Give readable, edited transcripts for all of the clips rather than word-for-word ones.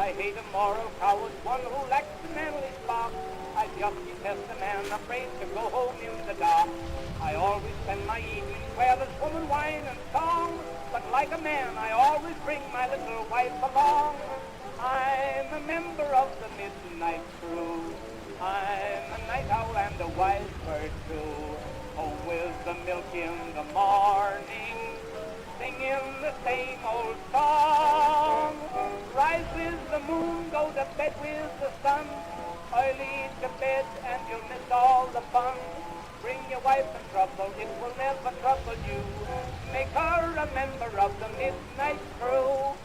I hate a moral coward, one who lacks the manly spark. I just detest a man afraid to go home in the dark. I always spend my evenings where there's woman, wine, and song. But like a man, I always bring my little wife along. I'm a member of the midnight crew. I'm a night owl and a wise bird too. Home with the milk in the morning, singing the same old song. Rise with the moon, go to bed with the sun. Early to bed and you'll miss all the fun. Bring your wife in trouble, it will never trouble you. Make her a member of the midnight crew.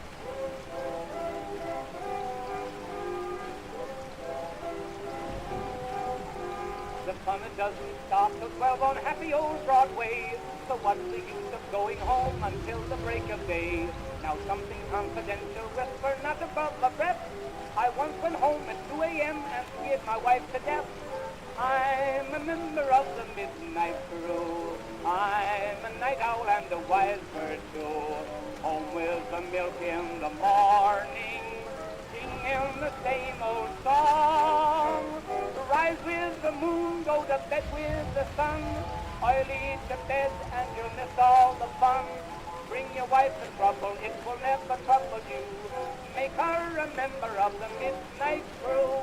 The fun it doesn't stop till 12 on happy old Broadway. So what's the use of going home until the break of day? Now something confidential, whisper not above my breath. I once went home at 2 a.m. and scared my wife to death. I'm a member of the midnight crew. I'm a night owl and a wise bird too. Home with the milk in the morning, singing the same old song. Rise with the moon, go to bed with the sun. Early to bed and you'll miss all the fun. Bring your wife in trouble, it will never trouble you. Make her a member of the midnight crew.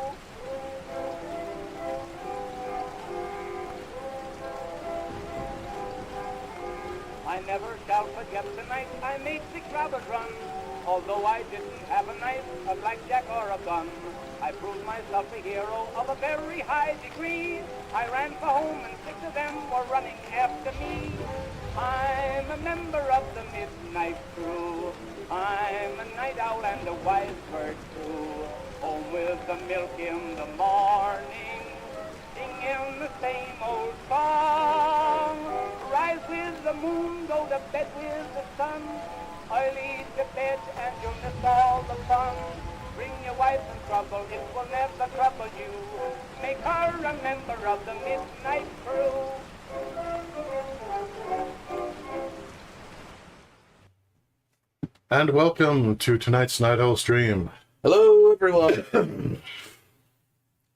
I never shall forget the night I made 6 robbers run. Although I didn't have a knife, a blackjack, or a gun, I proved myself a hero of a very high degree. I ran for home and 6 of them were running after me. I'm a member of the midnight crew. I'm a night owl and a wise bird too. Home with the milk in the morning, singing the same old song. Rise with the moon, go to bed with the sun. Early to bed and you'll miss all the fun. Bring your wife in trouble, it will never trouble you. Make her a member of the midnight crew. And welcome to tonight's Nite Owl stream. Hello, everyone.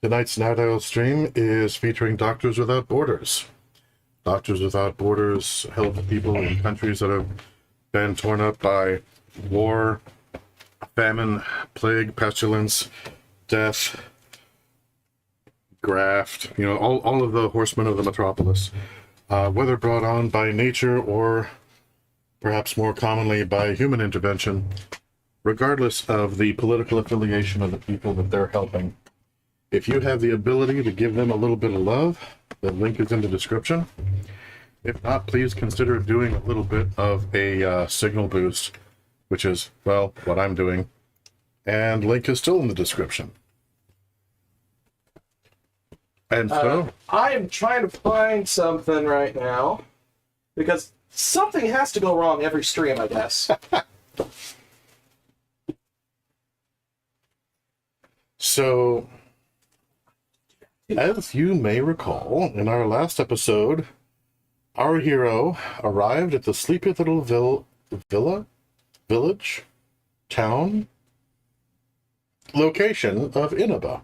Tonight's Nite Owl stream is featuring Doctors Without Borders. Doctors Without Borders help people in countries that have been torn up by war, famine, plague, pestilence, death, graft, all of the horsemen of the metropolis, whether brought on by nature or perhaps more commonly by human intervention, regardless of the political affiliation of the people that they're helping. If you have the ability to give them a little bit of love, the link is in the description. If not, please consider doing a little bit of a signal boost, which is, well, what I'm doing. And link is still in the description. And so? I am trying to find something right now, because something has to go wrong every stream, I guess. So, as you may recall, in our last episode, our hero arrived at the sleepy little village, town, location of Inaba.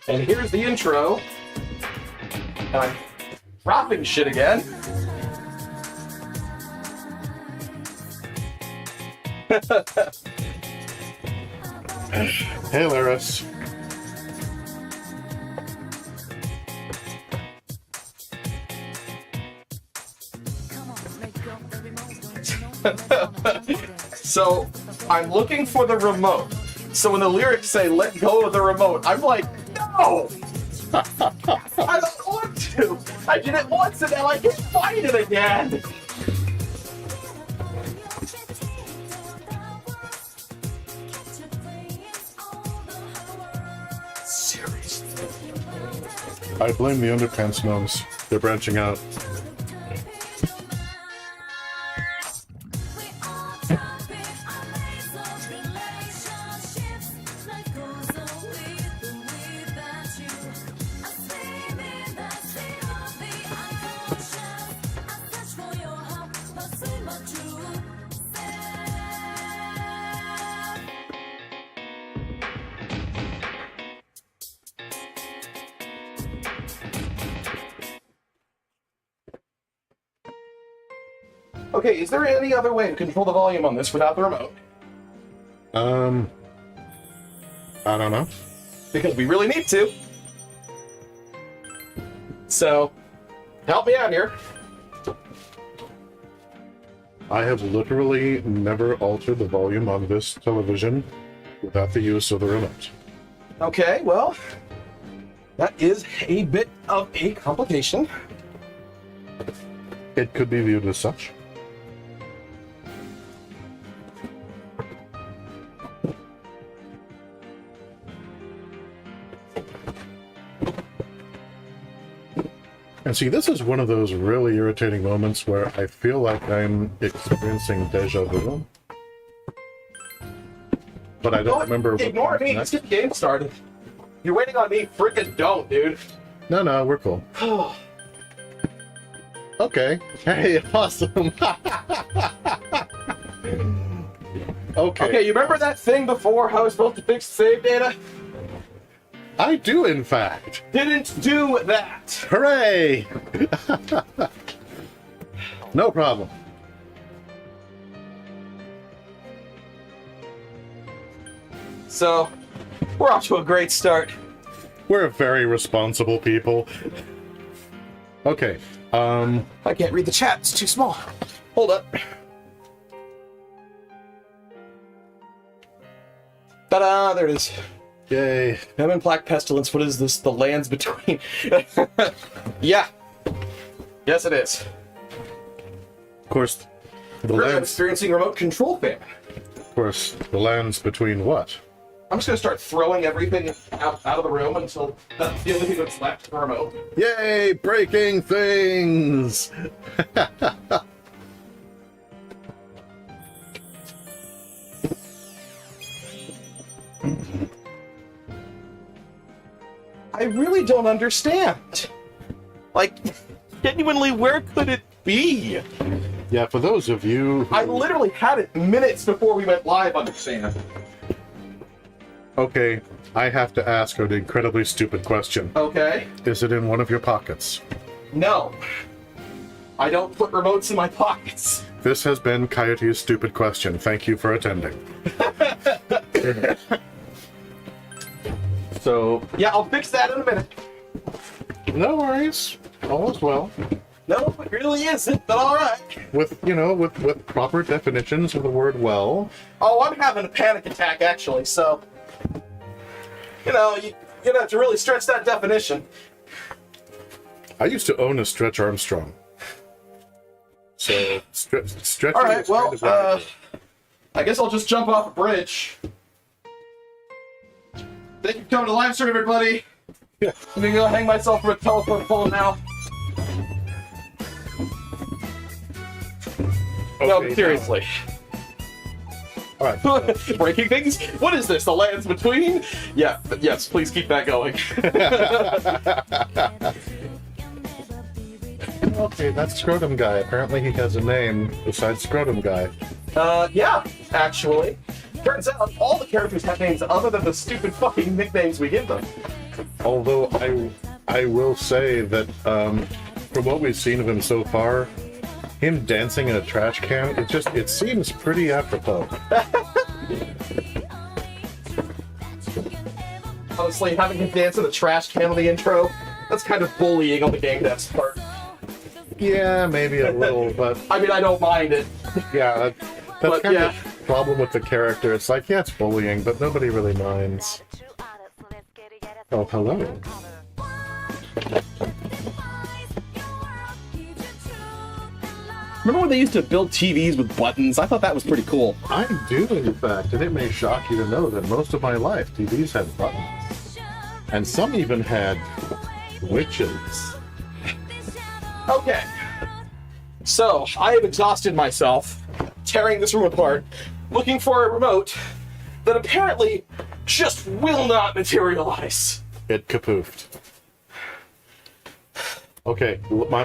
And here's the intro. And I'm dropping shit again. Hey, Laris. So, I'm looking for the remote. So when the lyrics say, let go of the remote, I'm like, no! I don't want to! I did it once and now I can find it again! Seriously? I blame the underpants gnomes. They're branching out. Okay, is there any other way to control the volume on this without the remote? I don't know. Because we really need to. So, help me out here. I have literally never altered the volume on this television without the use of the remote. Okay, well, that is a bit of a complication. It could be viewed as such. And see, this is one of those really irritating moments where I feel like I'm experiencing deja vu. But I don't remember what Ignore comes me, next. let's get the game started. You're waiting on me, frickin' don't, dude. No, we're cool. Okay. Hey, awesome. Okay, you remember that thing before how I was supposed to fix save data? I do, in fact. Didn't do that. Hooray! No problem. So, we're off to a great start. We're very responsible people. Okay, I can't read the chat, it's too small. Hold up. Ta-da, there it is. yay. Famine, plague, pestilence, what is this? The lands between. Yeah. Yes, it is. Of course, the We're lands. experiencing remote control famine. Of course, the lands between what? I'm just gonna start throwing everything out of the room until that's the only thing that's left for the remote. Yay! Breaking things. I really don't understand. Like, genuinely, where could it be? Yeah, for those of you who... I literally had it minutes before we went live, understand? Okay, I have to ask an incredibly stupid question. Okay. Is it in one of your pockets? No. I don't put remotes in my pockets. This has been Coyote's stupid question. Thank you for attending. So, yeah, I'll fix that in a minute. No worries. All is well. No, it really isn't, but alright. With, with proper definitions of the word well. Oh, I'm having a panic attack, actually, so... you're gonna have to really stretch that definition. I used to own a Stretch Armstrong. So, stretching Alright, is well, kind of radical. I guess I'll just jump off a bridge. Thank you for coming to the live stream, everybody. Yeah. I'm gonna go hang myself from a telephone pole now. No, Okay, but seriously. All right. Breaking things? What is this? The lands between? Yeah, yes, please keep that going. Okay, that's Scrotum Guy. Apparently he has a name besides Scrotum Guy. Yeah, actually. Turns out all the characters have names other than the stupid fucking nicknames we give them. Although I will say that from what we've seen of him so far, him dancing in a trash can, it seems pretty apropos. Honestly, having him dance in a trash can on the intro, that's kind of bullying on the game dev's part. Yeah, maybe a little, but I mean, I don't mind it. yeah, that's But, kind yeah. of the problem with the character. It's like, yeah, it's bullying, but nobody really minds. Oh, hello. Remember when they used to build TVs with buttons? I thought that was pretty cool. I do, in fact, and it may shock you to know that most of my life, TVs had buttons. And some even had witches. Okay. So, I have exhausted myself, tearing this room apart, looking for a remote that apparently just will not materialize. It kapoofed. Okay,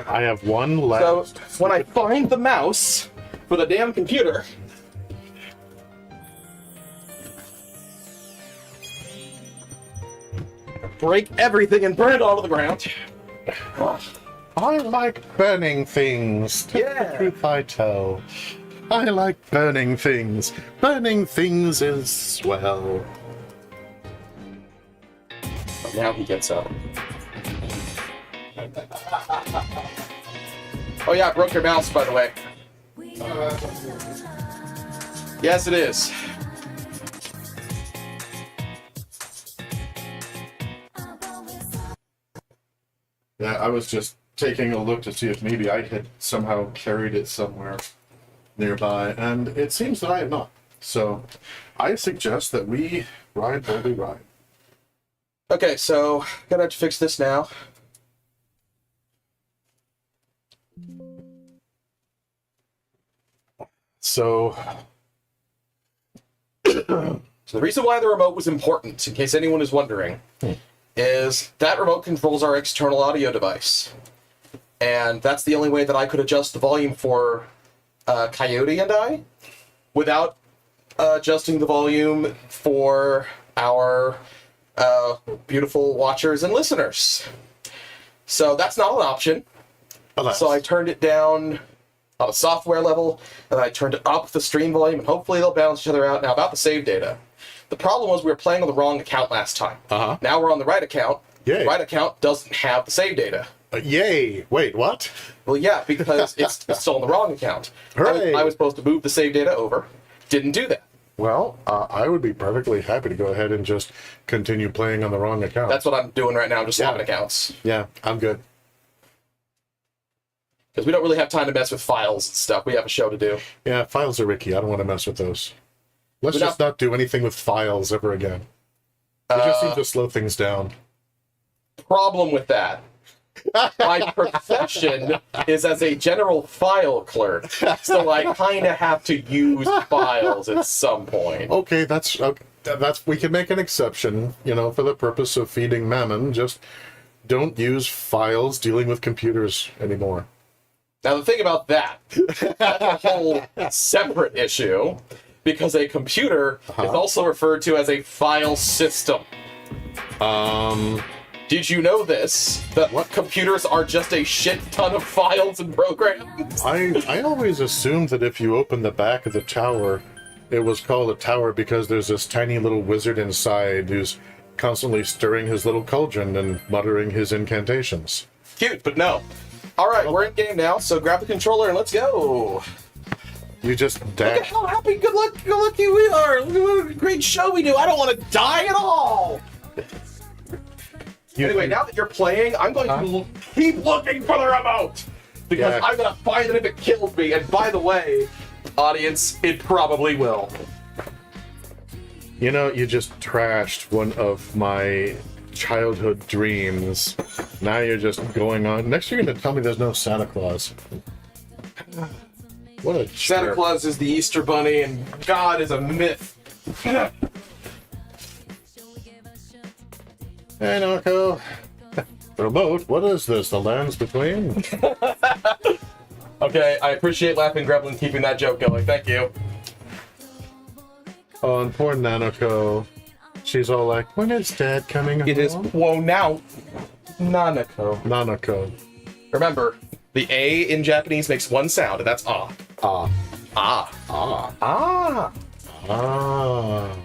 I have one So, last. when I find the mouse for the damn computer, break everything and burn it all to the ground. I like burning things. Yeah. The truth I tell. I like burning things. Burning things is swell. Now he gets up. Oh yeah, I broke your mouse, by the way. Yes, it is. Yeah, I was just taking a look to see if maybe I had somehow carried it somewhere nearby, and it seems that I have not. So I suggest that we ride where we ride. Okay, so gotta have to fix this now. So So the reason why the remote was important, in case anyone is wondering, is that remote controls our external audio device. And that's the only way that I could adjust the volume for Coyote and I without adjusting the volume for our beautiful watchers and listeners. So that's not an option. alas. So I turned it down on a software level, and I turned it up the stream volume, and hopefully they'll balance each other out. Now, about the save data. The problem was we were playing on the wrong account last time. Uh-huh. Now we're on the right account. Yay. The right account doesn't have the save data. Yay! Wait, what? Well, yeah, because it's still on the wrong account. Hooray. I was supposed to move the save data over. Didn't do that. Well, I would be perfectly happy to go ahead and just continue playing on the wrong account. That's what I'm doing right now. I'm just swapping accounts. Yeah, I'm good. Because we don't really have time to mess with files and stuff. We have a show to do. Yeah, files are ricky. I don't want to mess with those. Let's just not do anything with files ever again. It just seems to slow things down. Problem with that. My profession is as a general file clerk, so I kind of have to use files at some point. Okay, that's we can make an exception, for the purpose of feeding Mammon. Just don't use files dealing with computers anymore. Now the thing about that's a whole separate issue, because a computer is also referred to as a file system. Did you know this? That computers are just a shit ton of files and programs? I always assumed that if you open the back of the tower, it was called a tower because there's this tiny little wizard inside who's constantly stirring his little cauldron and muttering his incantations. Cute, but no. Alright, we're in game now, so grab the controller and let's go. You just Look at dash. how happy, good lucky we are. Look at what a great show we do. I don't want to die at all. Anyway, now that you're playing, I'm going to keep looking for the remote. Because I'm going to find it if it kills me. And by the way, audience, it probably will. You just trashed one of my childhood dreams. Now you're just going on. Next you're going to tell me there's no Santa Claus. What a Santa jerk. Claus is the Easter Bunny, and God is a myth. Hey, Narco. Remote, what is this? The lands between? Okay, I appreciate Laughing Gremlin keeping that joke going. Thank you. Oh, and poor Nanako. She's all like, when is Dad coming home? It is whoa now, Nanako. Nanako. Remember, the A in Japanese makes one sound, and that's ah. Ah. Ah. Ah. Ah. Ah.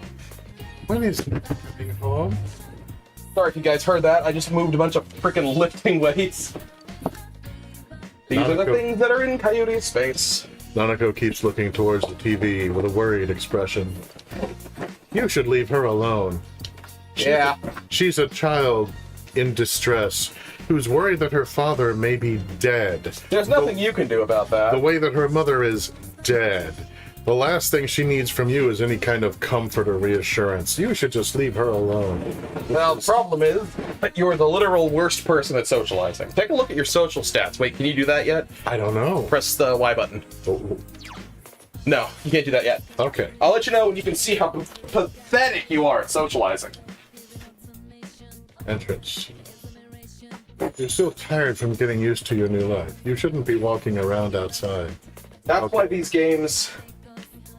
When is Dad coming home? Sorry if you guys heard that. I just moved a bunch of freaking lifting weights. These are the things that are in Coyote's space. Nanako keeps looking towards the TV with a worried expression. You should leave her alone. Yeah. She's a child in distress who's worried that her father may be dead. There's nothing you can do about that. The way that her mother is dead. The last thing she needs from you is any kind of comfort or reassurance. You should just leave her alone. Well, the problem is that you're the literal worst person at socializing. Take a look at your social stats. Wait, can you do that yet? I don't know. Press the Y button. Oh, No, you can't do that yet. okay. I'll let you know when you can see how pathetic you are at socializing. Entrance. You're still tired from getting used to your new life. You shouldn't be walking around outside. That's why these games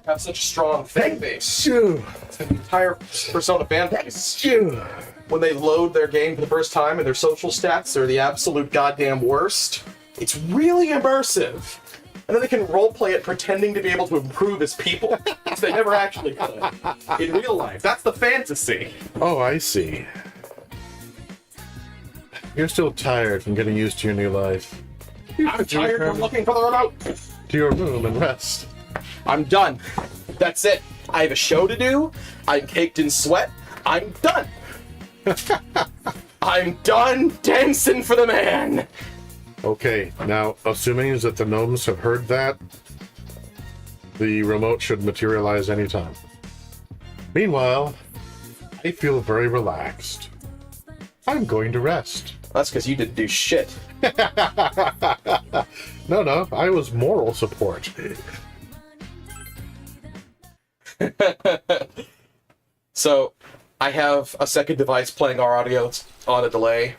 have such a strong fan base. Phew. It's an entire Persona fan base. Phew. when they load their game for the first time and their social stats are the absolute goddamn worst. It's really immersive. And then they can roleplay it pretending to be able to improve as people. So they never actually could. In real life. That's the fantasy. Oh, I see. You're still tired from getting used to your new life. I'm tired from looking for the remote. To your room and rest. I'm done. That's it. I have a show to do. I'm caked in sweat. I'm done. I'm done dancing for the man. Okay, now, assuming that the gnomes have heard that, the remote should materialize anytime. Meanwhile, I feel very relaxed. I'm going to rest. That's because you didn't do shit. No, I was moral support. So, I have a second device playing our audio. It's on a delay.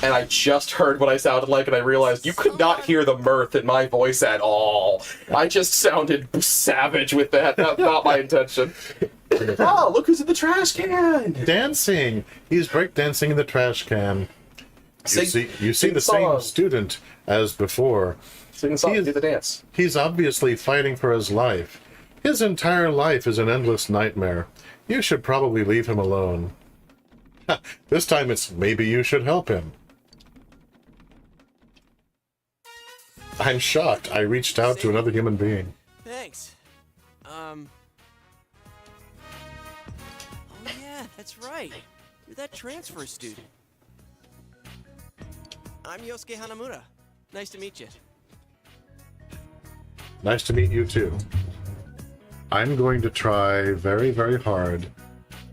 And I just heard what I sounded like, and I realized you could not hear the mirth in my voice at all. I just sounded savage with that. That's not my intention. Oh, look who's in the trash can! Dancing! He's breakdancing in the trash can. You see the same student as before. Sing the song, do the dance. He's obviously fighting for his life. His entire life is an endless nightmare. You should probably leave him alone. This time it's maybe you should help him. I'm shocked. I reached out to another human being. Thanks. Oh yeah, that's right. You're that transfer student. I'm Yosuke Hanamura. Nice to meet you. Nice to meet you too. I'm going to try very, very hard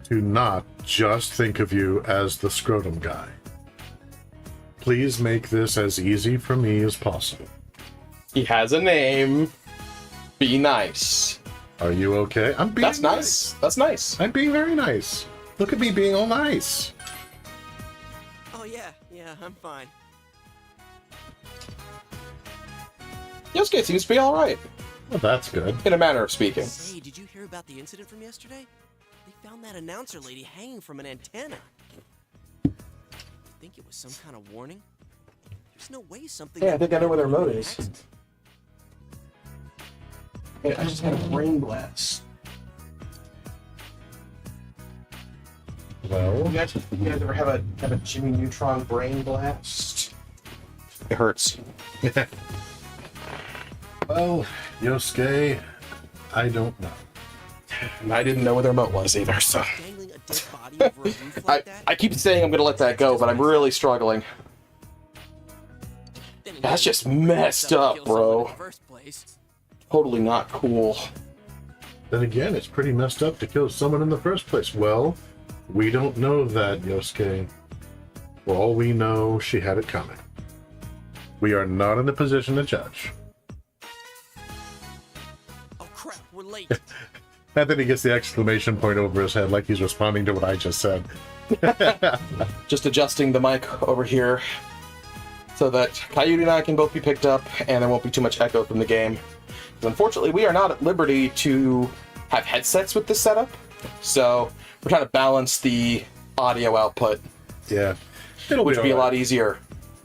to not just think of you as the Scrotum Guy. Please make this as easy for me as possible. He has a name. Be nice. Are you okay? I'm being That's nice. That's nice. I'm being very nice. Look at me being all nice. Oh yeah, I'm fine. Yosuke seems to be alright. Well, that's good. In a manner of speaking. Hey, did you hear about the incident from yesterday? They found that announcer lady hanging from an antenna. Think it was some kind of warning? There's no way something. Yeah, I think I know where their remote is. Hey, I just had a brain blast. Well, You guys ever have a Jimmy Neutron brain blast? It hurts. well, Yosuke, I don't know. And I didn't know where the remote was either, so. Dangling a dead body over a roof like that? I keep saying I'm gonna let that go, but I'm really struggling. Then again, That's just you messed kill up, someone bro. in the first place. Totally not cool. Then again, it's pretty messed up to kill someone in the first place. Well, we don't know that, Yosuke. For all we know, she had it coming. We are not in a position to judge. Oh crap, we're late. And then he gets the exclamation point over his head like he's responding to what I just said. Just adjusting the mic over here so that Coyote and I can both be picked up and there won't be too much echo from the game. Because unfortunately, we are not at liberty to have headsets with this setup, so we're trying to balance the audio output, Yeah. which would be a lot easier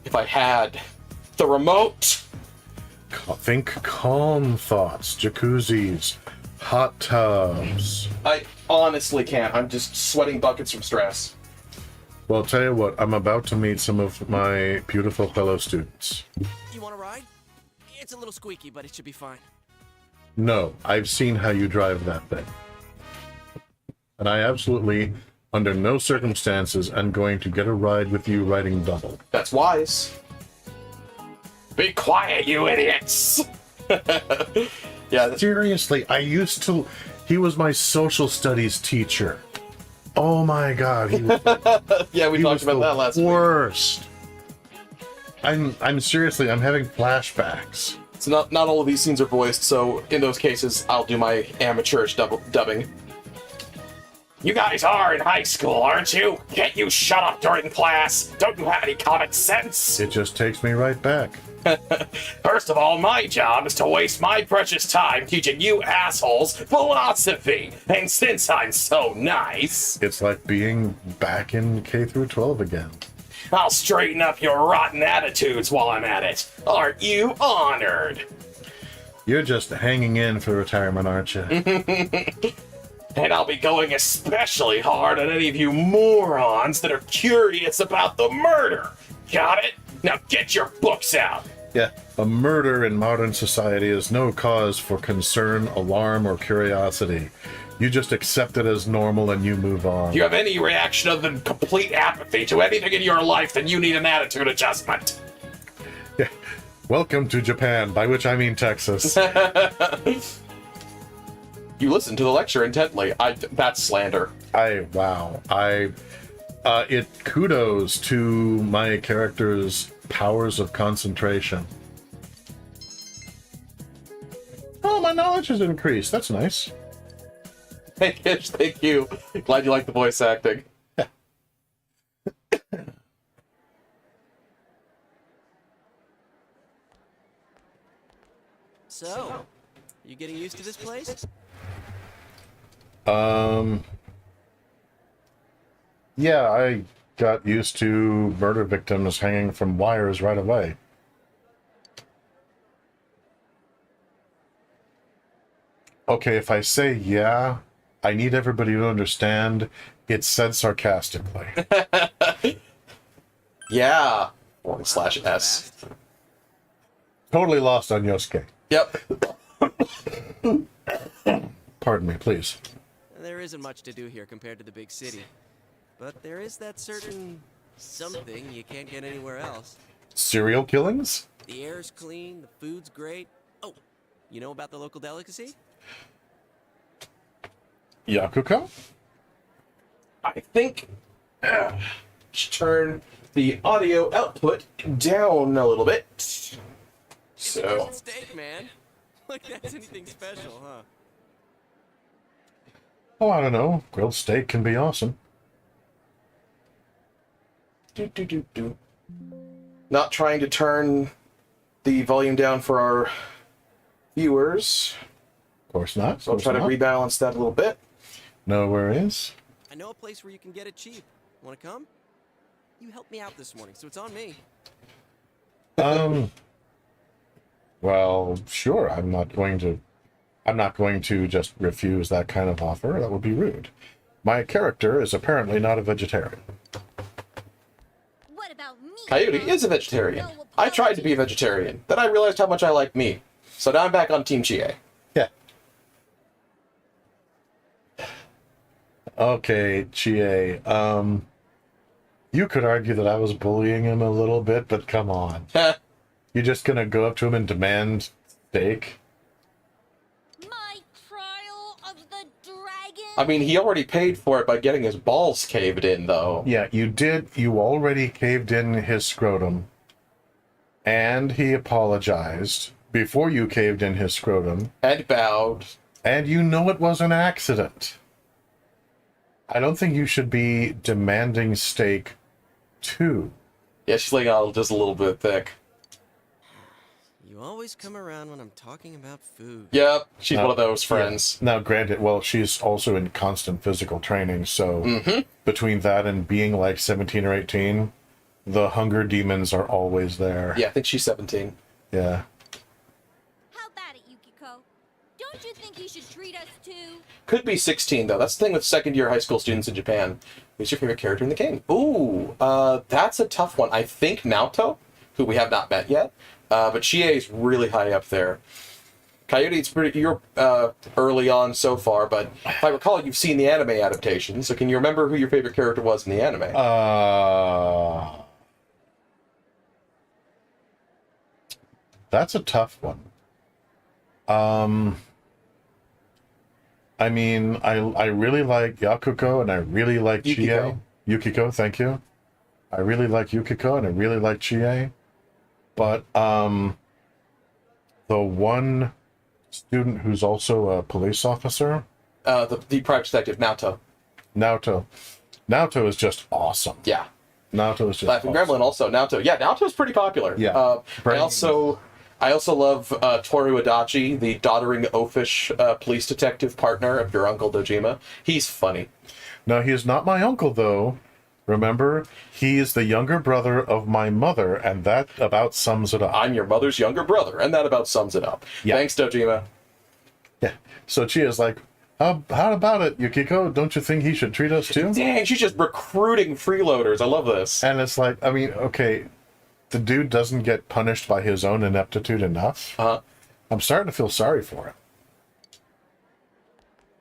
if I had the remote. Think calm thoughts, jacuzzis, hot tubs. I honestly can't. I'm just sweating buckets from stress. Well, I'll tell you what, I'm about to meet some of my beautiful fellow students. You want to ride? It's a little squeaky, but it should be fine. No, I've seen how you drive that thing. And I absolutely, under no circumstances, am going to get a ride with you riding double. That's wise. Be quiet, you idiots! Yeah, that's... Seriously, he was my social studies teacher. Oh my god, he was, yeah, we he talked was about the that last week. worst. I'm seriously, I'm having flashbacks. So not all of these scenes are voiced, so in those cases, I'll do my amateurish dubbing. You guys are in high school, aren't you? Can't you shut up during class? Don't you have any common sense? It just takes me right back. First of all, my job is to waste my precious time teaching you assholes philosophy. And since I'm so nice, It's like being back in K through 12 again. I'll straighten up your rotten attitudes while I'm at it. Aren't you honored? You're just hanging in for retirement, aren't you? And I'll be going especially hard on any of you morons that are curious about the murder. Got it? Now get your books out. Yeah, a murder in modern society is no cause for concern, alarm, or curiosity. You just accept it as normal and you move on. If you have any reaction other than complete apathy to anything in your life, then you need an attitude adjustment. Yeah. Welcome to Japan, by which I mean Texas. You listen to the lecture intently. That's slander. It kudos to my character's powers of concentration. Oh, my knowledge has increased. That's nice. Thank you. Glad you like the voice acting. So, you getting used to this place? Yeah, I got used to murder victims hanging from wires right away. Okay, if I say yeah, I need everybody to understand it's said sarcastically. Yeah. /S. Totally lost on Yosuke. Yep. Pardon me, please. There isn't much to do here compared to the big city. But there is that certain something you can't get anywhere else. Serial killings? The air's clean, the food's great. Oh, you know about the local delicacy? Yakuko? I think should turn the audio output down a little bit. So Grilled steak, man. Like that's anything special, huh? Oh, I don't know. Grilled steak can be awesome. Not trying to turn the volume down for our viewers. Of course not. So I'll try to rebalance that a little bit. No worries. I know a place where you can get it cheap. Want to come? You helped me out this morning, so it's on me. Well, sure. I'm not going to just refuse that kind of offer. That would be rude. My character is apparently not a vegetarian. What about me? Coyote is a vegetarian. I tried to be a vegetarian. Then I realized how much I like meat. So now I'm back on Team Chie. Yeah. Okay, Chie. You could argue that I was bullying him a little bit, but come on. You're just gonna go up to him and demand steak? My trial of the dragon? I mean, he already paid for it by getting his balls caved in, though. Yeah, you did. You already caved in his scrotum. And he apologized before you caved in his scrotum. And bowed. And you know it was an accident. I don't think you should be demanding steak, too. Yeah, she's like, oh, just a little bit thick. You always come around when I'm talking about food. Yep, she's one of those friends. Yeah. Now, granted, well, she's also in constant physical training, so between that and being like 17 or 18, the hunger demons are always there. Yeah, I think she's 17. Yeah. How about it, Yukiko? Don't you think you should treat us too? Could be 16, though. That's the thing with second-year high school students in Japan. Who's your favorite character in the game? Ooh, that's a tough one. I think Naoto, who we have not met yet. But Chie is really high up there. Coyote, it's pretty. You're early on so far, but if I recall, you've seen the anime adaptation. So can you remember who your favorite character was in the anime? That's a tough one. I mean, I really like Yakuko and I really like Chie. Yukiko, thank you. I really like Yukiko and I really like Chie. But the one student who's also a police officer, The private detective Naoto. Naoto. Naoto is just awesome. Yeah. Naoto is just Laughing awesome. Gremlin also. Naoto. Yeah, Naoto's pretty popular. Yeah. I also love Toru Adachi, the doddering oafish police detective partner of your Uncle Dojima. He's funny. No, he is not my uncle, though. Remember, he is the younger brother of my mother, and that about sums it up. I'm your mother's younger brother, and that about sums it up. Yeah. Thanks, Dojima. Yeah. So Chia's like, how about it, Yukiko? Don't you think he should treat us too? Dang, she's just recruiting freeloaders. I love this. And it's like, I mean, okay, the dude doesn't get punished by his own ineptitude enough. I'm starting to feel sorry for him.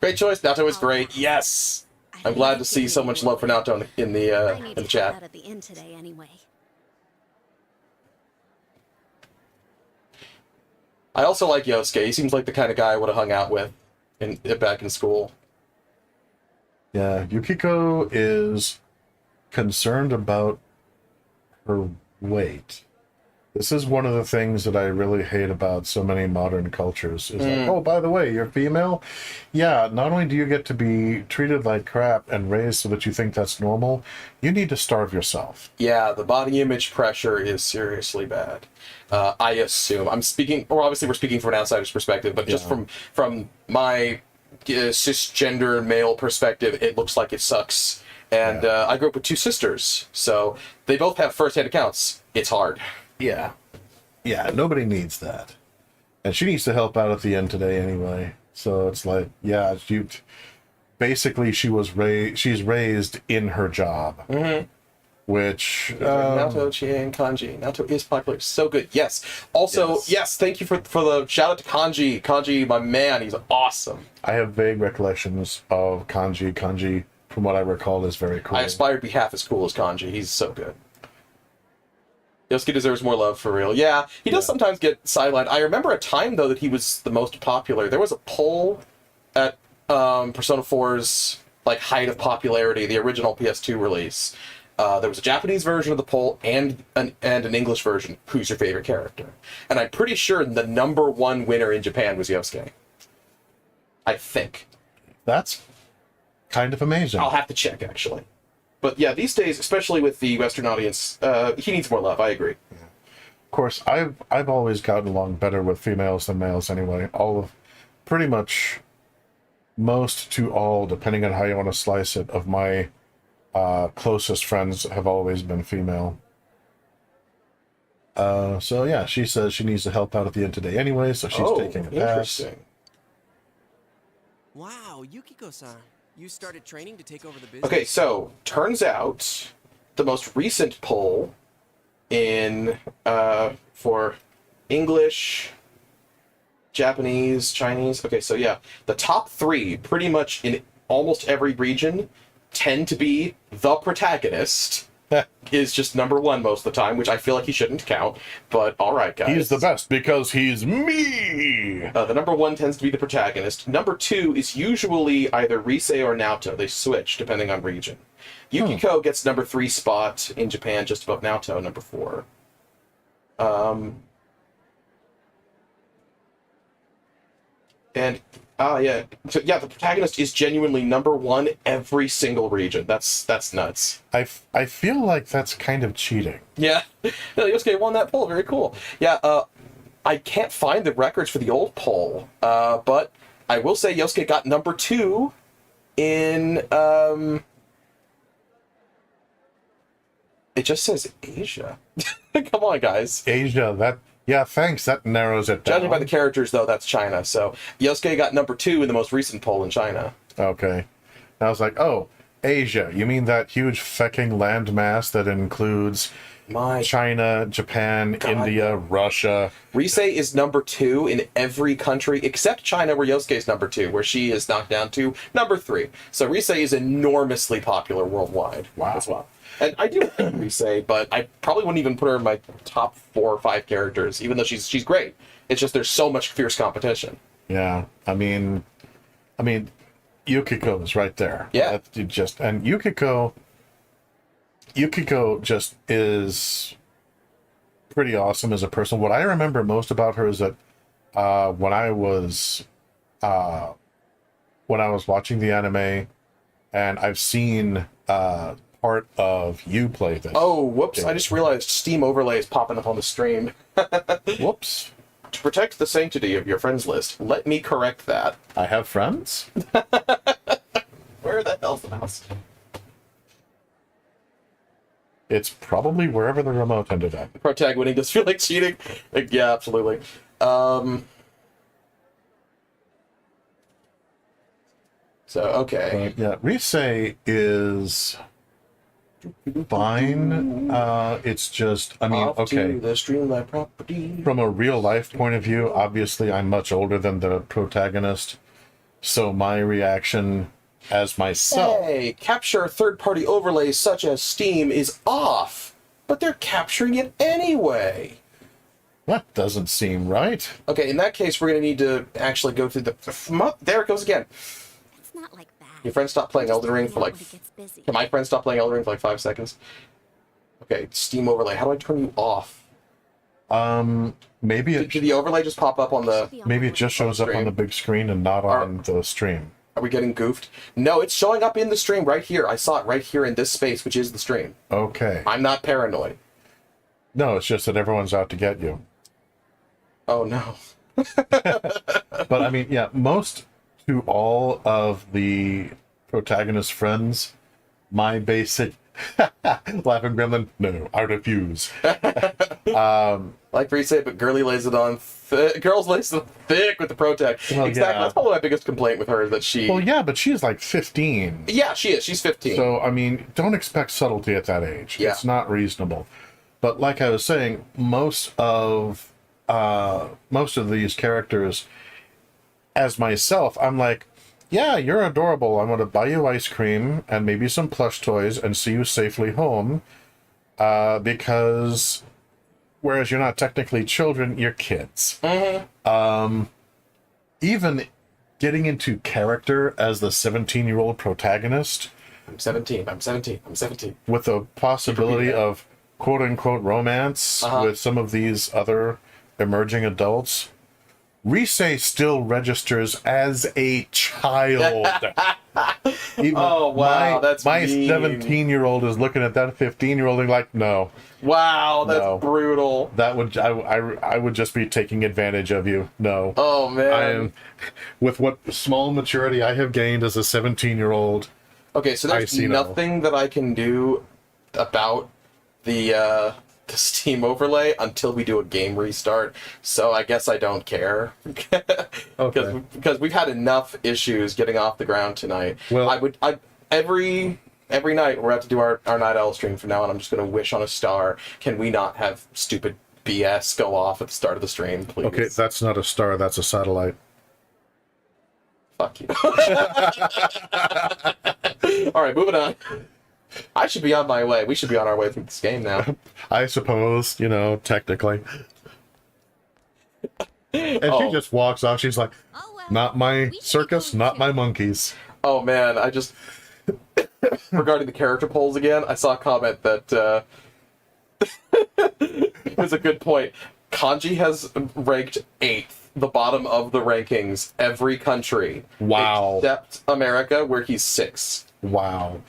Great choice. Naoto is great. Yes. I'm glad to see so much love for Naoto in the chat. Out at the inn today anyway. I also like Yosuke. He seems like the kind of guy I would have hung out with back in school. Yeah, Yukiko is concerned about her weight. This is one of the things that I really hate about so many modern cultures. Is like, oh, by the way, you're female? Yeah, not only do you get to be treated like crap and raised so that you think that's normal, you need to starve yourself. Yeah, the body image pressure is seriously bad. I assume. I'm speaking, or obviously we're speaking from an outsider's perspective, but just from my cisgender male perspective, it looks like it sucks. And I grew up with two sisters, so they both have first-hand accounts. It's hard. Yeah. Yeah, nobody needs that. And she needs to help out at the end today anyway. So it's like, yeah, basically she's raised in her job. Mm-hmm. Which Naoto, Chie, and Kanji. Naoto is popular. So good. Yes. Also, yes, thank you for the shout out to Kanji. Kanji, my man, he's awesome. I have vague recollections of Kanji. Kanji, from what I recall, is very cool. I aspire to be half as cool as Kanji. He's so good. Yosuke deserves more love, for real. Yeah, he does sometimes get sidelined. I remember a time, though, that he was the most popular. There was a poll at Persona 4's height of popularity, the original PS2 release. There was a Japanese version of the poll and an English version. Who's your favorite character? And I'm pretty sure the #1 winner in Japan was Yosuke. I think. That's kind of amazing. I'll have to check, actually. But yeah, these days, especially with the Western audience, he needs more love. I agree. Of course, I've always gotten along better with females than males anyway. Pretty much most to all, depending on how you want to slice it, of my closest friends have always been female. So yeah, she says she needs to help out at the end today anyway, so she's taking a pass. Interesting. Wow, Yukiko-san. You started training to take over the business? Okay, so turns out the most recent poll in for English, Japanese, Chinese. Okay, so yeah, the top 3 pretty much in almost every region tend to be the protagonist. Is just #1 most of the time, which I feel like he shouldn't count, but alright, guys. He's the best because he's me! The #1 tends to be the protagonist. #2 is usually either Rise or Naoto. They switch depending on region. Yukiko gets #3 spot in Japan, just above Naoto, #4. Yeah. So yeah, the protagonist is genuinely #1 every single region. That's nuts. I feel like that's kind of cheating. Yeah. Yosuke won that poll. Very cool. Yeah, I can't find the records for the old poll, but I will say Yosuke got #2 in, it just says Asia. Come on, guys. Asia, yeah, thanks, that narrows it down. Judging by the characters, though, that's China. So Yosuke got #2 in the most recent poll in China. Okay. I was like, oh, Asia. You mean that huge fecking landmass that includes China, Japan, India, Russia? Rise is #2 in every country except China, where Yosuke is #2, where she is knocked down to #3. So Rise is enormously popular worldwide as well. And I do like Rise, but I probably wouldn't even put her in my top 4 or 5 characters, even though she's great. It's just there's so much fierce competition. Yeah, I mean, Yukiko is right there. Yeah. And Yukiko just is pretty awesome as a person. What I remember most about her is that when I was watching the anime, and I've seen part of you play this. Oh, whoops! I just realized Steam overlay is popping up on the stream. Whoops! To protect the sanctity of your friends list, let me correct that. I have friends. Where the hell's the mouse? It's probably wherever the remote ended up. Protag winning does feel like cheating. Yeah, absolutely. So, okay. Yeah, Resay is fine. It's just, I mean, Off okay. to the Streamlight property. From a real life point of view, obviously I'm much older than the protagonist, so my reaction as myself. Hey, capture third-party overlays such as Steam is off, but they're capturing it anyway. That doesn't seem right. Okay, in that case, we're going to need to actually go through the... There it goes again. It's not like that. Your friend stopped playing Elden Ring for like... Can my friend stop playing Elden Ring for like 5 seconds? Okay, Steam overlay. How do I turn you off? Maybe Did the overlay just pop up on the... maybe it just shows up on the big screen and not on the stream. Are we getting goofed? No, it's showing up in the stream right here. I saw it right here in this space, which is the stream. Okay. I'm not paranoid. No, it's just that everyone's out to get you. Oh, no. But I mean, yeah, most to all of the protagonist friends, my basic laughing gremlin, no, I refuse. Like Bree said, but girly lays it on girls lays it thick with the protag. Well, exactly. yeah. That's probably my biggest complaint with her, is that she... Well, yeah, but she's like 15. Yeah, she is. She's 15. So, I mean, don't expect subtlety at that age. Yeah. It's not reasonable. But like I was saying, most of these characters, as myself, I'm like, yeah, you're adorable. I'm going to buy you ice cream and maybe some plush toys and see you safely home. Because whereas you're not technically children, you're kids. Mm-hmm. Even getting into character as the 17-year-old protagonist I'm 17. with the possibility of quote-unquote romance with some of these other emerging adults, Resay still registers as a child. Even Oh, wow, that's my mean. 17-year-old is looking at that 15-year-old and like, no, Wow, that's No. brutal. that would I would just be taking advantage of you. No. Oh, man. I am, with what small maturity I have gained as a 17-year-old. Okay, so I there's see now. nothing that I can do about the Steam overlay until we do a game restart. So I guess I don't care. Okay. Because we've had enough issues getting off the ground tonight. Well- I every night we're about to do our Nite Owl stream from now on. I'm just going to wish on a star. Can we not have stupid BS go off at the start of the stream, please? Okay, that's not a star, that's a satellite. Fuck you. All right, moving on. I should be on my way. We should be on our way through this game now. I suppose, technically. And Oh. she just walks off. She's like, Oh, well. not my We should circus, go not too. my monkeys. Oh man, I just regarding the character polls again, I saw a comment that it was a good point. Kanji has ranked 8th, the bottom of the rankings, every country. Wow. Except America, where he's 6th. Wow.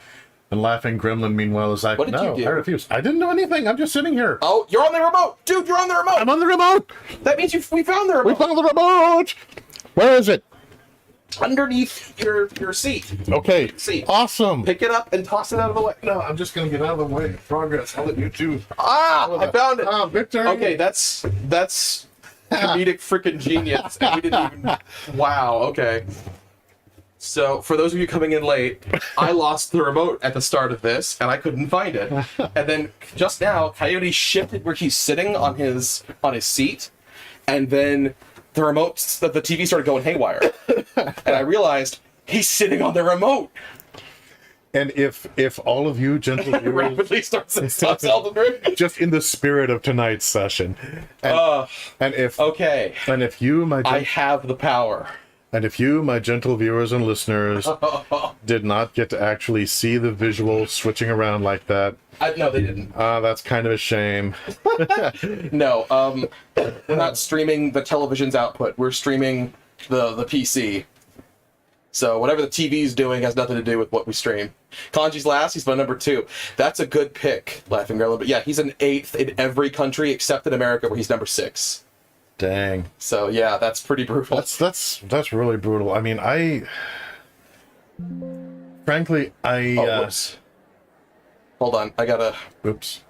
And Laughing Gremlin, meanwhile, is like, What did no, you do? I refuse. I didn't do anything. I'm just sitting here. Oh, you're on the remote! Dude, you're on the remote! I'm on the remote. That means we found the We remote! found the remote. Where is it? Underneath your seat. Okay. See. Awesome. Pick it up and toss it out of the way. No, I'm just going to get out of the way. Progress. I'll let you two. Ah! I found it! Ah, victory. Okay, that's comedic freaking genius. And we didn't even. Wow. Okay. So, for those of you coming in late, I lost the remote at the start of this, and I couldn't find it. And then just now, Coyote shifted where he's sitting on his seat, and then the TV started going haywire, and I realized he's sitting on the remote. And if all of you gentle It viewers, rapidly starts Elden Ring. just in the spirit of tonight's session, and if Okay, you, I have the power. And if you, my gentle viewers and listeners, did not get to actually see the visual switching around like that, No, they didn't. that's kind of a shame. No, we're not streaming the television's output. We're streaming the PC. So whatever the TV's doing has nothing to do with what we stream. Kanji's last, he's my number 2. That's a good pick, Laughing Gremlin. But yeah, he's an 8th in every country except in America, where he's number 6. Dang. So yeah, that's pretty brutal. That's really brutal. I mean, frankly, whoops. Hold on, I gotta... Oops.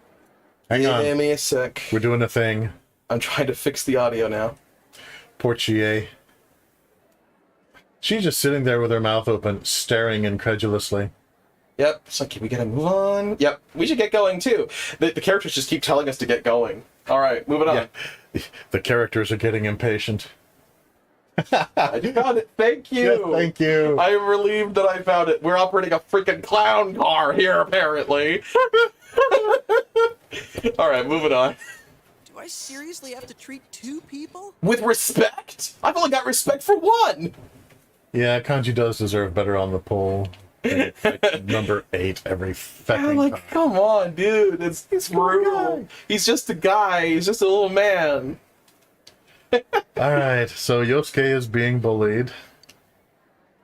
Hang on. Give me a sec. We're doing a thing. I'm trying to fix the audio now. Poor Chie. She's just sitting there with her mouth open, staring incredulously. Yep, it's like, we gotta move on. Yep, we should get going too. The characters just keep telling us to get going. Alright, moving on. Yeah. The characters are getting impatient. You got it, thank you! Yeah, thank you! I am relieved that I found it. We're operating a freaking clown car here, apparently. Alright, moving on. Do I seriously have to treat 2 people? With respect? I've only got respect for 1! Yeah, Kanji does deserve better on the poll. Like, number 8 every fucking I'm like, time. come on, dude. It's brutal. He's just a guy. He's just a little man. Alright, so Yosuke is being bullied.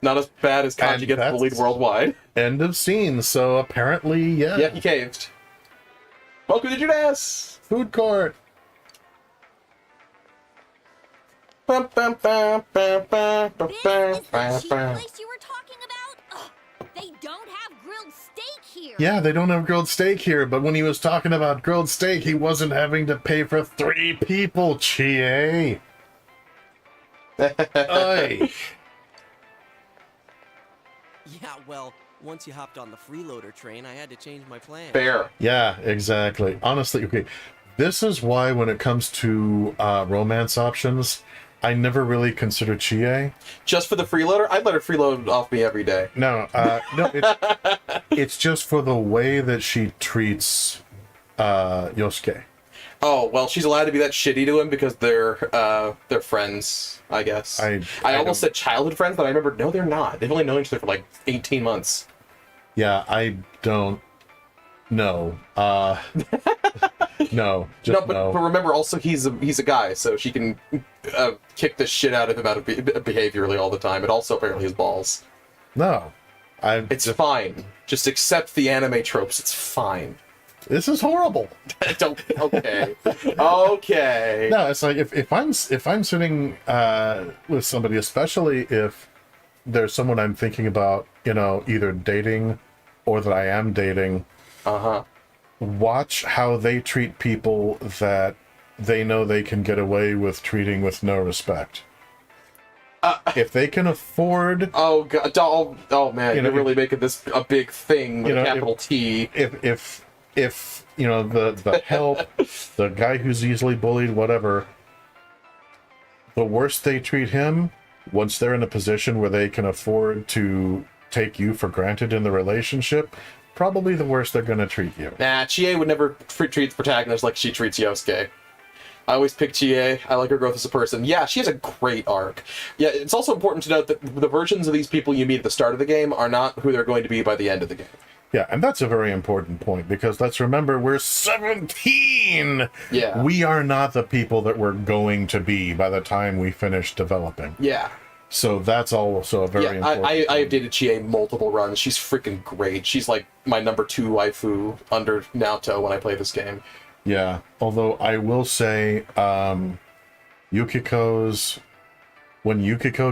Not as bad as Kanji And gets that's- bullied worldwide. End of scene, so apparently, yeah. Yeah, he caved. Welcome to Judas! Food court. Bum, bum, bum, bum, bum, bum, This bum, is the bum, cheap bum. place you were talking about? Ugh, they don't have grilled steak here. Yeah, they don't have grilled steak here, but when he was talking about grilled steak, he wasn't having to pay for 3 people, Chie. Oy. Yeah, well, once you hopped on the freeloader train, I had to change my plan. Fair. Yeah, exactly. Honestly, okay. This is why when it comes to romance options, I never really consider Chie. Just for the freeloader? I'd let her freeload off me every day. No, it's just for the way that she treats Yosuke. Oh, well, she's allowed to be that shitty to him because they're friends, I guess. I almost said childhood friends, but I remember, no, they're not. They've only known each other for like 18 months. Yeah, I don't know. No, just but remember, also, he's a guy, so she can kick the shit out of him out of behaviorally all the time, but also apparently his balls. No. It's fine. Just accept the anime tropes. It's fine. This is horrible. Don't. Okay. Okay. No, it's like if I'm sitting with somebody, especially if there's someone I'm thinking about, either dating or that I am dating. Watch how they treat people that they know they can get away with treating with no respect. If they can afford... Oh, God. Oh man, you're really making this a big thing with a capital T. If the help, the guy who's easily bullied, whatever, the worse they treat him, once they're in a position where they can afford to take you for granted in the relationship, probably the worse they're going to treat you. Nah, Chie would never treat the protagonist like she treats Yosuke. I always pick Chie. I like her growth as a person. Yeah, she has a great arc. Yeah, it's also important to note that the versions of these people you meet at the start of the game are not who they're going to be by the end of the game. Yeah, and that's a very important point, because let's remember, we're 17! Yeah. We are not the people that we're going to be by the time we finish developing. Yeah. So that's also a very important I have dated Chie multiple runs. She's freaking great. She's like my number 2 waifu under Naoto when I play this game. Yeah, although I will say, when Yukiko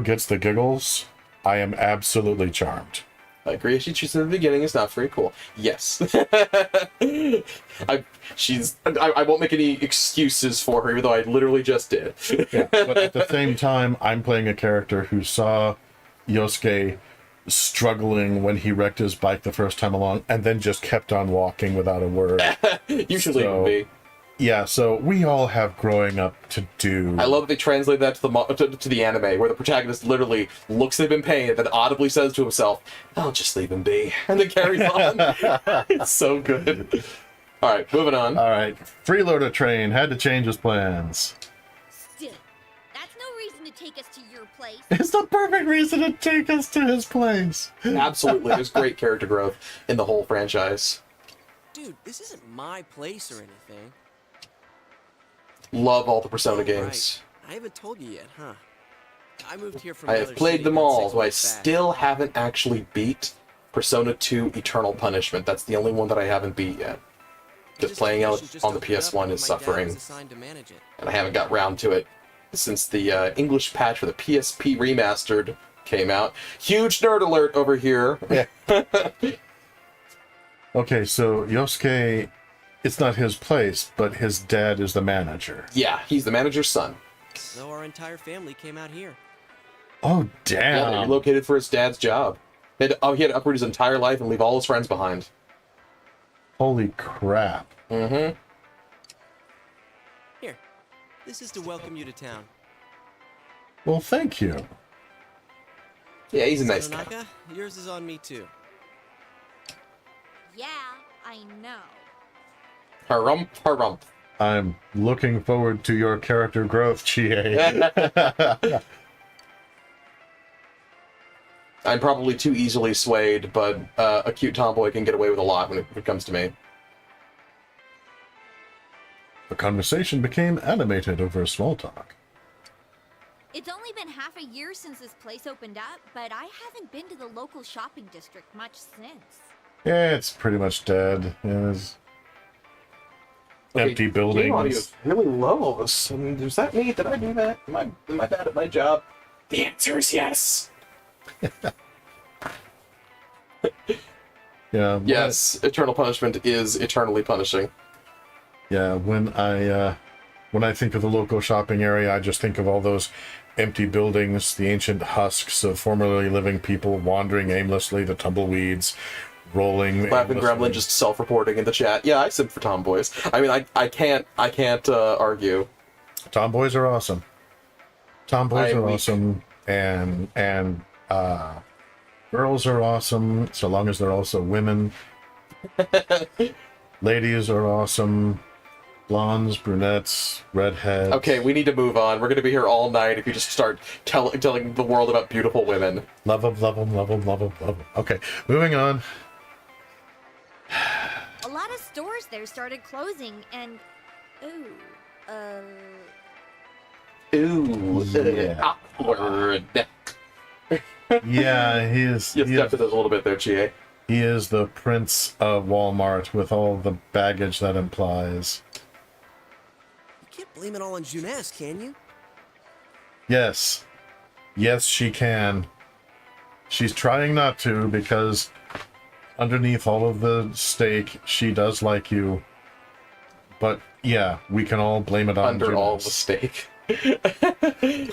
gets the giggles, I am absolutely charmed. I agree. She cheats in the beginning. It's not very cool. Yes. I won't make any excuses for her, even though I literally just did. Yeah, but at the same time, I'm playing a character who saw Yosuke struggling when he wrecked his bike the first time along, and then just kept on walking without a word. You should leave me. Yeah, so we all have growing up to do. I love that they translate that to the anime, where the protagonist literally looks at him in pain and then audibly says to himself, "I'll just leave him be," and then carries on. It's so good. All right, moving on. All right, freeloader train had to change his plans. Still, that's no reason to take us to your place. It's the perfect reason to take us to his place. Absolutely, there's great character growth in the whole franchise. Dude, this isn't my place or anything. Love all the Persona games. Right. I haven't told you yet, huh? I moved here from I another have played city them about all, 6 though I months back. still haven't actually beat Persona 2 Eternal Punishment. That's the only one that I haven't beat yet. Just playing out on the PS1 is suffering, and I haven't got round to it since the English patch for the PSP Remastered came out. Huge nerd alert over here. Yeah. Okay, so Yosuke, it's not his place, but his dad is the manager. Yeah, he's the manager's son. So our entire family came out here. Oh, damn. Yeah, they relocated for his dad's job. He had to uproot his entire life and leave all his friends behind. Holy crap. Mm-hmm. Here, this is to welcome you to town. Well, thank you. Yeah, he's a nice guy. Tanaka, yours is on me too. Yeah, I know. Harump, harump. I'm looking forward to your character growth, Chie. I'm probably too easily swayed, but a cute tomboy can get away with a lot when it comes to me. The conversation became animated over small talk. It's only been half a year since this place opened up, but I haven't been to the local shopping district much since. Yeah, it's pretty much dead. It's empty Game audio buildings. is really low. Does that mean that I do that? Am I bad at my job? The answer is yes. Yeah. Yes, eternal punishment is eternally punishing. Yeah, when I think of the local shopping area, I just think of all those empty buildings, the ancient husks of formerly living people wandering aimlessly, the tumbleweeds rolling. Laughing aimlessly. Gremlin just self-reporting in the chat. Yeah, I simp for tomboys. I mean, I can't argue. Tomboys are awesome. Tomboys I'm are weak. awesome, and girls are awesome, so long as they're also women. Ladies are awesome. Blondes, brunettes, redheads. Okay, we need to move on. We're going to be here all night if you just start telling the world about beautiful women. Love them, love them, love them, love them, love them. Okay, moving on. A lot of stores there started closing, and Ooh, Yeah. awkward. Yeah, he is. You He stepped is, to this a little bit there, Chie. he is the prince of Walmart with all the baggage that implies. You can't blame it all on Juness, can you? Yes. Yes, she can. She's trying not to because underneath all of the steak, she does like you. But yeah, we can all blame it on Under all the Jonas. steak.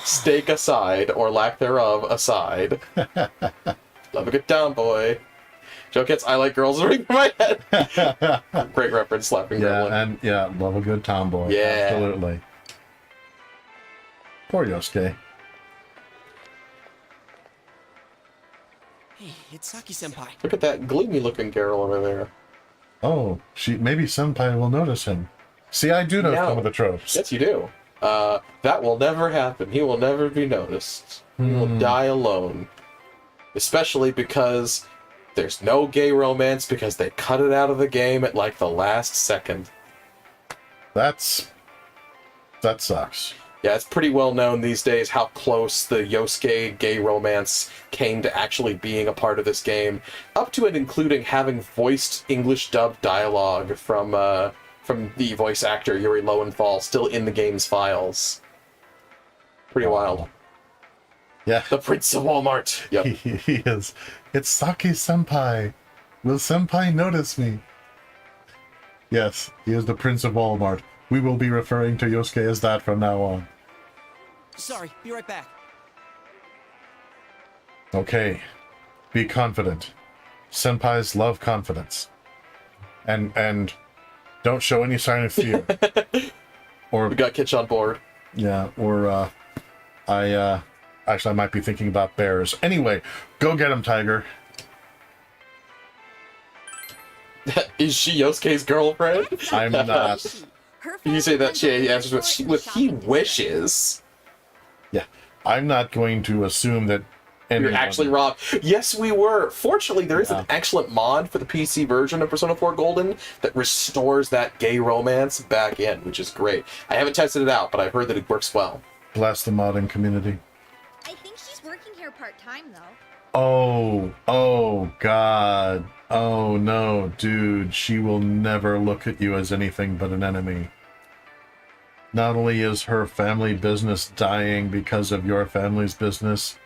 Steak aside, or lack thereof aside. Love a good tomboy. Joe gets I like girls ring in my head. Great reference, slapping Yeah, Gremlin. and yeah, love a good tomboy. Yeah. Absolutely. Poor Yosuke. Hey, it's Saki-senpai. Look at that gloomy looking girl over there. Oh, maybe Senpai will notice him. See, I do know No. some of the tropes. Yes, you do. That will never happen. He will never be noticed. He will die alone. Especially because there's no gay romance because they cut it out of the game at like the last second. That sucks. Yeah, it's pretty well known these days how close the Yosuke gay romance came to actually being a part of this game, up to and including having voiced English dubbed dialogue from the voice actor Yuri Lowenthal still in the game's files. Pretty wild. Yeah. The Prince of Walmart. Yep. He is. It's Saki Senpai. Will Senpai notice me? Yes, he is the Prince of Walmart. We will be referring to Yosuke as that from now on. Sorry, be right back. Okay. Be confident. Senpais love confidence. And don't show any sign of fear. Or We got Kitch on board. yeah, or actually I might be thinking about bears. Anyway, go get him, Tiger. Is she Yosuke's girlfriend? I'm not. her You say that family she went to answers the with, store in with the he shopping district. wishes. Yeah. I'm not going to assume that You're anyone- actually wrong. Yes, we were. Fortunately, there is an excellent mod for the PC version of Persona 4 Golden that restores that gay romance back in, which is great. I haven't tested it out, but I've heard that it works well. Bless the modding community. I here part-time, though. Oh, God. Oh, no, dude. She will never look at you as anything but an enemy. Not only is her family business dying because of your family's business,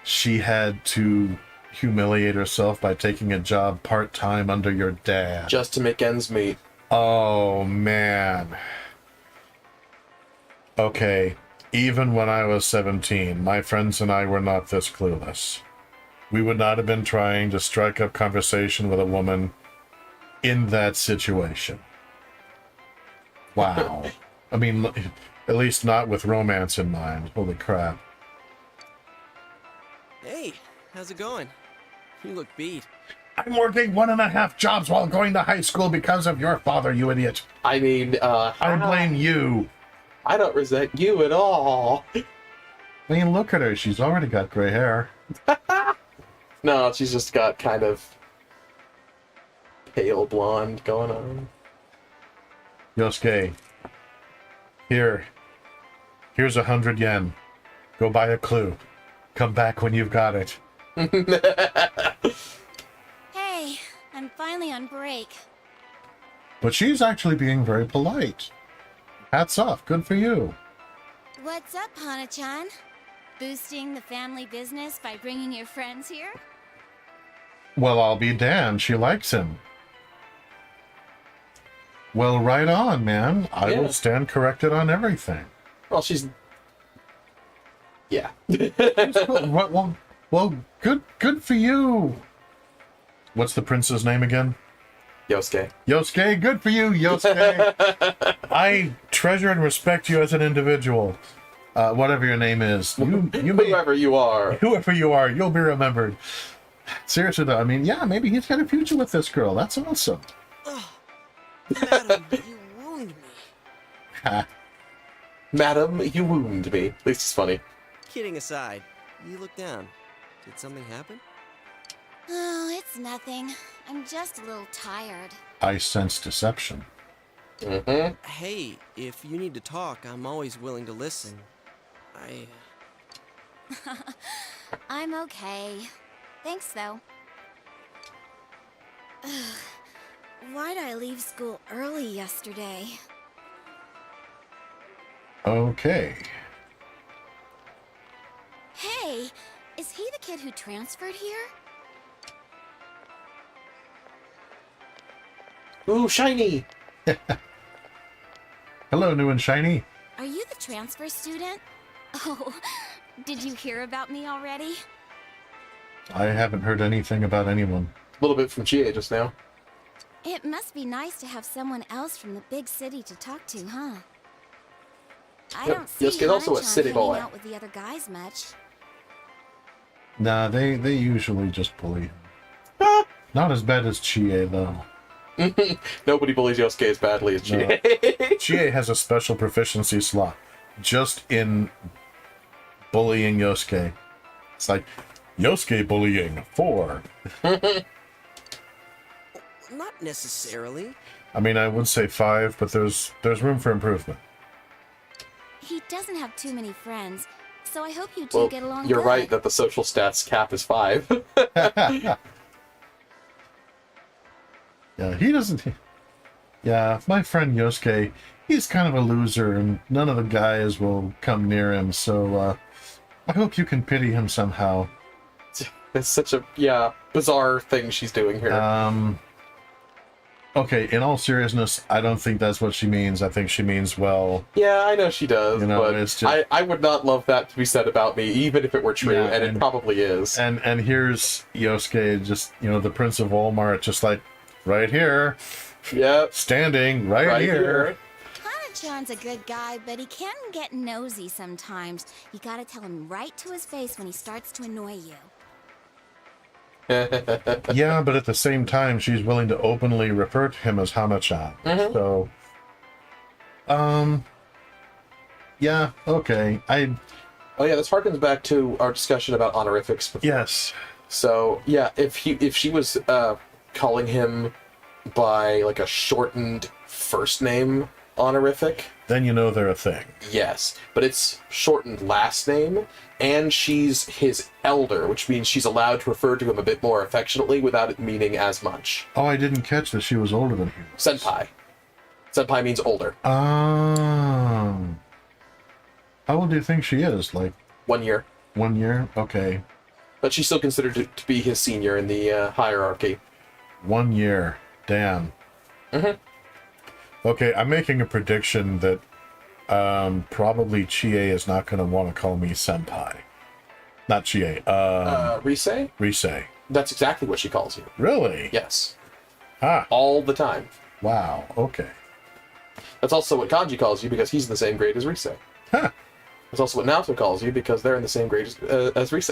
she had to humiliate herself by taking a job part-time under your dad. Just to make ends meet. Oh, man. Okay, even when I was 17, my friends and I were not this clueless. We would not have been trying to strike up conversation with a woman in that situation. Wow. I mean, at least not with romance in mind. Holy crap. Hey, how's it going? You look beat. I'm working 1.5 jobs while going to high school because of your father, you idiot. I mean, I blame you. I don't resent you at all. I mean, look at her. She's already got gray hair. No, she's just got kind of pale blonde going on. Yosuke, here's 100 yen. Go buy a clue. Come back when you've got it. Hey, I'm finally on break. But she's actually being very polite. Hats off. Good for you. What's up, Hana-chan? Boosting the family business by bringing your friends here? Well, I'll be damned. She likes him. Well, right on, man. I will stand corrected on everything. Well, she's... Yeah. Well, good for you. What's the prince's name again? Yosuke. Yosuke, good for you, Yosuke. I treasure and respect you as an individual. Whatever your name is. You Whoever you are. Whoever you are, you'll be remembered. Seriously though, I mean, yeah, maybe he's got a future with this girl. That's awesome. Madam, you wound me. Ha. Madam, you wound me. At least it's funny. Kidding aside, you look down. Did something happen? Oh, it's nothing. I'm just a little tired. I sense deception. Mm-hmm. Hey, if you need to talk, I'm always willing to listen. I'm okay. Thanks, though. Why'd I leave school early yesterday? Okay. Hey, is he the kid who transferred here? Ooh, shiny! Hello, new and shiny. Are you the transfer student? Oh, did you hear about me already? I haven't heard anything about anyone. A little bit from GA just now. It must be nice to have someone else from the big city to talk to, huh? I Yep, don't see Yosuke's also a Hana-chan city hanging boy. out with the other guys much. Nah, they usually just bully him. Not as bad as Chie, though. Nobody bullies Yosuke as badly as GA. Chie has a special proficiency slot just in bullying Yosuke. It's like, Yosuke bullying 4. Not necessarily. I mean, I would say 5, but there's room for improvement. He doesn't have too many friends, so I hope you two Well, get along you're good. right that the social stats cap is 5. Yeah, he doesn't... Yeah, my friend Yosuke, he's kind of a loser, and none of the guys will come near him, so, I hope you can pity him somehow. It's such a, bizarre thing she's doing here. Okay, in all seriousness, I don't think that's what she means. I think she means, well... Yeah, I know she does, You know, but it's just- I would not love that to be said about me, even if it were true, Yeah, and it probably is. And here's Yosuke, just, the Prince of Walmart, just like, right here, Yep, standing right here. Hana-chan's a good guy, but he can get nosy sometimes. You gotta tell him right to his face when he starts to annoy you. Yeah, but at the same time, she's willing to openly refer to him as Hana-chan. Mhm. So, yeah, okay. Oh yeah, this harkens back to our discussion about honorifics before. Yes. So yeah, if she was calling him by like a shortened first name, honorific. Then you know they're a thing. Yes, but it's shortened last name, and she's his elder, which means she's allowed to refer to him a bit more affectionately without it meaning as much. Oh, I didn't catch that she was older than he was. Senpai. Senpai means older. Oh. How old do you think she is? Like 1 year. 1 year? Okay. But she's still considered to be his senior in the hierarchy. 1 year. Damn. Mm-hmm. Okay, I'm making a prediction that probably Chie is not going to want to call me senpai. Not Chie. Rise? Rise. That's exactly what she calls you. Really? Yes. Ah. All the time. Wow. Okay. That's also what Kanji calls you because he's in the same grade as Rise. Huh. That's also what Naoto calls you because they're in the same grade as Rise.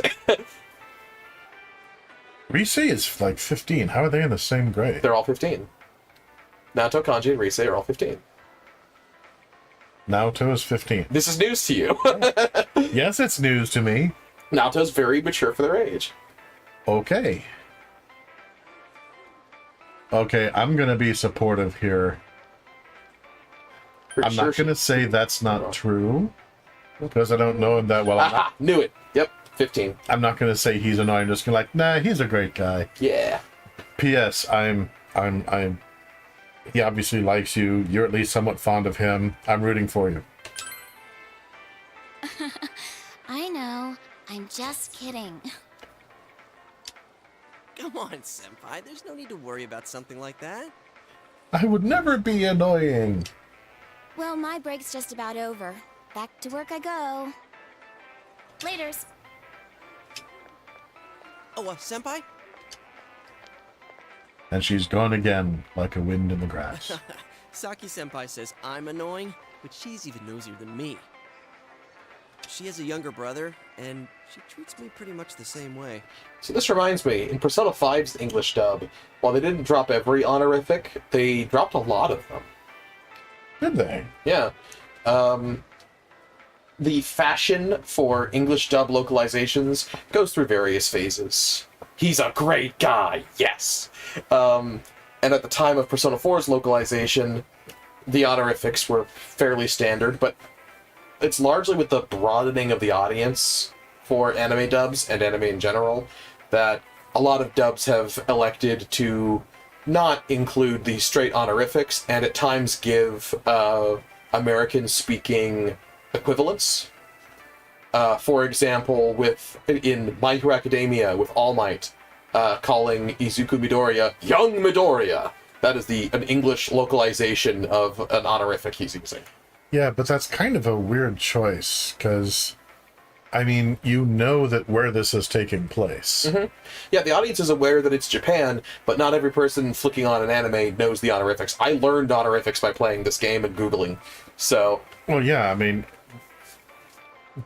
Rise is like 15. How are they in the same grade? They're all 15. Naoto, Kanji, and Rise are all 15. Naoto is 15. This is news to you. Yes, it's news to me. Naoto's very mature for their age. Okay. Okay, I'm going to be supportive here. I'm not going to say that's not true, because I don't know him that well. Aha! Knew it. Yep, 15. I'm not going to say he's annoying. I'm just going to like, nah, he's a great guy. Yeah. P.S. He obviously likes you. You're at least somewhat fond of him. I'm rooting for you. I know. I'm just kidding. Come on, Senpai. There's no need to worry about something like that. I would never be annoying. Well, my break's just about over. Back to work I go. Laters. Oh, Senpai? And she's gone again, like a wind in the grass. Saki-senpai says I'm annoying, but she's even nosier than me. She has a younger brother, and she treats me pretty much the same way. So this reminds me, in Persona 5's English dub, while they didn't drop every honorific, they dropped a lot of them. Did they? Yeah. The fashion for English dub localizations goes through various phases. He's a great guy, yes! And at the time of Persona 4's localization, the honorifics were fairly standard, but it's largely with the broadening of the audience for anime dubs and anime in general that a lot of dubs have elected to not include the straight honorifics and at times give American-speaking equivalents. For example, in My Hero Academia with All Might, calling Izuku Midoriya Young Midoriya. That is an English localization of an honorific he's using. Yeah, but that's kind of a weird choice, because, I mean, you know that where this is taking place. Mm-hmm. Yeah, the audience is aware that it's Japan, but not every person flicking on an anime knows the honorifics. I learned honorifics by playing this game and Googling, so... Well, yeah, I mean,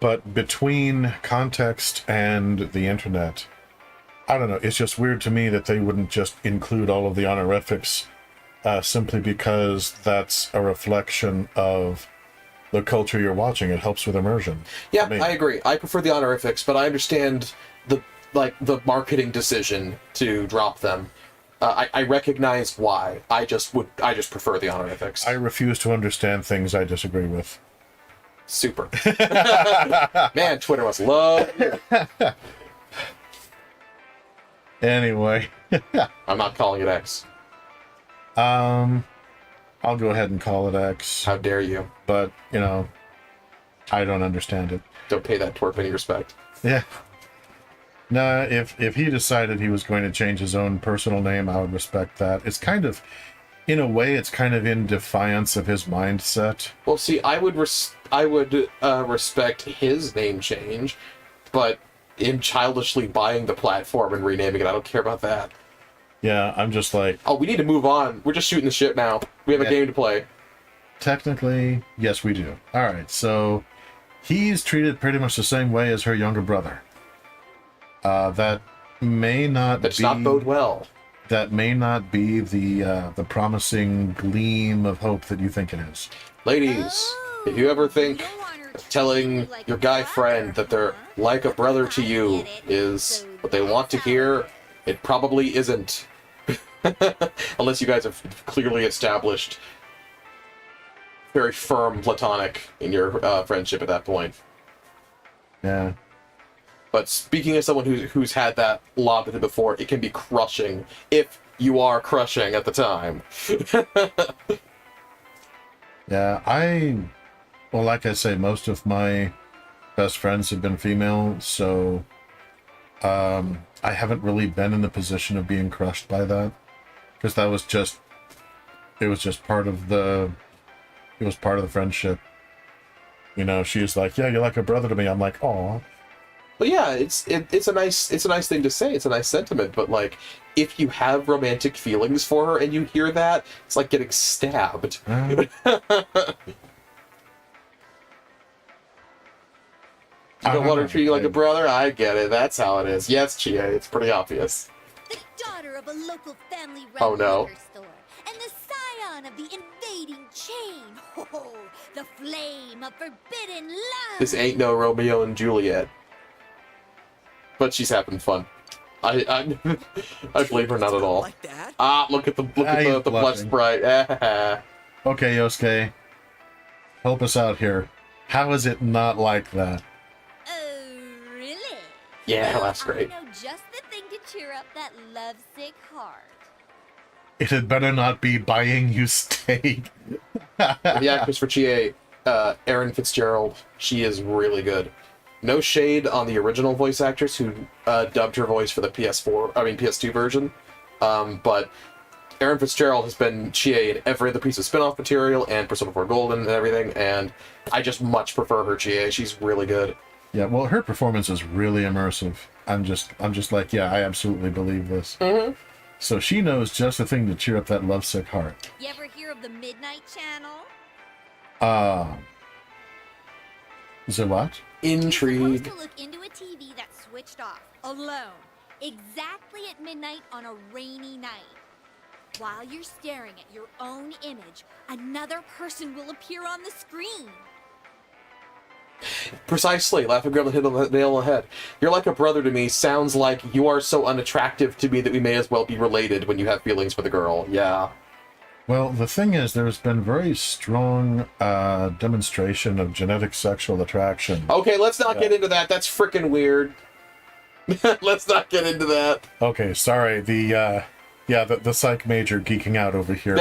but between context and the internet, I don't know, it's just weird to me that they wouldn't just include all of the honorifics simply because that's a reflection of the culture you're watching. It helps with immersion. Yeah, I agree. I prefer the honorifics, but I understand the marketing decision to drop them. I recognize why. I just prefer the honorifics. I refuse to understand things I disagree with. Super. Man, Twitter must love you. Anyway. I'm not calling it X. I'll go ahead and call it X. How dare you? But, you know, I don't understand it. Don't pay that twerp any respect. Yeah. No, if he decided he was going to change his own personal name, I would respect that. It's kind of, in a way, it's kind of in defiance of his mindset. Well, see, I would respect his name change, but him childishly buying the platform and renaming it, I don't care about that. Yeah, I'm just like... Oh, we need to move on. We're just shooting the shit now. We have a game to play. Technically, yes, we do. Alright, so he's treated pretty much the same way as her younger brother. That may not That's not bode well. That may not be the promising gleam of hope that you think it is. Ladies, if you ever think telling your guy friend that they're like a brother to you is what they want to hear, it probably isn't. Unless you guys have clearly established very firm, platonic in your friendship at that point. Yeah. But speaking as someone who's had that lobbied before, it can be crushing if you are crushing at the time. Yeah, well, like I say, most of my best friends have been female, so I haven't really been in the position of being crushed by that, because it was just part of the friendship. You know, she was like, "Yeah, you're like a brother to me." I'm like, "Aw." But yeah, it's a nice thing to say. It's a nice sentiment. But like, if you have romantic feelings for her and you hear that, it's like getting stabbed. I You don't want to treat you like a brother? I get it. That's how it is. Yes, Chie, it's pretty obvious. The daughter of a local family-run Oh, no. liquor store, and the scion of the invading chain. Oh, the flame of forbidden love. This ain't no Romeo and Juliet. But she's having fun. I believe her not at all. Like that? Ah, look at the you're the blush blushing. sprite. Okay, Yosuke, help us out here. How is it not like that? Oh, really? Yeah, Well, that's great. I know just the thing to cheer up that lovesick heart. It had better not be buying you steak. The actress for Chie, Erin Fitzgerald, she is really good. No shade on the original voice actress who dubbed her voice for the PS2 version, but Erin Fitzgerald has been Chie in every other piece of spin-off material and Persona 4 Golden and everything, and I just much prefer her Chie. She's really good. Yeah, well, her performance is really immersive. I'm just like, yeah, I absolutely believe this. Mm-hmm. So she knows just the thing to cheer up that lovesick heart. You ever hear of the Midnight Channel? Is it what? You're Intrigue. supposed to look into a TV that's switched off, alone, exactly at midnight on a rainy night. While you're staring at your own image, another person will appear on the screen. Precisely. Laughing Girl hit the nail on the head. You're like a brother to me. Sounds like you are so unattractive to me that we may as well be related when you have feelings for the girl. Yeah. Well, the thing is, there's been very strong demonstration of genetic sexual attraction. Okay, let's not get into that. That's freaking weird. Let's not get into that. Okay, sorry. The psych major geeking out over here.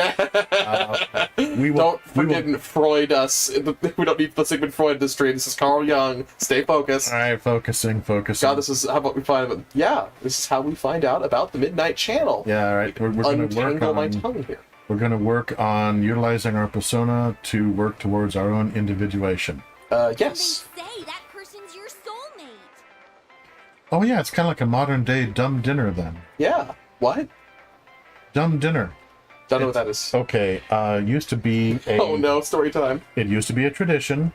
We will. Don't forget Freud us. We don't need the Sigmund Freud industry. This is Carl Jung. Stay focused. All right, focusing. God, this is how about we find out. Yeah, this is how we find out about the Midnight Channel. Yeah, all right. We're going to work Untangle my on. tongue here. We're going to work on utilizing our persona to work towards our own individuation. Yes. And they say that person's your soulmate. Oh yeah, it's kind of like a modern day dumb dinner then. Yeah. What? Dumb dinner. Don't know what that is. Okay, used to be a. Oh no, story time. It used to be a tradition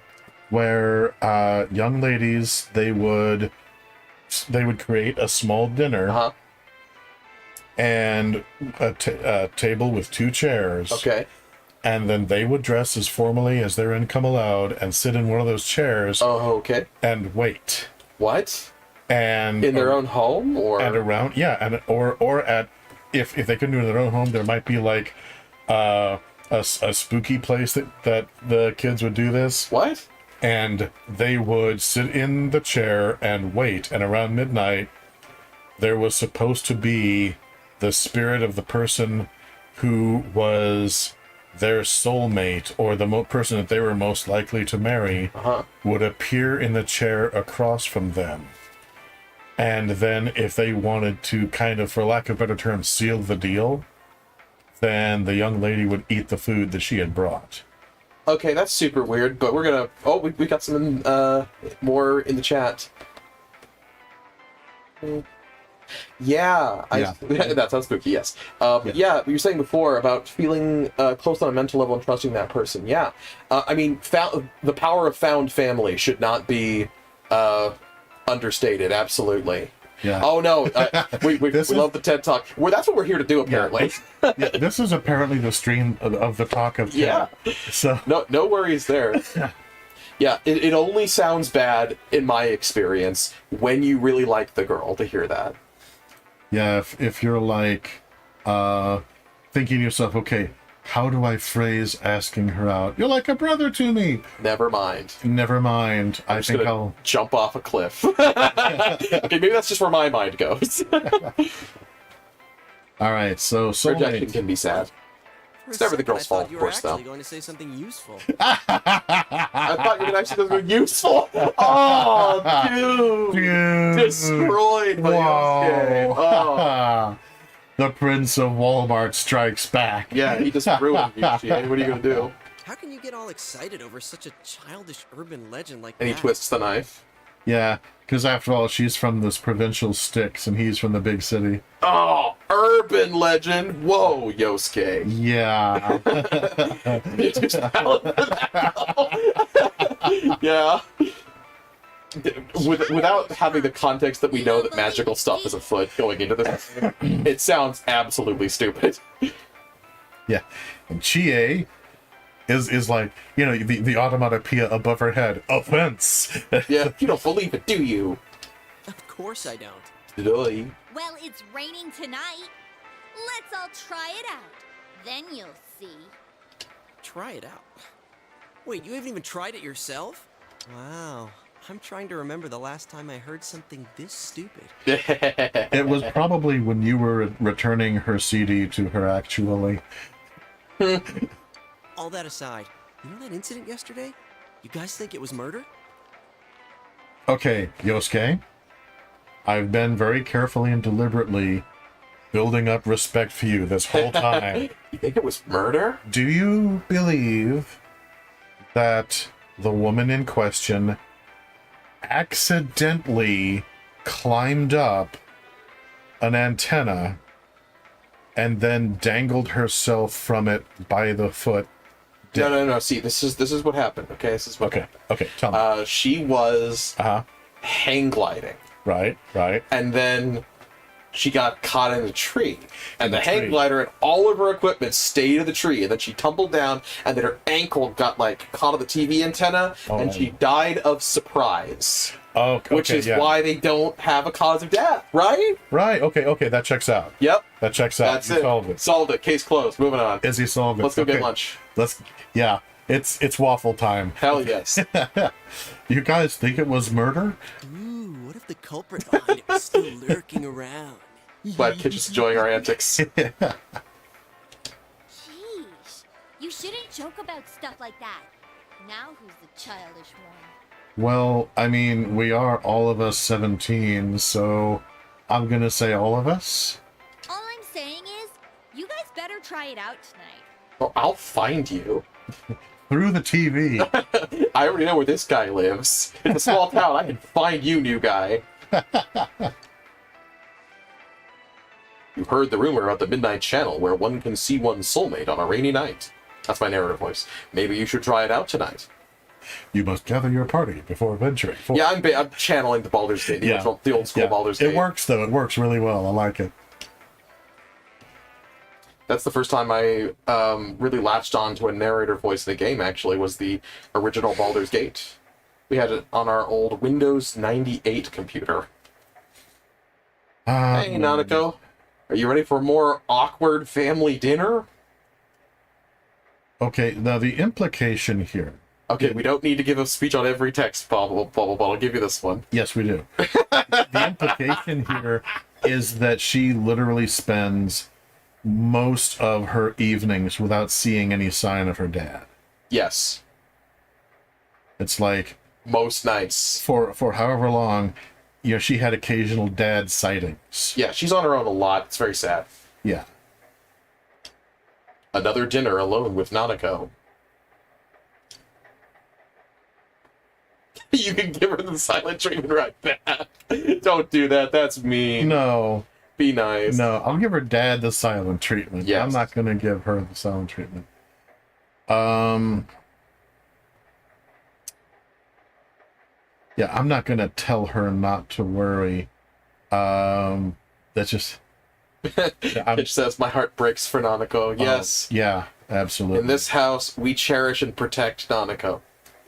where young ladies they would create a small dinner Uh-huh. and a table with two chairs. Okay. And then they would dress as formally as their income allowed and sit in one of those chairs Oh, okay. and wait. What? And In their own home, or and around, yeah, and or at if they couldn't do it in their own home, there might be like a spooky place that the kids would do this, what? and they would sit in the chair and wait. And around midnight, there was supposed to be the spirit of the person who was their soulmate or the person that they were most likely to marry Uh-huh. would appear in the chair across from them. And then if they wanted to kind of, for lack of a better term, seal the deal, then the young lady would eat the food that she had brought. Okay, that's super weird, but we're gonna... Oh, we got some more in the chat. Yeah, Yeah. that sounds spooky, yes. Yeah, you were saying before about feeling close on a mental level and trusting that person. Yeah. I mean, the power of found family should not be understated, absolutely. Yeah. Oh no, we This love the TED Talk. Well, that's what we're here to do, apparently. Yeah, this is apparently the stream of the talk of Yeah. So No worries there. Yeah, it only sounds bad, in my experience, when you really like the girl to hear that. yeah, if you're like thinking to yourself, okay, how do I phrase asking her out? You're like a brother to me. Never mind. Never mind. I Just think gonna I'll jump off a cliff. Okay, maybe that's just where my mind goes. All right, so Rejection soulmate. can be sad. For a It's never the second, girl's I thought fault, you of were course, though. actually going to say something useful. I thought you could actually do something useful. Oh, dude. Dude. Destroyed by Yosuke. Oh. The Prince of Walmart strikes back. Yeah, he just ruined Yuji. What are you going to do? How can you get all excited over such a childish urban legend like And he that? twists the knife. Yeah, because after all, she's from this provincial sticks, and he's from the big city. Oh, urban legend. Whoa, Yosuke. Yeah. You're too talented for that. Yeah. Without having the context that we know that magical stuff is afoot going into this, it sounds absolutely stupid. Yeah. And Chie is like, you know, the automatopoeia above her head. Offense. Yeah, you don't believe it, do you? Of course I don't. Really? Well, it's raining tonight. Let's all try it out. Then you'll see. Try it out. Wait, you haven't even tried it yourself? Wow. I'm trying to remember the last time I heard something this stupid. It was probably when you were returning her CD to her, actually. All that aside, you know that incident yesterday? You guys think it was murder? Okay, Yosuke. I've been very carefully and deliberately building up respect for you this whole time. You think it was murder? Do you believe that the woman in question accidentally climbed up an antenna and then dangled herself from it by the foot? No. See, this is what happened. Okay, this is what. Okay. Tell me. She was Uh-huh. hang gliding, Right. and then she got caught in a tree, and the hang tree. glider and all of her equipment stayed in the tree, and then she tumbled down, and then her ankle got like caught on the TV antenna, and she died of surprise. Oh, okay, Which is yeah. why they don't have a cause of death, right? Right. Okay. That checks out. Yep. That checks out. That's You it. solved it. Solved it. Case closed. Moving on. Izzy solved it. Let's go get Okay. lunch. Yeah. It's waffle time. Hell yes. You guys think it was murder? Ooh, what if the culprit behind it was still lurking around? Glad Kitchen's enjoying our antics. Jeez. You shouldn't joke about stuff like that. Now who's the childish one? Well, I mean, we are all of us 17, so I'm gonna say all of us. All I'm saying is, you guys better try it out tonight. Well, I'll find you. Through the TV. I already know where this guy lives. It's a small town. I can find you, new guy. You heard the rumor about the Midnight Channel where one can see one's soulmate on a rainy night. That's my narrative voice. Maybe you should try it out tonight. You must gather your party before venturing forth. Yeah, I'm channeling the Baldur's Gate, the old school Baldur's Gate. It works, though. It works really well. I like it. That's the first time I really latched on to a narrator voice in the game, actually, was the original Baldur's Gate. We had it on our old Windows 98 computer. Hey, Nanako. Are you ready for more awkward family dinner? Okay, now the implication here. Okay, we don't need to give a speech on every text bubble. I'll give you this one. Yes, we do. The implication here is that she literally spends most of her evenings without seeing any sign of her dad. Yes. It's like Most nights. for however long, you know, she had occasional dad sightings. Yeah, she's on her own a lot. It's very sad. Yeah. Another dinner alone with Nanako. You can give her the silent treatment right back. Don't do that. That's mean. No, Be nice. I'll give her dad the silent treatment. Yes. I'm not gonna give her the silent treatment. Yeah, I'm not gonna tell her not to worry. That's just It says, my heart breaks for Nanako. Yes. yeah, absolutely. In this house, we cherish and protect Nanako.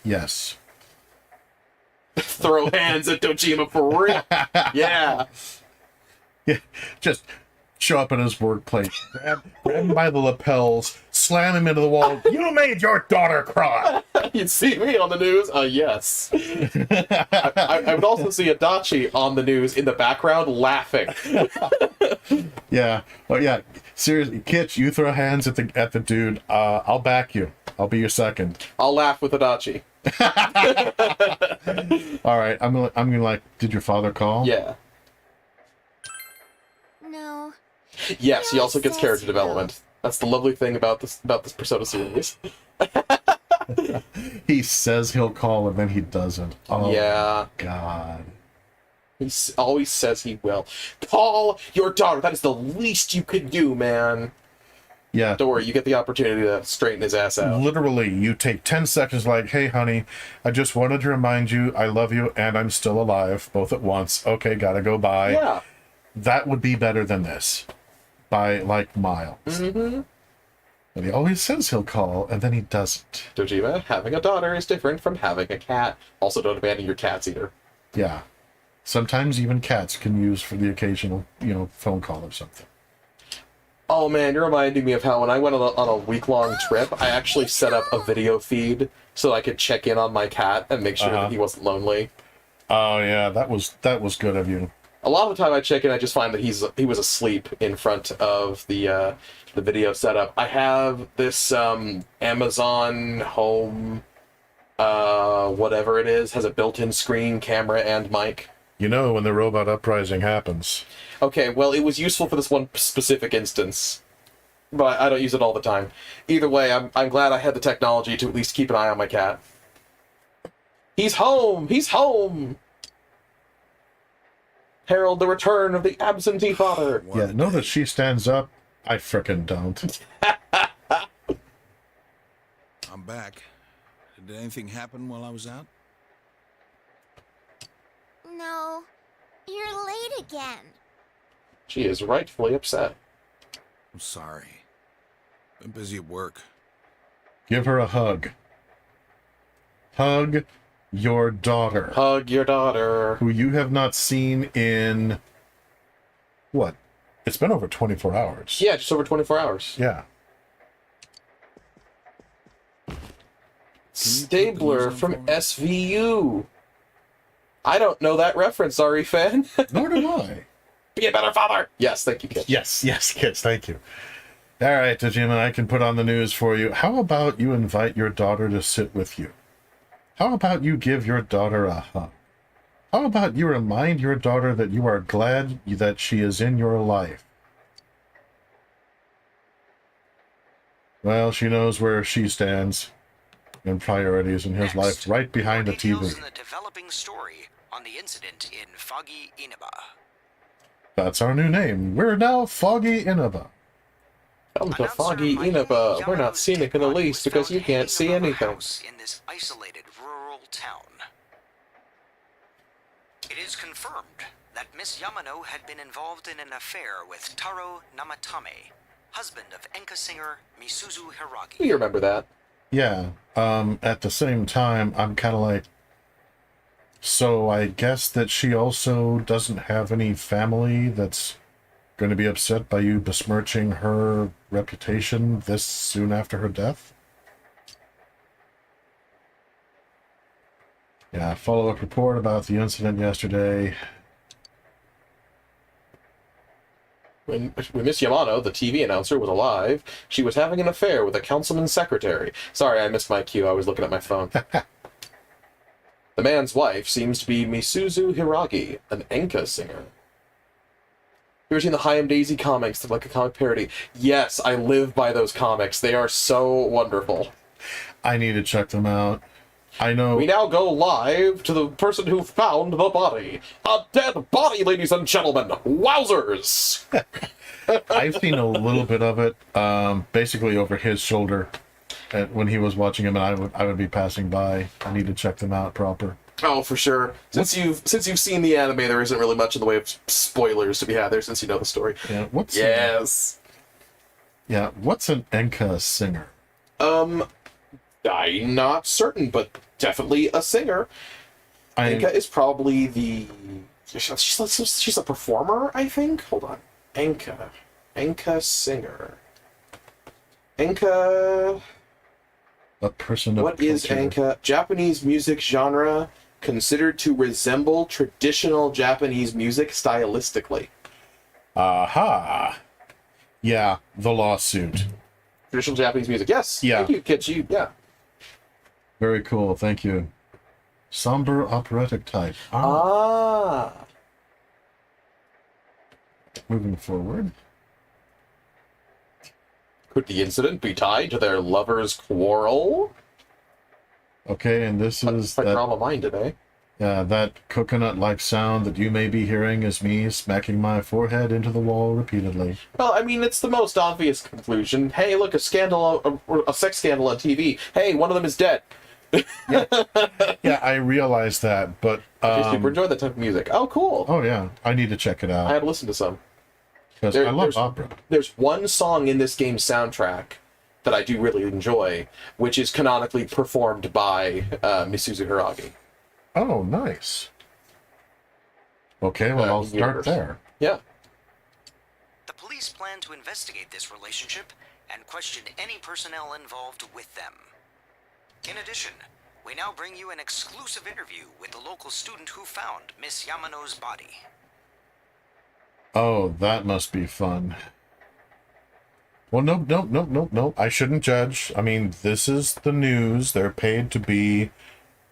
Yes. Throw hands at Dojima for real. Yeah. Yeah, just show up in his workplace, grab him by the lapels, slam him into the wall. You made your daughter cry. You'd see me on the news? Yes. I would also see Adachi on the news in the background laughing. Yeah. Oh yeah. Seriously, Kitch, you throw hands at the dude. I'll back you. I'll be your second. I'll laugh with Adachi. All right. I'm gonna like. Did your father call? Yeah. No. Yes, he He also always gets says character he will. development. That's the lovely thing about this Persona series. He says he'll call and then he doesn't. Oh Yeah. God. He always says he will. Call your daughter. That is the least you could do, man. Yeah. Don't worry, you get the opportunity to straighten his ass out. Literally, you take 10 seconds like, hey, honey, I just wanted to remind you I love you and I'm still alive, both at once. Okay, gotta go by. Yeah. That would be better than this. By, like, miles. Mm-hmm. But he always says he'll call, and then he doesn't. Dojima, having a daughter is different from having a cat. Also, don't abandon your cats either. Yeah. Sometimes even cats can use for the occasional, phone call or something. Oh man, you're reminding me of how when I went on a week-long trip, I actually set up a video feed so I could check in on my cat and make sure that he wasn't lonely. Oh yeah, that was good of you. A lot of the time I check in, I just find that he was asleep in front of the video setup. I have this Amazon Home, whatever it is, has a built-in screen, camera, and mic. You know when the robot uprising happens. Okay, well, it was useful for this one specific instance, but I don't use it all the time. Either way, I'm glad I had the technology to at least keep an eye on my cat. He's home! He's home! Herald the return of the absentee father. Yeah, know that she stands up? I frickin' don't. I'm back. Did anything happen while I was out? No. You're late again. She is rightfully upset. I'm sorry. Been busy at work. Give her a hug. Hug your daughter. Hug your daughter. Who you have not seen in... What? It's been over 24 hours. Yeah, just over 24 hours. Yeah. Stabler from SVU. I don't know that reference, sorry, fan. Nor do I. Be a better father. Yes, thank you, kid. Yes, kids, thank you. All right, Dojima, I can put on the news for you. How about you invite your daughter to sit with you? How about you give your daughter a hug? How about you remind your daughter that you are glad that she is in your life? Well, she knows where she stands in priorities in his life, right behind the Details TV. in the developing story on the incident in Foggy Inaba. That's our new name. We're now Foggy Inaba. Come to Foggy Inaba. We're not scenic in the least because you can't see anything. In this isolated rural town. It is confirmed that Miss Yamano had been involved in an affair with Taro Namatame, husband of Enka singer Misuzu Hiragi. You remember that? Yeah. At the same time, I'm kind of like, so I guess that she also doesn't have any family that's going to be upset by you besmirching her reputation this soon after her death? Yeah, follow-up report about the incident yesterday. When Miss Yamano, the TV announcer, was alive, she was having an affair with a councilman's secretary. Sorry, I missed my cue. I was looking at my phone. The man's wife seems to be Misuzu Hiragi, an Enka singer. You ever seen the Hayam Daisy comics? They're like a comic parody. Yes, I live by those comics. They are so wonderful. I need to check them out. I know. We now go live to the person who found the body. A dead body, ladies and gentlemen. Wowzers! I've seen a little bit of it, basically over his shoulder, when he was watching him, and I would be passing by. I need to check them out proper. Oh, for sure. Since you've seen the anime, there isn't really much in the way of spoilers to be had there, since you know the story. Yeah. What's an Enka singer? I'm not certain, but definitely a singer. Enka is probably the... She's a performer, I think? Hold on. Enka. Enka singer. Enka... A person of What is culture. Enka? Japanese music genre considered to resemble traditional Japanese music stylistically. Aha! Yeah, the lawsuit. Traditional Japanese music. Yes. Yeah. Thank you, Kitchi. Yeah. Very cool, thank you. Somber operatic type. Ah. Moving forward. Could the incident be tied to their lover's quarrel? Okay, and this is Quite that, drama-minded, eh? that coconut-like sound that you may be hearing is me smacking my forehead into the wall repeatedly. Well, I mean, it's the most obvious conclusion. Hey, look, a scandal, a sex scandal on TV. Hey, one of them is dead. Yeah, I realize that, but... I super enjoy that type of music. Oh, cool. Oh, yeah, I need to check it I out. had to listen to some. Because I love opera. There's one song in this game's soundtrack that I do really enjoy, which is canonically performed by Misuzu Hiragi. Oh, nice. Okay, well, I'll start universe. there. Yeah. The police plan to investigate this relationship and question any personnel involved with them. In addition, we now bring you an exclusive interview with the local student who found Miss Yamano's body. Oh, that must be fun. Well, nope. I shouldn't judge. I mean, this is the news. They're paid to be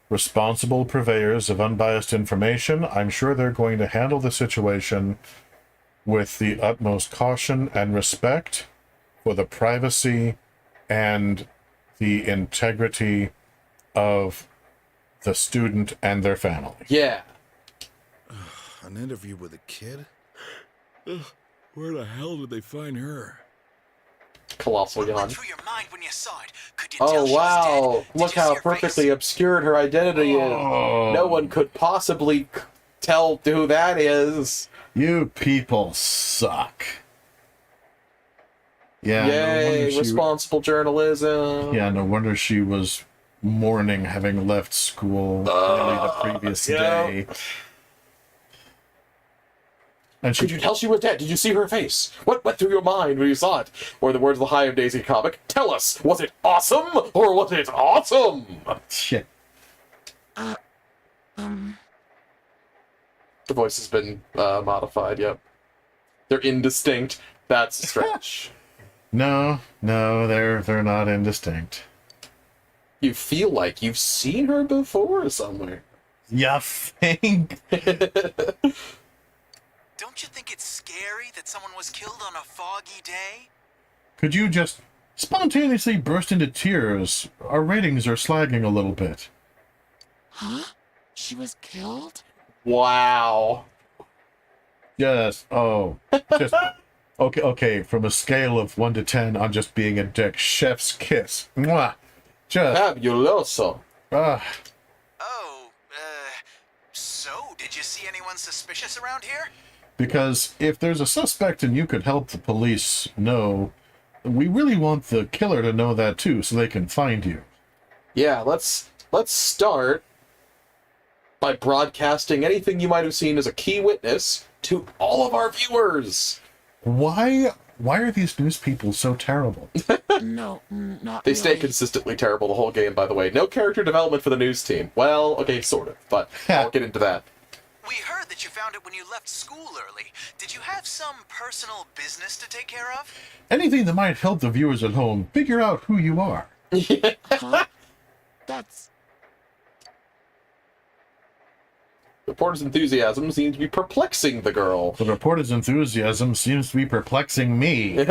responsible purveyors of unbiased information. I'm sure they're going to handle the situation with the utmost caution and respect for the privacy and the integrity of the student and their family. Yeah. An interview with a kid? Where the hell did they find her? Colossal What yawn. went through your mind when you saw it? Could you tell Oh, she was wow. dead? Did Look you how see her perfectly face? obscured her identity is. Oh. No one could possibly tell who that is. You people suck. Yeah. No Yay, wonder responsible journalism. Yeah, no wonder she was mourning having left school nearly the previous yeah. day. And Could you tell she was dead? Did you see her face? What went through your mind when you saw it? Or in the words of the High of Daisy comic, tell us, was it awesome or was it awesome? Shit. The voice has been modified, yep. They're indistinct. That's a stretch. No, they're not indistinct. You feel like you've seen her before somewhere. You think? Don't you think it's scary that someone was killed on a foggy day? Could you just spontaneously burst into tears? Our ratings are slagging a little bit. Huh? She was killed? Wow. Yes. Oh. Just okay. From a scale of 1 to 10, I'm just being a dick. Chef's kiss. Mwah. Just. Fabuloso. Oh, so did you see anyone suspicious around here? Because if there's a suspect and you could help the police know, we really want the killer to know that too, so they can find you. Yeah, let's start by broadcasting anything you might have seen as a key witness to all of our viewers. Why are these news people so terrible? No, not They stay consistently terrible the whole game, by the way. No character development for the news team. Well, okay, sort of, but I'll get into that. We heard that you found it when you left school early. Did you have some personal business to take care of? Anything that might help the viewers at home figure out who you are. Huh? That's... Reporter's enthusiasm seems to be perplexing the girl. The reporter's enthusiasm seems to be perplexing me.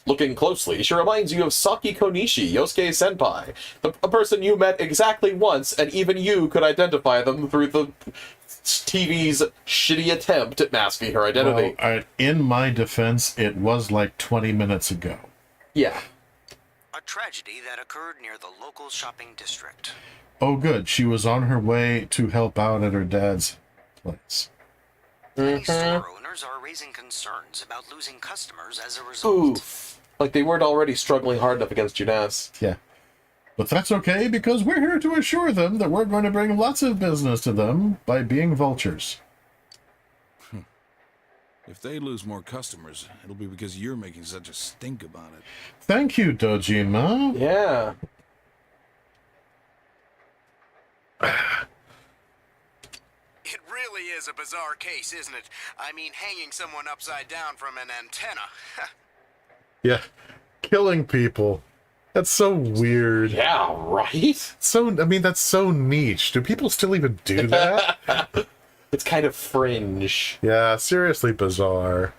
Looking closely, she reminds you of Saki Konishi, Yosuke Senpai, a person you met exactly once, and even you could identify them through the TV's shitty attempt at masking her identity. Well, in my defense, it was like 20 minutes ago. Yeah. A tragedy that occurred near the local shopping district. Oh, good. She was on her way to help out at her dad's place. Many store owners are raising concerns about losing customers as a result. Oof. Like they weren't already struggling hard enough against Junas. Yeah. But that's okay, because we're here to assure them that we're going to bring lots of business to them by being vultures. If they lose more customers, it'll be because you're making such a stink about it. Thank you, Dojima. Yeah. It really is a bizarre case, isn't it? I mean, hanging someone upside down from an antenna. Yeah, killing people. That's so weird. Yeah, right? So, I mean, that's so niche. Do people still even do that? It's kind of fringe. Yeah, seriously bizarre.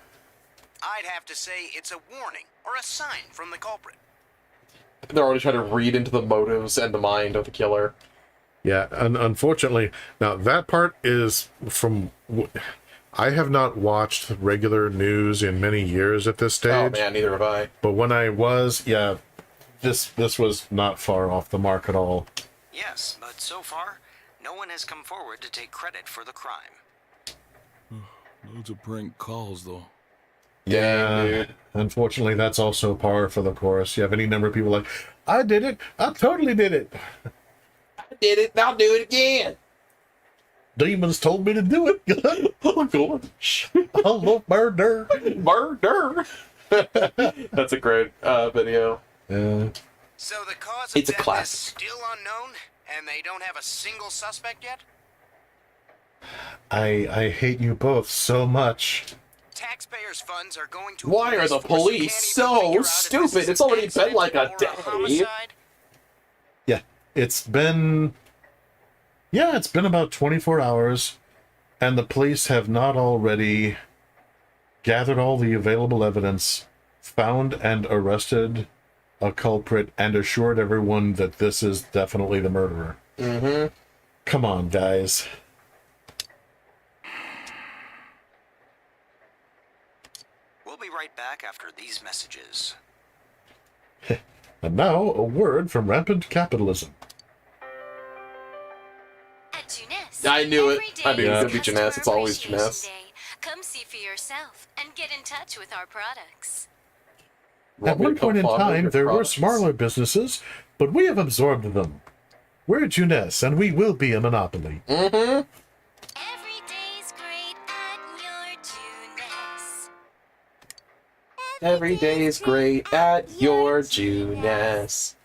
I'd have to say it's a warning or a sign from the culprit. They're already trying to read into the motives and the mind of the killer. Yeah, and unfortunately, now that part is from... I have not watched regular news in many years at this stage. Oh man, neither have I. But when I was, yeah, this was not far off the mark at all. Yes, but so far, no one has come forward to take credit for the crime. Loads of prank calls, though. Yeah, Dang, dude. unfortunately, that's also par for the course. You have any number of people like, I did it, I totally did it. I did it, I'll do it again. Demons told me to do it. Oh, gosh. I love murder. Murder. That's a great video. Yeah. So the cause of It's a death is classic. still unknown, and they don't have a single suspect yet? I hate you both so much. Taxpayers' funds are going to... Why are the police so stupid? It's already been like a day. Yeah, it's been about 24 hours, and the police have not already gathered all the available evidence, found and arrested a culprit, and assured everyone that this is definitely the murderer. Mm-hmm. Come on, guys. We'll be right back after these messages. And now, a word from rampant capitalism. At Jeunesse, I knew it. every day I knew it was is gonna be Customer Jeunesse. It's always Appreciation Jeunesse. Day. Come see for yourself and get in touch with our products. At one point in time, there were smaller businesses, but we have absorbed them. We're Juness, and we will be a monopoly. Mm-hmm. Every day's great at your Jeunesse. Every day is great at your Jeunesse.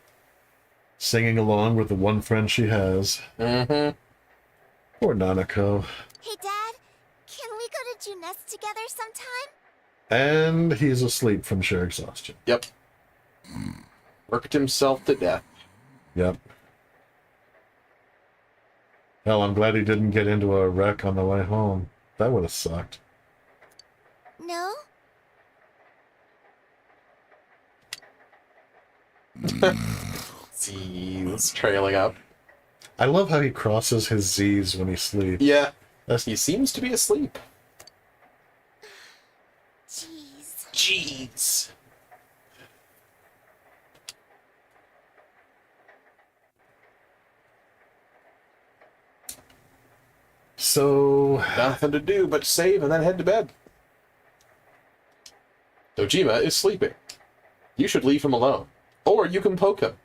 Singing along with the one friend she has. Mm-hmm. Poor Nanako. Hey, Dad, can we go to Jeunesse together sometime? And he's asleep from sheer exhaustion. Yep. Worked himself to death. Yep. Hell, I'm glad he didn't get into a wreck on the way home. That would have sucked. No? Z's trailing up. I love how he crosses his Z's when he sleeps. Yeah. He seems to be asleep. Jeez. Jeez. So... Nothing to do but save and then head to bed. Dojima is sleeping. You should leave him alone. Or you can poke him.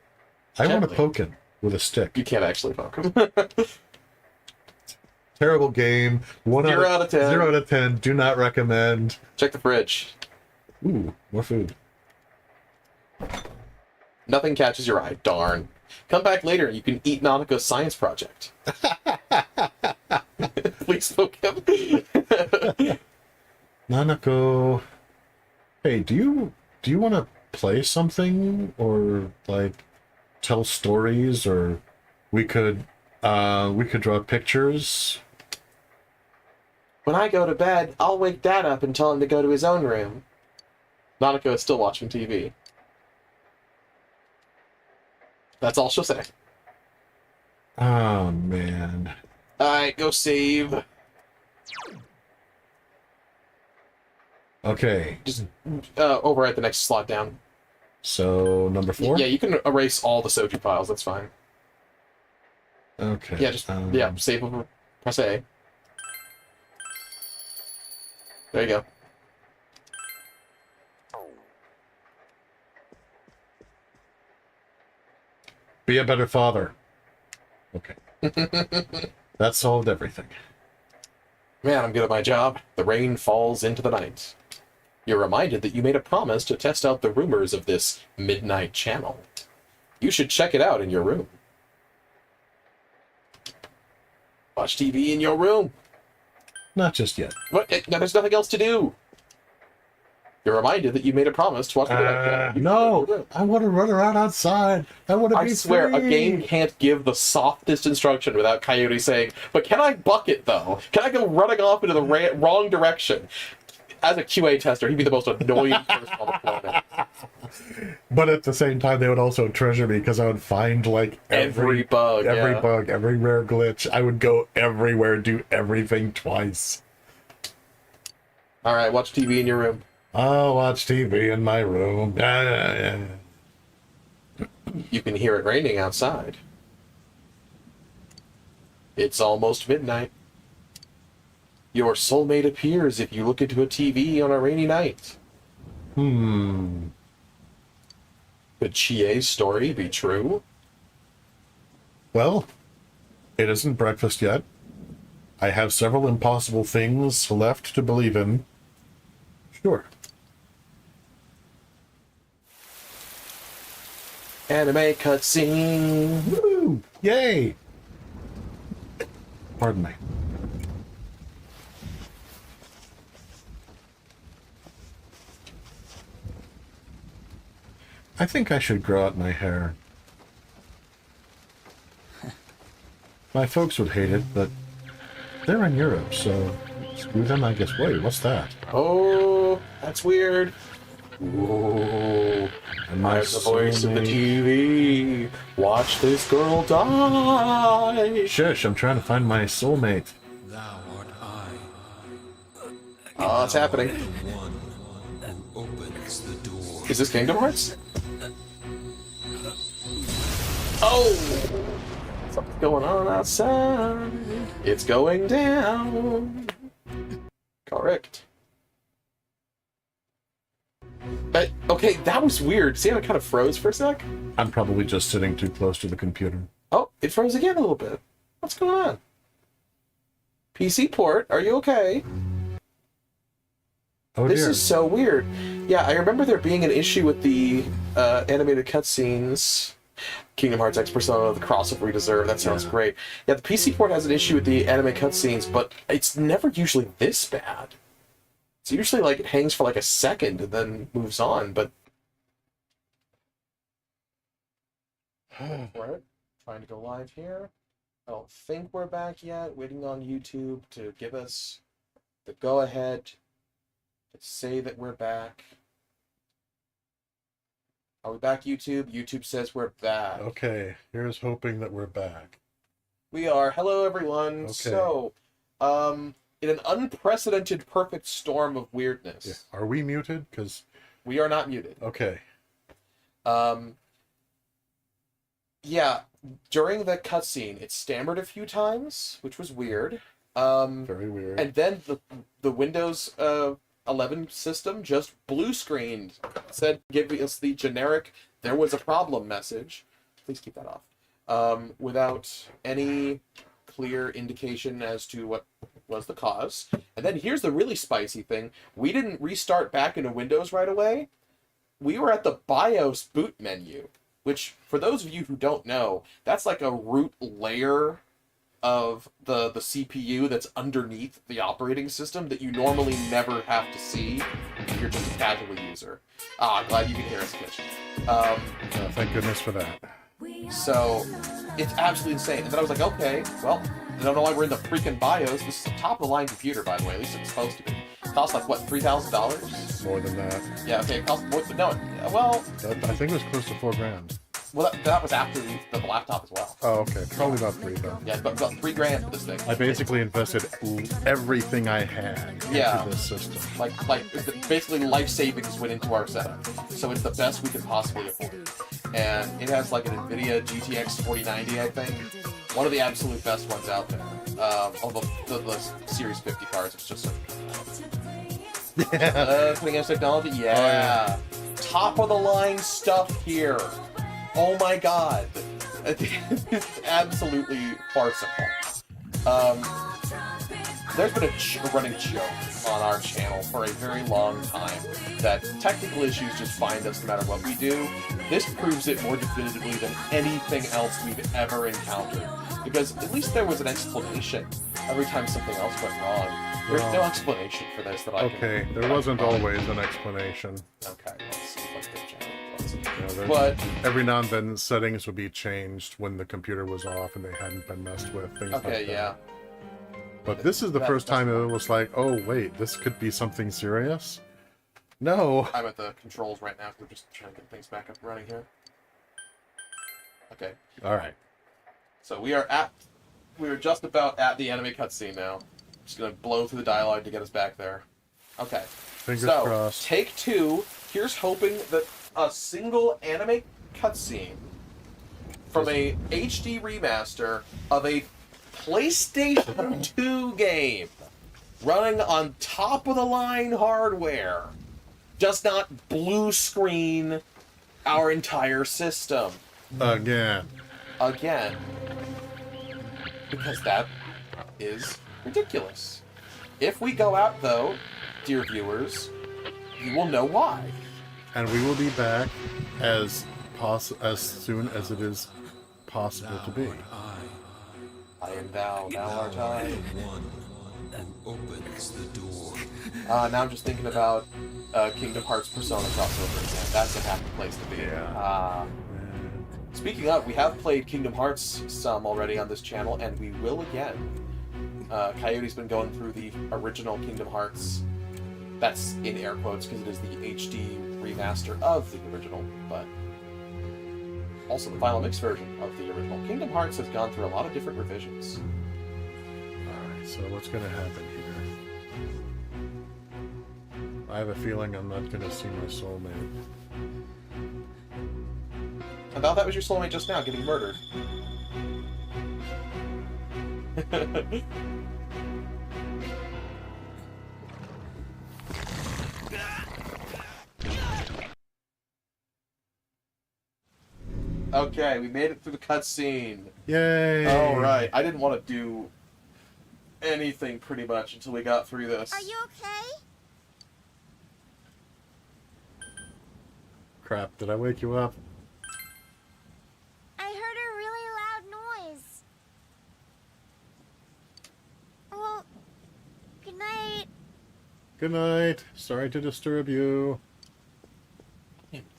I want to Gently. poke him with a stick. You can't actually poke him. Terrible game. 0 out of 10. 0 out of 10. Do not recommend. Check the fridge. Ooh, more food. Nothing catches your eye. Darn. Come back later. You can eat Nanako's science project. Please poke him. Nanako. Hey, do you want to play something or like tell stories, or we could draw pictures? When I go to bed, I'll wake Dad up and tell him to go to his own room. Nanako is still watching TV. That's all she'll say. Oh man. Alright, go save. Okay. Just overwrite the next slot down. So number 4? Yeah, you can erase all the Soju files, that's fine. Okay. Yeah, just save over, press A. There you go. Be a better father. Okay. That solved everything. Man, I'm good at my job. The rain falls into the night. You're reminded that you made a promise to test out the rumors of this midnight channel. You should check it out in your room. Watch TV in your room. Not just yet. What? No, there's nothing else to do. You're reminded that you made a promise to watch the midnight channel. No, I want to run around outside. I want to be I swear, free. a game can't give the softest instruction without Coyote saying, but can I bucket, though? Can I go running off into the wrong direction? As a QA tester, he'd be the most annoying person on the planet. But at the same time, they would also treasure me because I would find, like, Every bug, every rare glitch. I would go everywhere, do everything twice. All right, watch TV in your room. I'll watch TV in my room. You can hear it raining outside. It's almost midnight. Your soulmate appears if you look into a TV on a rainy night. Could Chie's story be true? Well, it isn't breakfast yet. I have several impossible things left to believe in. Sure. Anime cutscene. Woo! Yay! Pardon me. I think I should grow out my hair. My folks would hate it, but they're in Europe, so screw them, I guess. Wait, what's that? Oh, that's weird. Whoa. And I'm the voice of the TV. Watch this girl die. Shush, I'm trying to find my soulmate. Thou art I. Oh, it's happening. One who opens the door. Is this Kingdom Hearts? Oh! Something's going on outside. It's going down. Correct. But, okay, that was weird. See how it kind of froze for a sec? I'm probably just sitting too close to the computer. Oh, it froze again a little bit. What's going on? PC port, are you okay? Oh, This dear. is so weird. Yeah, I remember there being an issue with the animated cutscenes. Kingdom Hearts X Persona, the crossover we deserve. That sounds great. Yeah, the PC port has an issue with the anime cutscenes, but it's never usually this bad. It's usually like it hangs for like a second and then moves on, but... Right. Trying to go live here. I don't think we're back yet. Waiting on YouTube to give us the go-ahead to say that we're back. Are we back, YouTube? YouTube says we're back. Okay, here's hoping that we're back. We are. Hello, everyone. Okay. So, in an unprecedented perfect storm of weirdness. Yeah. Are we muted? Because We are not muted. okay. Yeah, during the cutscene, it stammered a few times, which was weird. Very weird. And then the Windows 11 system just blue screened, said give us the generic "there was a problem" message. Please keep that off. Without any clear indication as to what was the cause. And then here's the really spicy thing: we didn't restart back into Windows right away. We were at the BIOS boot menu, which, for those of you who don't know, that's like a root layer of the CPU that's underneath the operating system that you normally never have to see if you're just a casual user. Glad you can hear us, Kitch. Thank goodness for that. So, it's absolutely insane. And then I was like, okay, well, I don't know why we're in the freaking BIOS. This is a top-of-the-line computer, by the way. At least it's supposed to be. It costs like, what, $3,000? More than that. Yeah, okay, it costs more, but no, well... I think it was close to $4,000. Well, that was after the laptop as well. Oh, okay. Probably about $3,000 though. Yeah, about $3,000 for this thing. I basically invested everything I had into this system. Like basically life savings went into our setup. So it's the best we could possibly afford. And it has like an NVIDIA GTX 4090, I think. One of the absolute best ones out there. Although the Series 50 cards, it's just so... Cutting edge technology? Yeah. Top of the line stuff here. Oh my god. It's absolutely farcical. there's been a running joke on our channel for a very long time that technical issues just find us no matter what we do. This proves it more definitively than anything else we've ever encountered. Because at least there was an explanation every time something else went wrong. There's no explanation for this that I can... Okay, there wasn't always an explanation. Okay, let's see what the channel was. You know, But every now and then settings would be changed when the computer was off and they hadn't been messed with, things like that. okay, yeah. But this is the first time it was like, oh wait, this could be something serious? No. I'm at the controls right now. We're just trying to get things back up and running here. Okay. Alright. So we are just about at the anime cutscene now. Just gonna blow through the dialogue to get us back there. Okay. Fingers so, crossed. take 2. Here's hoping that a single anime cutscene from a HD remaster of a PlayStation 2 game running on top-of-the-line hardware does not blue screen our entire system. Again. Because that is ridiculous. If we go out, though, dear viewers, you will know why. And we will be back as soon as it is possible to be. I am thou art I. Now I'm just thinking about Kingdom Hearts Persona crossover again. That's a happy place to be. Yeah. Speaking of, we have played Kingdom Hearts some already on this channel, and we will again. Coyote's been going through the original Kingdom Hearts. That's in air quotes because it is the HD remaster of the original, but also the final mix version of the original. Kingdom Hearts has gone through a lot of different revisions. Alright, so what's going to happen here? I have a feeling I'm not going to see my soulmate. I thought that was your soulmate just now, getting murdered. Okay, we made it through the cutscene. Yay! Alright, I didn't want to do anything pretty much until we got through this. Are you okay? Crap, did I wake you up? I heard a really loud noise. Well, good night. Good night. Sorry to disturb you.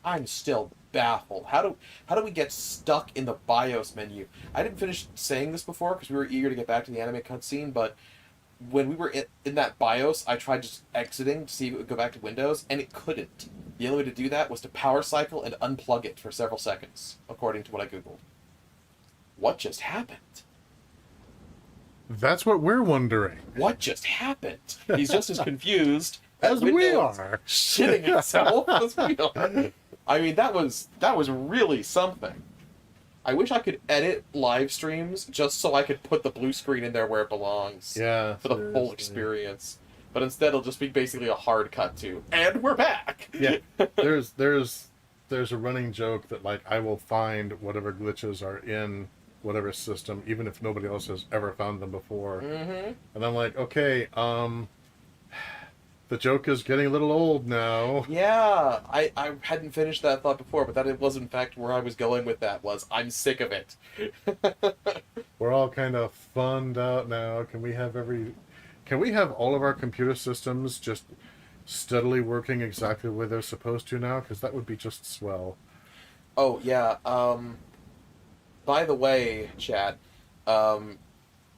I'm still baffled. How do we get stuck in the BIOS menu? I didn't finish saying this before because we were eager to get back to the anime cutscene, but when we were in that BIOS, I tried just exiting to see if it would go back to Windows, and it couldn't. The only way to do that was to power cycle and unplug it for several seconds, according to what I googled. What just happened? That's what we're wondering. What just happened? He's just as confused As we Windows are. shitting itself as we are. I mean, that was really something. I wish I could edit live streams just so I could put the blue screen in there where it belongs. Yeah. For the full experience. But instead it'll just be basically a hard cut to, and we're back! Yeah. There's a running joke that, like, I will find whatever glitches are in whatever system, even if nobody else has ever found them before. Mm-hmm. And I'm like, okay, the joke is getting a little old now. Yeah, I hadn't finished that thought before, but that it was in fact where I was going with that was, I'm sick of it. We're all kind of funned out now. Can we have all of our computer systems just steadily working exactly where they're supposed to now? Because that would be just swell. Oh, yeah, by the way, chat,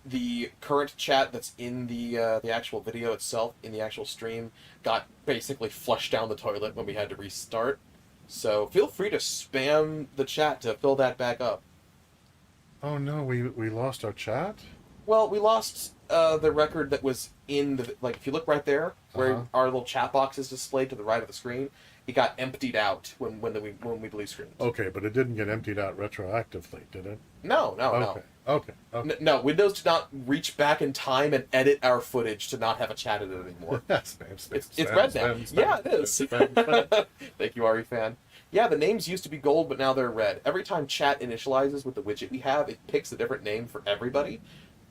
the current chat that's in the actual video itself, in the actual stream, got basically flushed down the toilet when we had to restart. So feel free to spam the chat to fill that back up. Oh no, we lost our chat? Well, we lost the record that was in the... Like, if you look right there, where our little chat box is displayed to the right of the screen, it got emptied out when we blue screened. Okay, but it didn't get emptied out retroactively, did it? No. Okay. No, Windows did not reach back in time and edit our footage to not have a chat in it anymore. It's red now. Yeah, it is. Thank you, Ari fan. Yeah, the names used to be gold, but now they're red. Every time chat initializes with the widget we have, it picks a different name for everybody.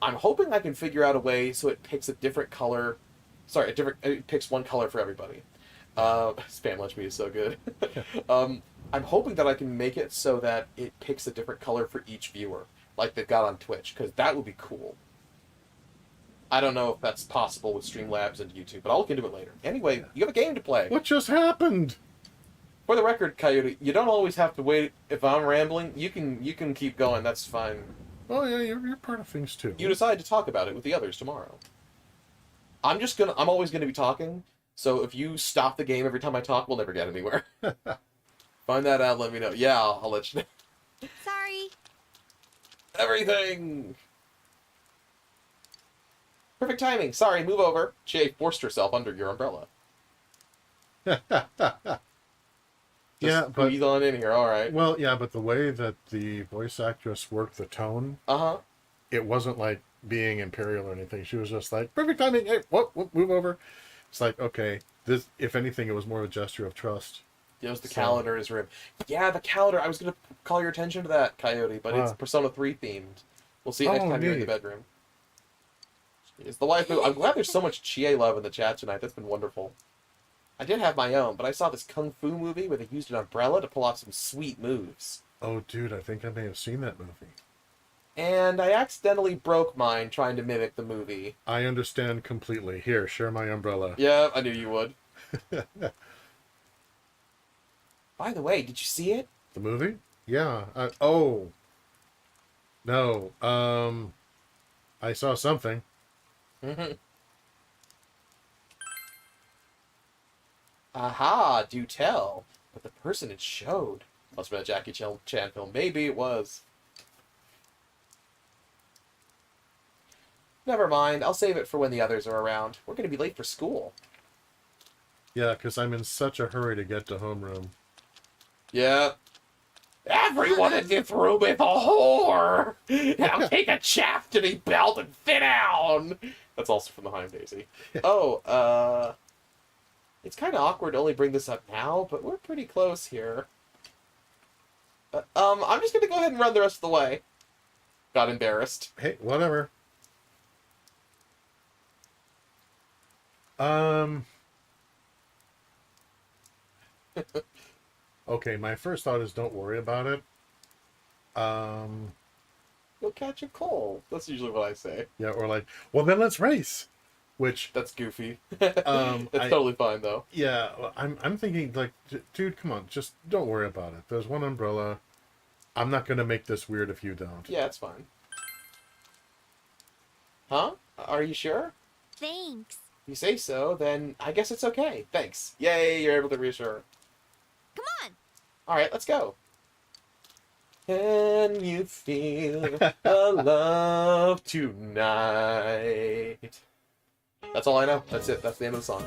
I'm hoping I can figure out a way so it picks a different color. Sorry, it picks one color for everybody. Spam Lunch Me is so good. I'm hoping that I can make it so that it picks a different color for each viewer, like they've got on Twitch, because that would be cool. I don't know if that's possible with Streamlabs and YouTube, but I'll look into it later. Anyway, you have a game to play. What just happened? For the record, Coyote, you don't always have to wait. If I'm rambling, you can keep going. That's fine. Oh yeah, you're part of things too. You decide to talk about it with the others tomorrow. I'm always gonna be talking. So if you stop the game every time I talk, we'll never get anywhere. Find that out. Let me know. Yeah, I'll let you know. Sorry. Everything. Perfect timing. Sorry, move over. Jay forced herself under your umbrella. Yeah, but breathe on in here. All right. Well, yeah, but the way that the voice actress worked the tone, it wasn't like being imperial or anything. She was just like, perfect timing. Hey, what? Move over. It's like, okay, this. If anything, it was more of a gesture of trust. It was the calendar in his room. Yeah, the calendar. I was gonna call your attention to that, Coyote, but it's Persona 3 themed. We'll see it next time you're in the bedroom. It's the waifu. I'm glad there's so much Chie love in the chat tonight. That's been wonderful. I did have my own, but I saw this kung fu movie where they used an umbrella to pull off some sweet moves. Oh, dude, I think I may have seen that movie. And I accidentally broke mine trying to mimic the movie. I understand completely. Here, share my umbrella. Yeah, I knew you would. By the way, did you see it? The movie? Yeah. Oh. No. I saw something. Aha, do tell. But the person it showed must have been a Jackie Chan film. Maybe it was. Never mind. I'll save it for when the others are around. We're going to be late for school. Yeah, because I'm in such a hurry to get to homeroom. Yeah. Everyone in this room is a whore! Now take a chastity belt and sit down! That's also from the Heim Daisy. It's kind of awkward to only bring this up now, but we're pretty close here. I'm just gonna go ahead and run the rest of the way. Got embarrassed. Hey, whatever. Okay, my first thought is don't worry about it. You'll catch a cold. That's usually what I say. Yeah, or like, well then let's race. Which that's goofy. It's totally fine though. Yeah, I'm thinking like, dude, come on, just don't worry about it. There's one umbrella. I'm not gonna make this weird if you don't. Yeah, it's fine. Huh? Are you sure? Thanks. If you say so, then I guess it's okay. Thanks. Yay, you're able to reassure. Come on. All right, let's go. Can you feel the love tonight? That's all I know. That's it. That's the end of the song.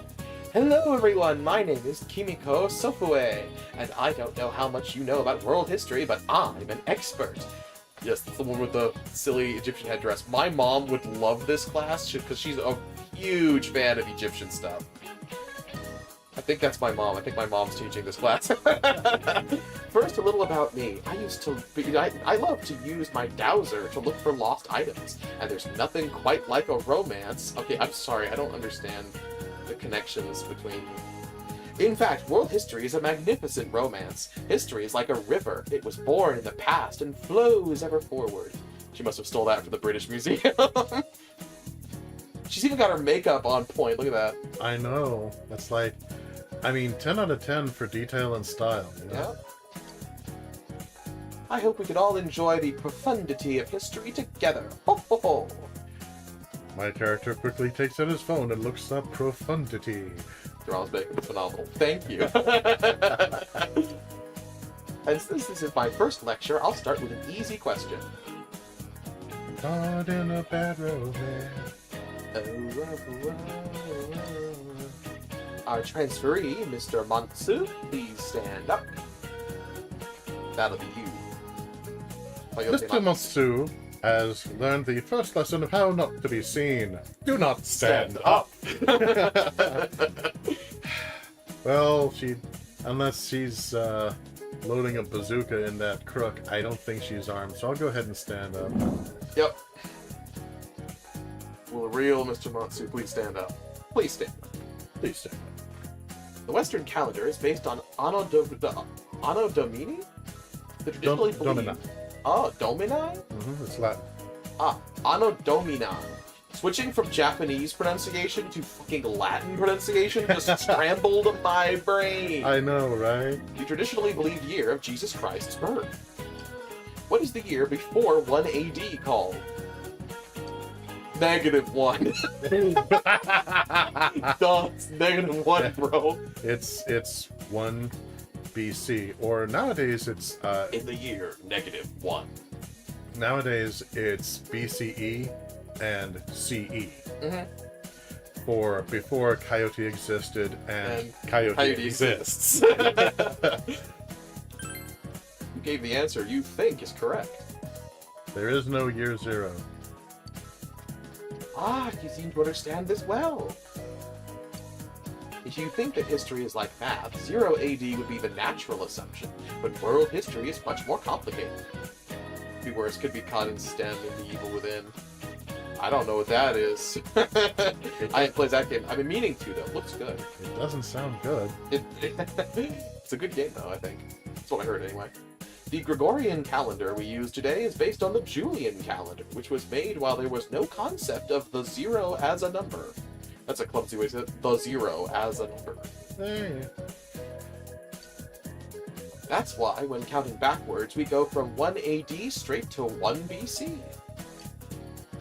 Hello, everyone. My name is Kimiko Sofue, and I don't know how much you know about world history, but I'm an expert. Yes, that's the one with the silly Egyptian headdress. My mom would love this class because she's a huge fan of Egyptian stuff. I think that's my mom. I think my mom's teaching this class. First, a little about me. I love to use my dowser to look for lost items, and there's nothing quite like a romance. Okay, I'm sorry, I don't understand the connections between... In fact, world history is a magnificent romance. History is like a river. It was born in the past and flows ever forward. She must have stole that from the British Museum. She's even got her makeup on point. Look at that. I know. That's like, I mean, 10 out of 10 for detail and style. You know? Yeah. I hope we can all enjoy the profundity of history together. Ho ho ho! My character quickly takes out his phone and looks up profundity. Drama's making it phenomenal. Thank you. And since this is my first lecture, I'll start with an easy question. Caught in a bad romance. Our transferee, Mr. Matsu, please stand up. That'll be you. Coyote Mr. Matsu has learned the first lesson of how not to be seen. Do not stand up. Well, unless she's loading a bazooka in that crook, I don't think she's armed, so I'll go ahead and stand up. Yep. Will the real Mr. Matsu please stand up? Please stand up. Please stand up. The Western calendar is based on Anno Domini? The traditionally Domini. Oh, Domini? It's Latin. Anno Domini. Switching from Japanese pronunciation to fucking Latin pronunciation just scrambled my brain. I know, right? The traditionally believed year of Jesus Christ's birth. What is the year before 1 AD called? -1. Duh, it's -1, bro. It's 1 BC, or nowadays it's In the year -1. nowadays it's BCE and CE. Mm-hmm. For before Coyote existed and Coyote exists. You gave the answer you think is correct. There is no year 0. You seem to understand this well. If you think that history is like math, 0 AD would be the natural assumption, but world history is much more complicated. Be worse, could be caught in STEM in the evil within. I don't know what that is. I ain't played that game. I've been meaning to, though. Looks good. It doesn't sound good. It's a good game, though, I think. That's what I heard, anyway. The Gregorian calendar we use today is based on the Julian calendar, which was made while there was no concept of the 0 as a number. That's a clumsy way to say it. The 0 as a number. Hey. That's why, when counting backwards, we go from 1 AD straight to 1 BC.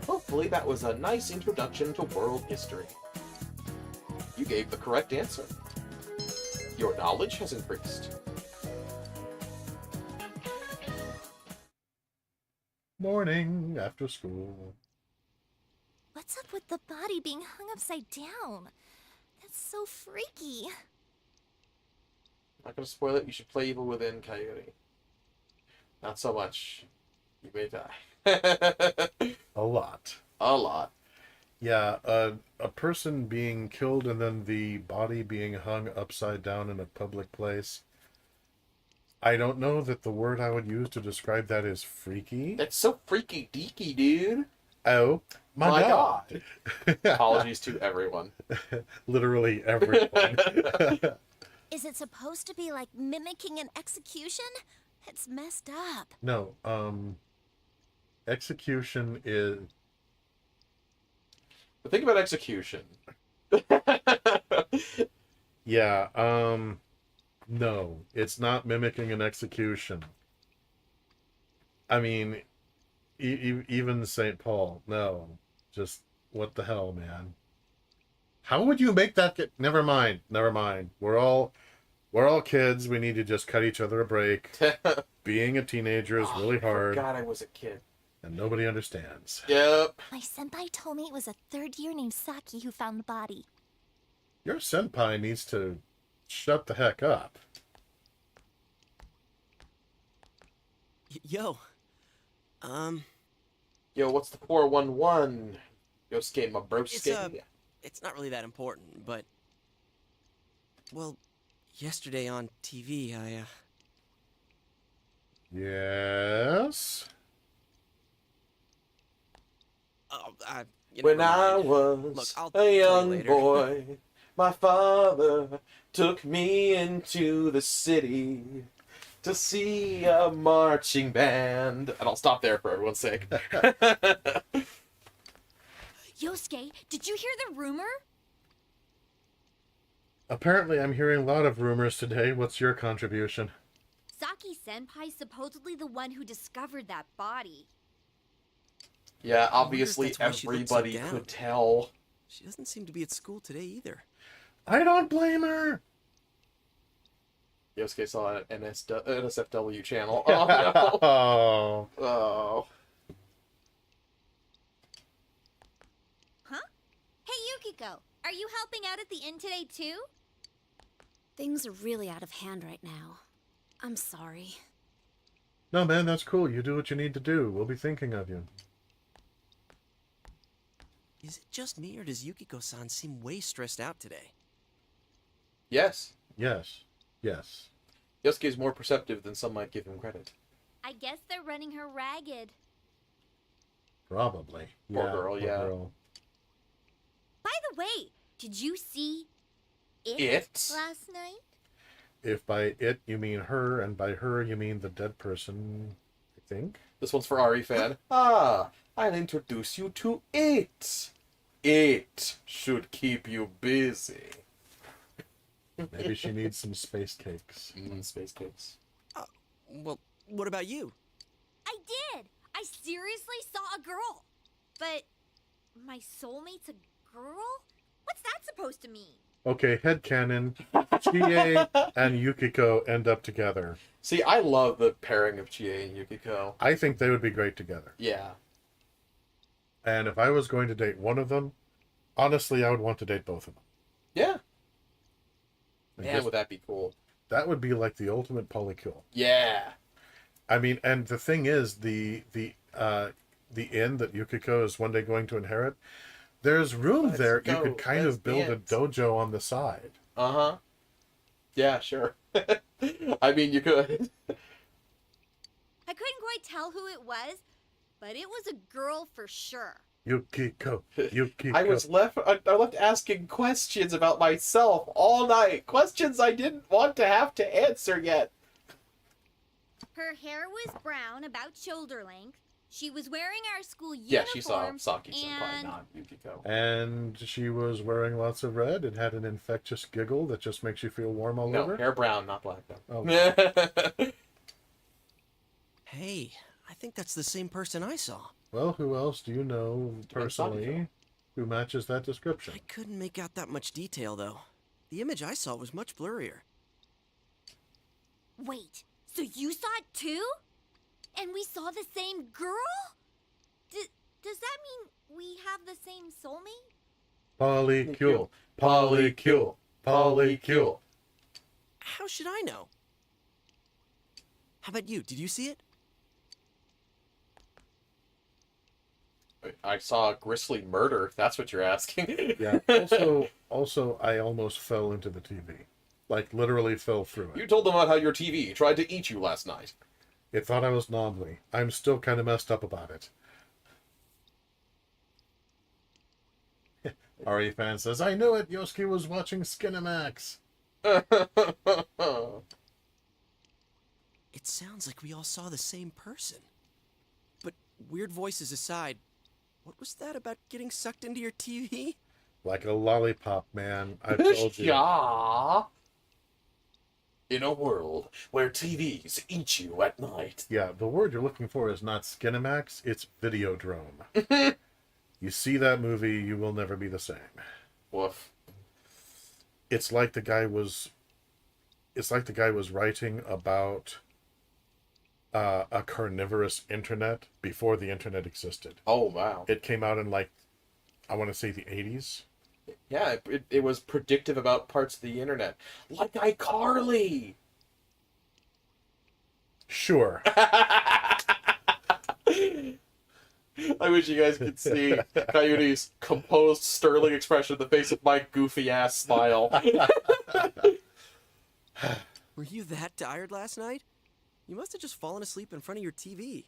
Hopefully that was a nice introduction to world history. You gave the correct answer. Your knowledge has increased. Morning after school. What's up with the body being hung upside down? That's so freaky. Not gonna spoil it, you should play Evil Within, Coyote. Not so much. You may die. A lot. A lot. Yeah, a person being killed and then the body being hung upside down in a public place. I don't know that the word I would use to describe that is freaky. That's so freaky deaky, dude. Oh, my God. Apologies to everyone. Literally everyone. Is it supposed to be like mimicking an execution? It's messed up. No, execution is... The thing about execution. Yeah, no, it's not mimicking an execution. I mean, even St. Paul, no. Just, what the hell, man? How would you make that get... Never mind. We're all kids. We need to just cut each other a break. Being a teenager is really hard. God, I was a kid. And nobody understands. Yep. My senpai told me it was a third year named Saki who found the body. Your senpai needs to shut the heck up. Yo. Yo, what's the 411? Yosuke, my broski. It's not really that important, but... Well, yesterday on TV, Yes? When I was a young boy, my father took me into the city to see a marching band. And I'll stop there for everyone's sake. Yosuke, did you hear the rumor? Apparently, I'm hearing a lot of rumors today. What's your contribution? Saki-senpai's supposedly the one who discovered that body. Yeah, obviously that's why she looked so everybody down. could tell. She doesn't seem to be at school today either. I don't blame her. Yosuke saw an NSFW channel. Oh, no. Oh. Oh. Huh? Hey, Yukiko, are you helping out at the inn today, too? Things are really out of hand right now. I'm sorry. No, man, that's cool. You do what you need to do. We'll be thinking of you. Is it just me, or does Yukiko-san seem way stressed out today? Yes. Yes. Yes. Yosuke is more perceptive than some might give him credit. I guess they're running her ragged. Probably. Poor girl, yeah. Girl. By the way, did you see It? last night? If by it you mean her, and by her you mean the dead person, I think. This one's for Ari fan. Ah, I'll introduce you to it. It should keep you busy. Maybe she needs some space cakes. Space cakes. Well, what about you? I did. I seriously saw a girl. But my soulmate's a girl? What's that supposed to mean? Okay, headcanon. Chie and Yukiko end up together. See, I love the pairing of Chie and Yukiko. I think they would be great together. Yeah. And if I was going to date one of them, honestly, I would want to date both of them. Yeah. And Man, would that be cool? That would be like the ultimate polykill. Yeah. I mean, and the thing is, the inn that Yukiko is one day going to inherit, there's room there. You could kind of build a dojo on the side. Uh-huh. Yeah, sure. I mean, you could. I couldn't quite tell who it was, but it was a girl for sure. Yukiko. I was left asking questions about myself all night. Questions I didn't want to have to answer yet. Her hair was brown, about shoulder length. She was wearing our school uniform. Yeah, she saw Saki-senpai, not Yukiko. And she was wearing lots of red and had an infectious giggle that just makes you feel warm all over. No, hair brown, not black, though. Oh. Hey, I think that's the same person I saw. Well, who else do you know personally who matches that description? I couldn't make out that much detail, though. The image I saw was much blurrier. Wait, so you saw it too? And we saw the same girl? Does that mean we have the same soulmate? Polycule. Polycule. Polycule. How should I know? How about you? Did you see it? I saw a grisly murder, if that's what you're asking. Yeah. Also, I almost fell into the TV. Like, literally fell through it. You told them about how your TV tried to eat you last night. It thought I was knobbly. I'm still kind of messed up about it. Ari fan says, I knew it! Yosuke was watching Skinamax. It sounds like we all saw the same person. But weird voices aside, what was that about getting sucked into your TV? Like a lollipop, man. I told you. Yeah. In a world where TVs eat you at night. Yeah, the word you're looking for is not Skinamax, it's Videodrome. You see that movie, you will never be the same. Woof. It's like the guy was writing about a carnivorous internet before the internet existed. Oh, wow. It came out in, like, I want to say the 80s. Yeah, it was predictive about parts of the internet. Like iCarly! Sure. I wish you guys could see Coyote's composed, sterling expression in the face of my goofy-ass smile. Were you that tired last night? You must have just fallen asleep in front of your TV.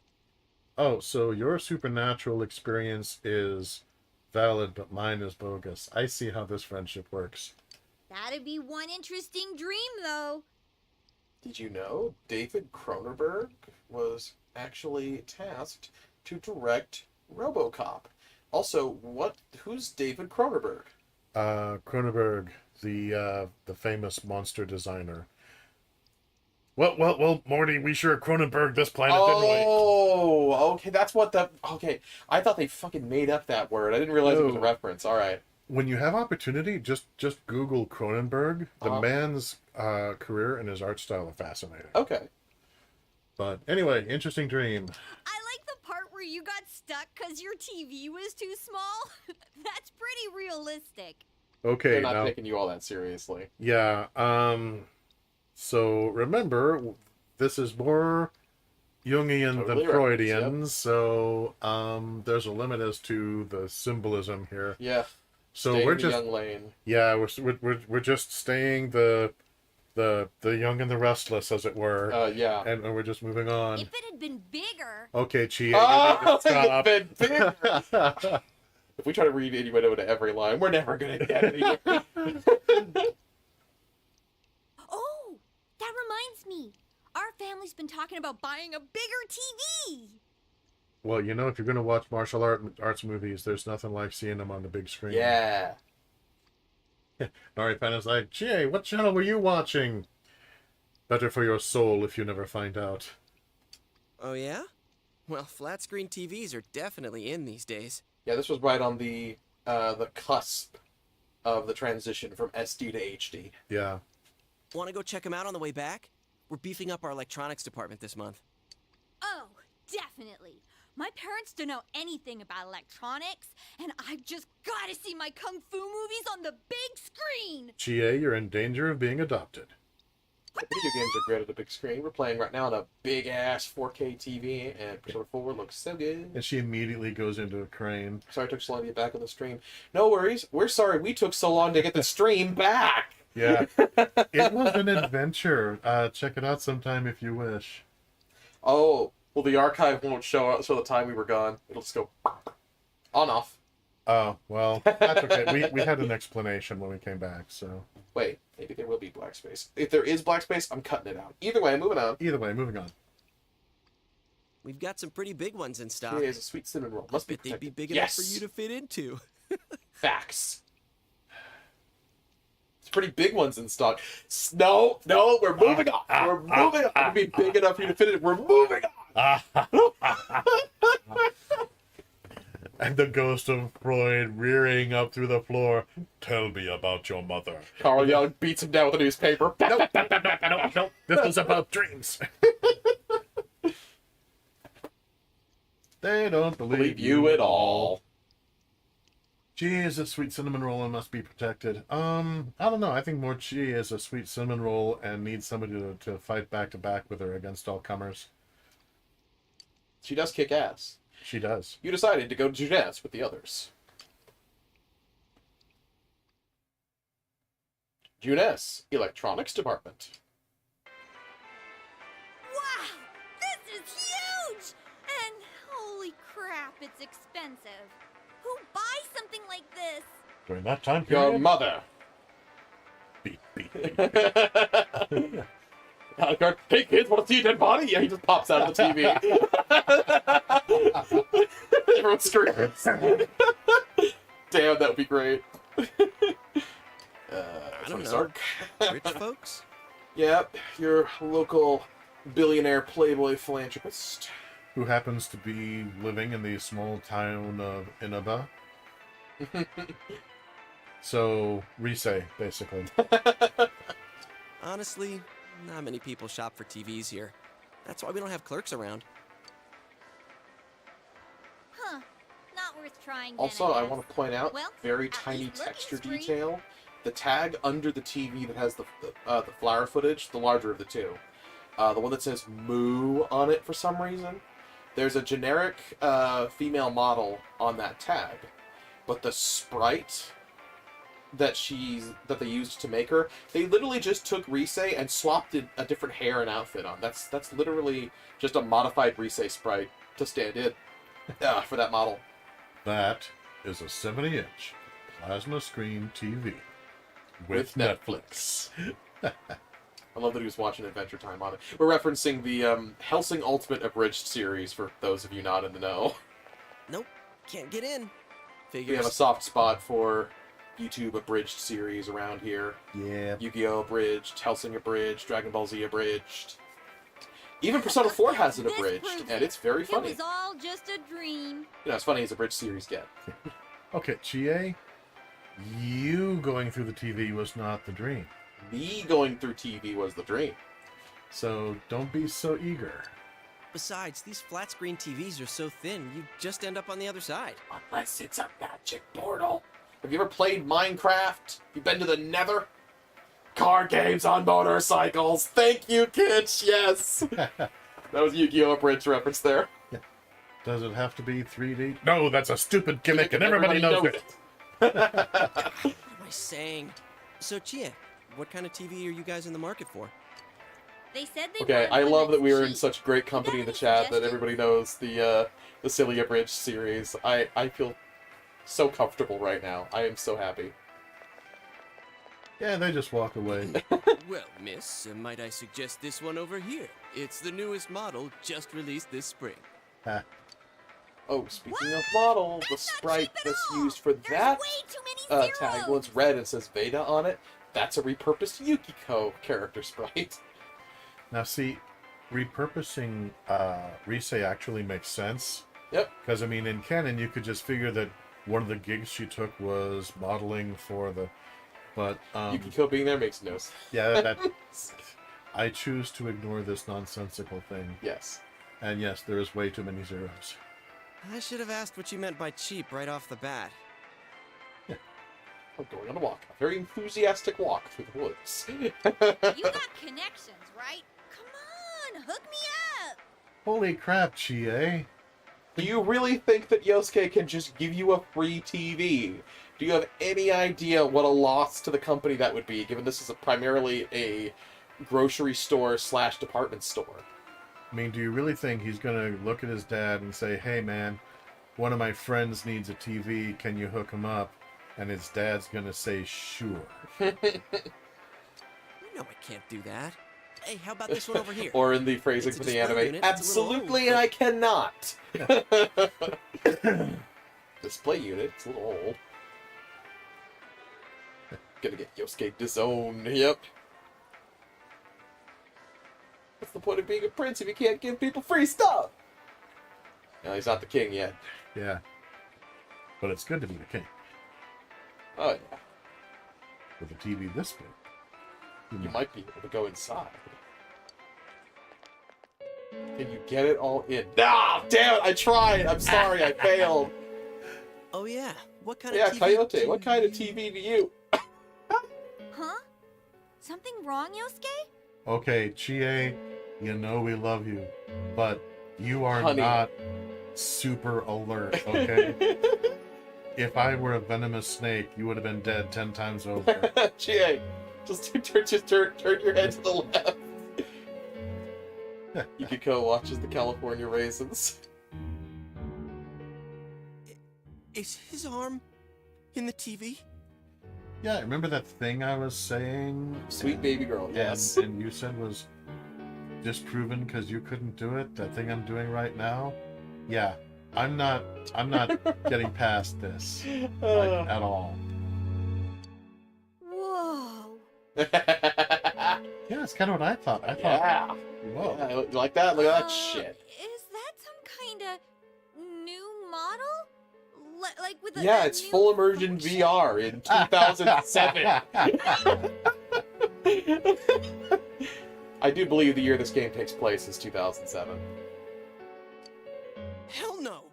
Oh, so your supernatural experience is valid, but mine is bogus. I see how this friendship works. That'd be one interesting dream, though. Did you know David Cronenberg was actually tasked to direct RoboCop? Also, who's David Cronenberg? Cronenberg, the famous monster designer. Well, Morty, we sure Cronenberg this planet, didn't we? Oh, okay, that's what okay, I thought they fucking made up that word. I didn't realize it was a reference. All right. When you have opportunity, just Google Cronenberg. The man's career and his art style are fascinating. Okay. But anyway, interesting dream. I like the part where you got stuck because your TV was too small. That's pretty realistic. Okay, they're not now, taking you all that seriously. Yeah. So remember, this is more Jungian than Freudian. Yep. So there's a limit as to the symbolism here. Yeah. So staying we're just young lane. Yeah, we're just staying the young and the restless, as it were. Yeah. And we're just moving on. If it had been bigger. Okay, Chia. Oh, it had been bigger. If we try to read innuendo into every line, we're never gonna get anywhere. Oh, that reminds me. Our family's been talking about buying a bigger TV. Well, you know, if you're going to watch martial arts movies, there's nothing like seeing them on the big screen. Yeah. Nori Fan is like, Chie, what channel were you watching? Better for your soul if you never find out. Oh, yeah? Well, flat screen TVs are definitely in these days. Yeah, this was right on the cusp of the transition from SD to HD. Yeah. Want to go check them out on the way back? We're beefing up our electronics department this month. Oh, definitely. My parents don't know anything about electronics, and I've just got to see my kung fu movies on the big screen. Chie, you're in danger of being adopted. The video games are great at the big screen. We're playing right now on a big-ass 4K TV, and Persona 4 looks so good. And she immediately goes into a crane. Sorry it took so long to get back on the stream. No worries. We're sorry we took so long to get the stream back. Yeah. It was an adventure. Check it out sometime if you wish. Oh, well, the archive won't show the time we were gone. It'll just go on off. Oh, well, that's okay. We had an explanation when we came back, so. Wait, maybe there will be black space. If there is black space, I'm cutting it out. Either way, moving on. Either way, moving on. We've got some pretty big ones in stock. Here's a sweet cinnamon roll. Must be Bet they'd be protected. big enough for you to fit into. Facts. It's pretty big ones in stock. No, we're moving on. We're moving on. It'd be big enough for you to fit it. We're moving on. And the ghost of Freud rearing up through the floor. Tell me about your mother. Carl Young beats him down with a newspaper. No. This was about dreams. They don't believe you at all. Gee is a sweet cinnamon roll and must be protected. I don't know. I think more Chi is a sweet cinnamon roll and needs somebody to fight back to back with her against all comers. She does kick ass. She does. You decided to go to Jungian with the others. Jungian, Electronics Department. Wow, this is huge! And holy crap, it's expensive. Who buys something like this? During that time period. Your mother. Beep. Hey kids, want to see a dead body? Yeah, he just pops out of the TV. Everyone screams. Damn, that would be great. I don't know. Rich folks? Yep, your local billionaire playboy philanthropist. Who happens to be living in the small town of Inaba. So, Risei, basically. Honestly, not many people shop for TVs here. That's why we don't have clerks around. Huh. Not worth trying. Also, I want to point out, Well, very at tiny least texture looking free. detail. The tag under the TV that has the flower footage, the larger of the two. The one that says Moo on it for some reason. There's a generic female model on that tag. But the sprite that they used to make her, they literally just took Risei and swapped a different hair and outfit on. That's literally just a modified Risei sprite to stand in for that model. That is a 70-inch plasma screen TV with Netflix. I love that he was watching Adventure Time on it. We're referencing the Hellsing Ultimate Abridged series for those of you not in the know. Nope, can't get in. We Figures. have a soft spot for YouTube Abridged series around here. Yeah. Yu-Gi-Oh! Abridged, Hellsing Abridged, Dragon Ball Z Abridged. Even Persona 4 has it This abridged, proves and it's very It funny. was all just a dream. You know, it's funny as abridged series get. Okay, Chie, you going through the TV was not the dream. Me going through TV was the dream. So don't be so eager. Besides, these flat screen TVs are so thin, you just end up on the other side. Unless it's a magic portal. Have you ever played Minecraft? You been to the Nether? Card games on motorcycles. Thank you, kids. Yes. That was Yu-Gi-Oh! Abridged reference there. Does it have to be 3D? No, that's a stupid gimmick, and everybody knows it. What am I saying? So, Chia, what kind of TV are you guys in the market for? They said they Okay, wanted I one love that's that we were in cheap. such great company in the any chat that suggestions? everybody knows the silly Abridged series. I feel so comfortable right now. I am so happy. Yeah, they just walk away. Well, miss, might I suggest this one over here? It's the newest model, just released this spring. Ha. Oh, speaking of model, the sprite that's used for that tag, well, it's red and says Veda on it. That's a repurposed Yukiko character sprite. Now, see, repurposing Rise actually makes sense. Yep. Because, I mean, in canon, you could just figure that one of the gigs she took was modeling for the... But, Yukiko being there makes no sense. Yeah, that... I choose to ignore this nonsensical thing. Yes. And yes, there is way too many zeros. I should have asked what you meant by cheap right off the bat. Yeah. I'm going on a walk. A very enthusiastic walk through the woods. You got connections, right? Come on, hook me up! Holy crap, Chie. Do you really think that Yosuke can just give you a free TV? Do you have any idea what a loss to the company that would be, given this is primarily a grocery store / department store? I mean, do you really think he's going to look at his dad and say, hey, man, one of my friends needs a TV, can you hook him up? And his dad's going to say, sure. No, I can't do that. Hey, how about this one over here? Or in the phrasing from the anime, absolutely, and I cannot. Display unit, it's a little old. Gonna get Yosuke disowned, yep. What's the point of being a prince if you can't give people free stuff? No, he's not the king yet. Yeah. But it's good to be the king. Oh, yeah. With a TV this big. You might be able to go inside. Can you get it all in? Ah, damn it! I tried! I'm sorry, I failed. Oh, yeah. What kind of Yeah, TV Coyote, what kind of TV do you... Huh? Something wrong, Yosuke? Okay, Chie, you know we love you, but you are Honey. not super alert, okay? If I were a venomous snake, you would have been dead 10 times over. Chie, just turn your head to the left. Yukiko watches the California raisins. Is his arm in the TV? Yeah, remember that thing I was saying? Sweet baby girl, yes. And you said was disproven because you couldn't do it? That thing I'm doing right now? Yeah, I'm not getting past this, like, at all. Whoa. Yeah, it's kind of what I thought. I thought, Yeah. whoa. Yeah, you like that? Look at that shit. Is that some kind of new model? Like with a Yeah, it's new full immersion function? VR in 2007. I do believe the year this game takes place is 2007. Hell no.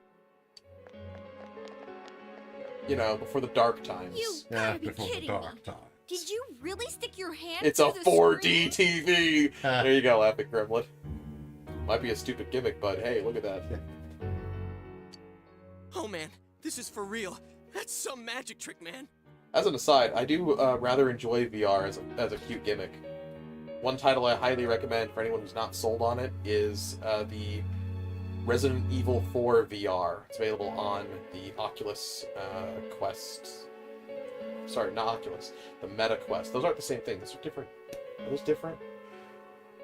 You know, before the dark times. You Yeah, gotta be before the kidding me. dark times. Did you really stick your hand It's a through the 4D screen? TV. There you go, Epic Gremlin. Might be a stupid gimmick, but hey, look at that. Oh, man. This is for real. That's some magic trick, man. As an aside, I do rather enjoy VR as a cute gimmick. One title I highly recommend for anyone who's not sold on it is the Resident Evil 4 VR. It's available on the Oculus Quest. Sorry, not Oculus. The Meta Quest. Those aren't the same thing. Those are different. Are those different?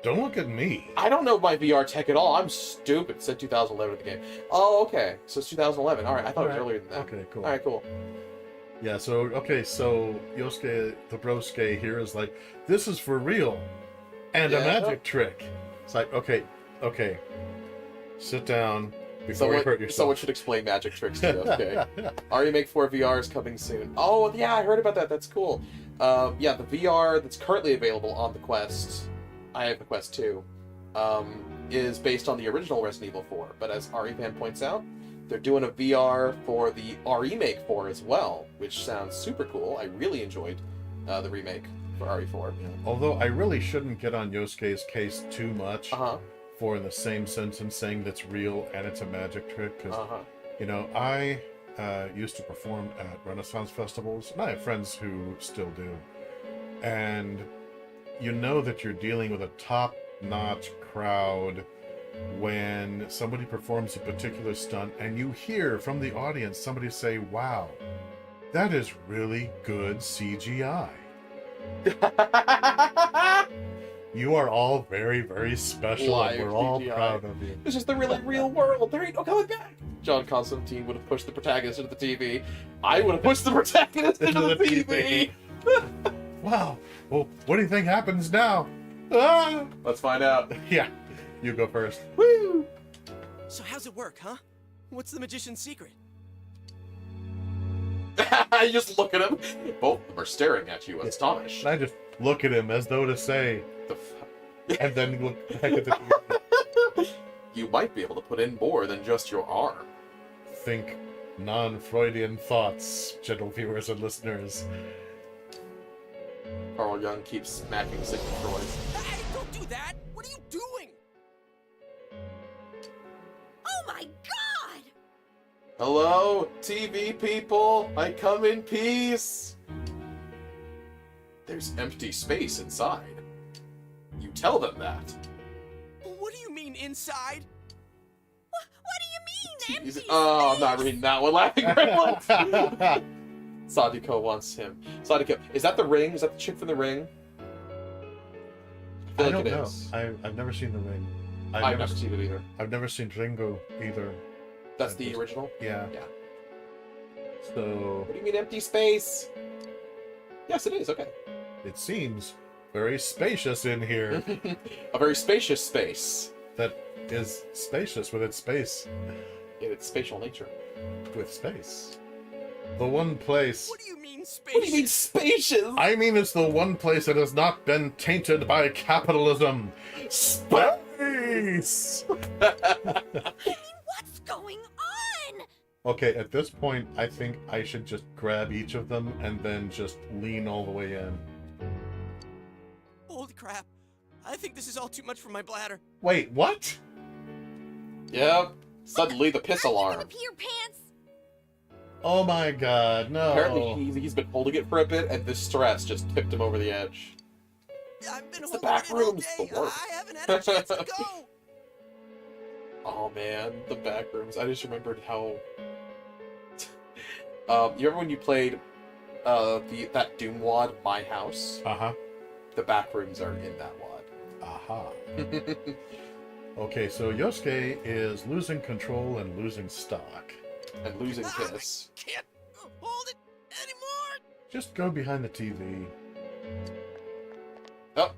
Don't look at me. I don't know my VR tech at all. I'm stupid. It said 2011 in the game. Oh, okay. So it's 2011. All right. I thought it was earlier than that. Okay, cool. All right, cool. Yeah, so Yosuke the broski here is like, this is for real. And a Yeah. magic trick. It's like, okay. Sit down before you hurt yourself. Someone should explain magic tricks to you, okay? Remake 4 VR is coming soon. Oh, yeah, I heard about that. That's cool. Yeah, the VR that's currently available on the Quest, I have the Quest 2, is based on the original Resident Evil 4. But as ReFan points out, they're doing a VR for the Remake 4 as well, which sounds super cool. I really enjoyed the remake for RE4. Yeah. Although I really shouldn't get on Yosuke's case too much for in the same sentence saying that's real and it's a magic trick. Because, you know, I used to perform at Renaissance festivals, and I have friends who still do. And you know that you're dealing with a top-notch crowd when somebody performs a particular stunt and you hear from the audience somebody say, wow, That is really good CGI. You are all very, very special, and we're all proud of you. This is the really real world. There ain't no coming back. John Constantine would have pushed the protagonist into the TV. I would have pushed the protagonist into the TV. Wow. Well, what do you think happens now? Ah! Let's find out. Yeah, you go first. Woo! So how's it work, huh? What's the magician's secret? You just look at him. Both of them are staring at you, astonished. And I just look at him as though to say, The f- and then look back at the TV. You might be able to put in more than just your arm. Think non-Freudian thoughts, gentle viewers and listeners. Carl Jung keeps smacking Sigmund Freud. Hey, don't do that! What are you doing? Oh my god! Hello, TV people. I come in peace. There's empty space inside. You tell them that. What do you mean inside? What do you mean, empty Oh, I'm space? not reading that one. Laughing Gremlins. Sadiko wants him. Sadiko, is that the ring? Is that the chick from the ring? I feel don't like it know. is. I've never seen The Ring. I've never seen it either. I've never seen Ringo either. That's the original? Yeah. Yeah. So What do you mean empty space? Yes, it is. Okay. it seems very spacious in here. A very spacious space. That is spacious with its space. In its spatial nature. With space. The one place... What do you mean spacious? What do you mean spacious? I mean it's the one place that has not been tainted by capitalism. Space! What's going on? Okay, at this point, I think I should just grab each of them and then just lean all the way in. Holy crap. I think this is all too much for my bladder. Wait, what? Yep. Suddenly the piss Are you alarm. gonna pee your pants? Oh my god, no. Apparently he's been holding it for a bit, and this stress just tipped him over the edge. I've been It's the holding back it all rooms, day. the worst. I haven't had a chance to go. Oh man, the back rooms. I just remembered how... you remember when you played that Doom wad, My House? Uh-huh. The back rooms are in that wad. Aha. Okay, so Yosuke is losing control and losing stock. And losing kiss. I can't hold it anymore. Just go behind the TV. Oh.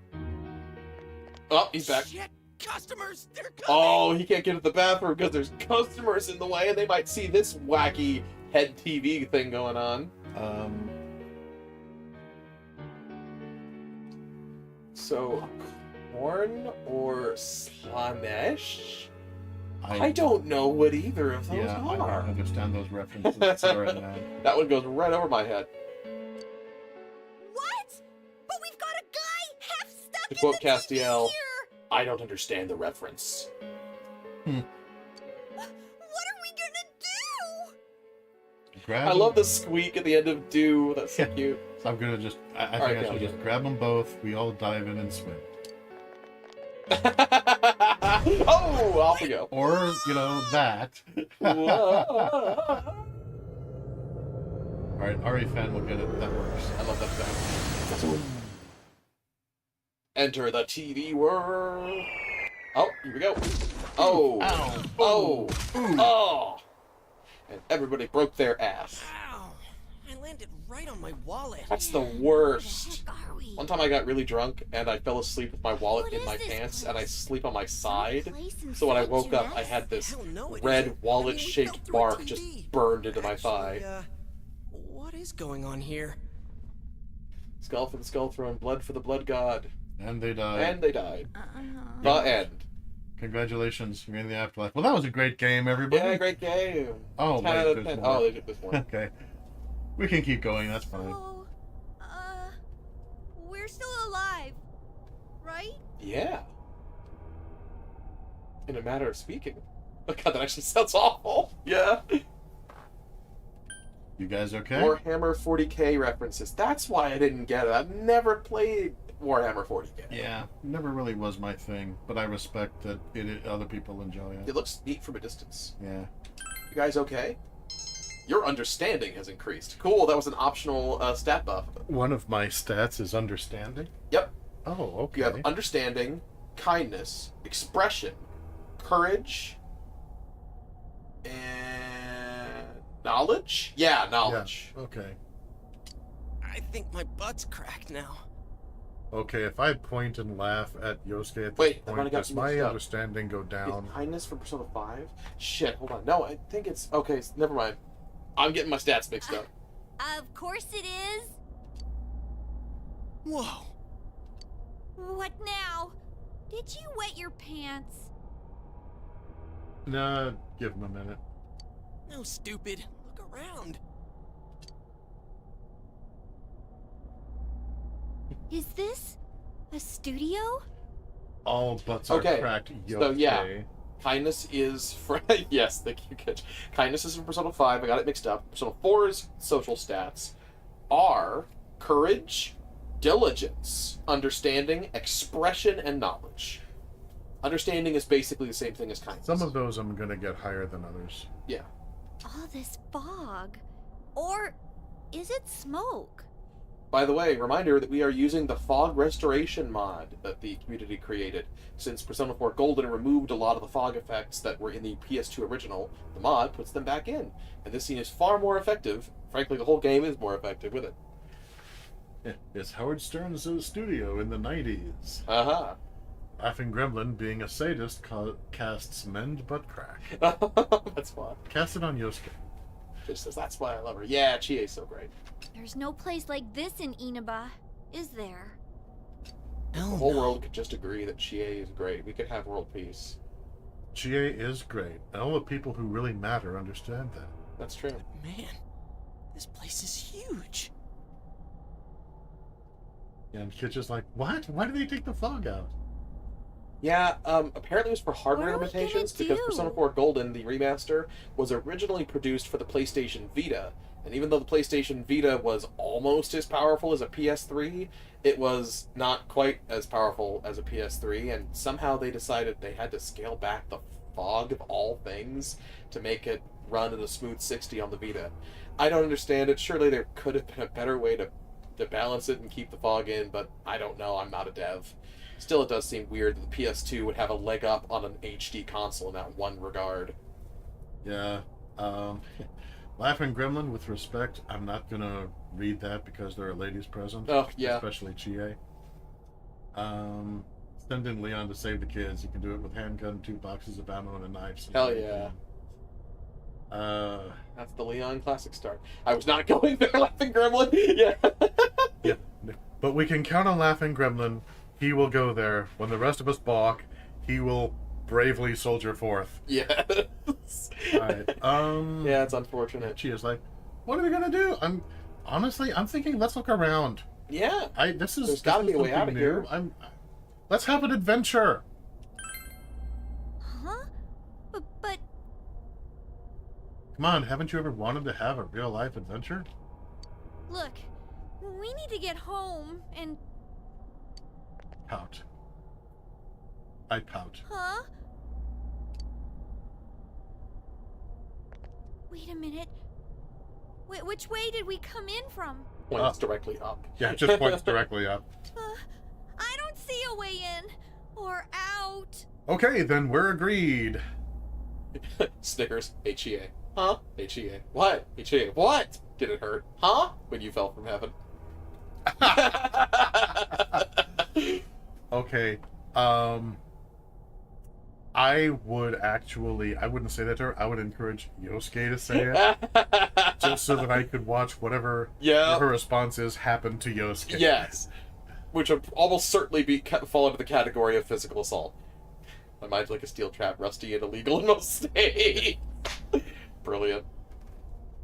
Oh, he's back. Shit, customers, they're coming. Oh, he can't get to the bathroom because there's customers in the way and they might see this wacky head TV thing going on. So, corn or Slanesh? I don't know what either of those Yeah, I are. don't understand those references. Sorry, man. That one goes right over my head. What? But we've got a guy half stuck To in quote the Castiel, TV here. I don't understand the reference. What are we gonna do? Grab I love them. the squeak at the end of Do. That's so cute. So I'm gonna just... I think Alright, I should go. just grab them both. We all dive in and swim. Oh, off we go. Or, you know, that. Alright, Ari fan will get it. That works. I love that sound. Enter the TV world. Oh, here we go. Oh. Ow. Oh. Ooh. Oh. And everybody broke their ass. Ow. I landed right on my wallet. That's the worst. Where the heck are we? One time I got really drunk and I fell asleep with my wallet What in is my this pants place? and I sleep on my side. Someplace in So when I French woke up, I Jeunesse? had this Hell no, it red isn't. I mean, we wallet-shaped fell through a mark TV. just burned into my Actually, thigh. what is going on here? Skull for the skull throne, blood for the blood god. And they died. And they died. Uh-huh. The end. Congratulations, you're in the afterlife. Well, that was a great game, everybody. Yeah, great game. Oh, 10 wait, out of there's 10. more. Oh, they did this one. Okay. We can keep going, that's fine. So, we're still alive, right? Yeah. In a matter of speaking. Oh god, that actually sounds awful. Yeah. You guys okay? Warhammer 40k references. That's why I didn't get it. I've never played Warhammer 40k. Yeah, never really was my thing, but I respect that other people enjoy It it. looks neat from a distance. Yeah. You guys okay? Your understanding has increased. Cool, that was an optional stat buff. One of my stats is understanding. Yep. Oh, okay. You have understanding, kindness, expression, courage, and knowledge? Yeah, knowledge. Yeah, okay. I think my butt's cracked now. Okay, if I point and laugh at Yosuke at this Wait, I've point, already got does my mixed up. understanding go Is down? kindness from Persona 5? Shit, hold on. No, I think it's... Okay, never mind. I'm getting my stats mixed up. Of course it is. Whoa. What now? Did you wet your pants? Nah, give him a minute. No, stupid. Look around. Is this a studio? All butts are Okay, cracked, Yosuke. so yeah. Kindness is for... yes, thank you, Kitch. Kindness is from Persona 5. I got it mixed up. Persona 4's social stats are courage, diligence, understanding, expression, and knowledge. Understanding is basically the same thing as kindness. Some of those I'm gonna get higher than others. Yeah. All this fog. Or is it smoke? By the way, reminder that we are using the fog restoration mod that the community created. Since Persona 4 Golden removed a lot of the fog effects that were in the PS2 original, the mod puts them back in. And this scene is far more effective. Frankly, the whole game is more effective with it. It's Howard Stern's studio in the 90s. Uh-huh. Laughing Gremlin, being a sadist, casts Mend Butt Crack. That's fun. Cast it on Yosuke. Just says, that's why I love her. Yeah, Chie's so great. There's no place like this in Inaba, is there? The whole world could just agree that Chie is great. We could have world peace. Chie is great, and all the people who really matter understand that. That's true. Man, this place is huge. And Kitch is like, what? Why did they take the fog out? Yeah, apparently it was for hardware What are we limitations gonna because do? Persona 4 Golden, the remaster, was originally produced for the PlayStation Vita. And even though the PlayStation Vita was almost as powerful as a PS3, it was not quite as powerful as a PS3, and somehow they decided they had to scale back the fog of all things to make it run at a smooth 60 on the Vita. I don't understand it. Surely there could have been a better way to balance it and keep the fog in, but I don't know. I'm not a dev. Still, it does seem weird that the PS2 would have a leg up on an HD console in that one regard. Yeah. Laughing Gremlin, with respect, I'm not gonna read that because there are ladies present. Oh, yeah. Especially Chie. Send in Leon to save the kids. You can do it with handgun, 2 boxes of ammo, and a knife. Hell yeah. Uh, That's the Leon Classic start. I was not going there, Laughing Gremlin. Yeah. yeah. But we can count on Laughing Gremlin. He will go there. When the rest of us balk, he will bravely soldier forth. Yes. Alright. Yeah, it's unfortunate. Chie's like, what are we gonna do? I'm thinking let's look around. Yeah. There's gotta be a way out of new. here. Let's have an adventure. Huh? But Come on, haven't you ever wanted to have a real life adventure? look, we need to get home and... Pout. I pout. Huh? Wait a minute. Which way did we come in from? Points directly up. Yeah, it just points directly up. I don't see a way in or out. Okay, then we're agreed. Snickers. H-E-A. Huh? H-E-A. What? H-E-A. What? Did it hurt? Huh? When you fell from heaven. Okay, I wouldn't say that to her. I would encourage Yosuke to say it, just so that I could watch whatever her response is happen to Yosuke. Yes. Which would almost certainly fall into the category of physical assault. My mind's like a steel trap, rusty and illegal in most states. Brilliant.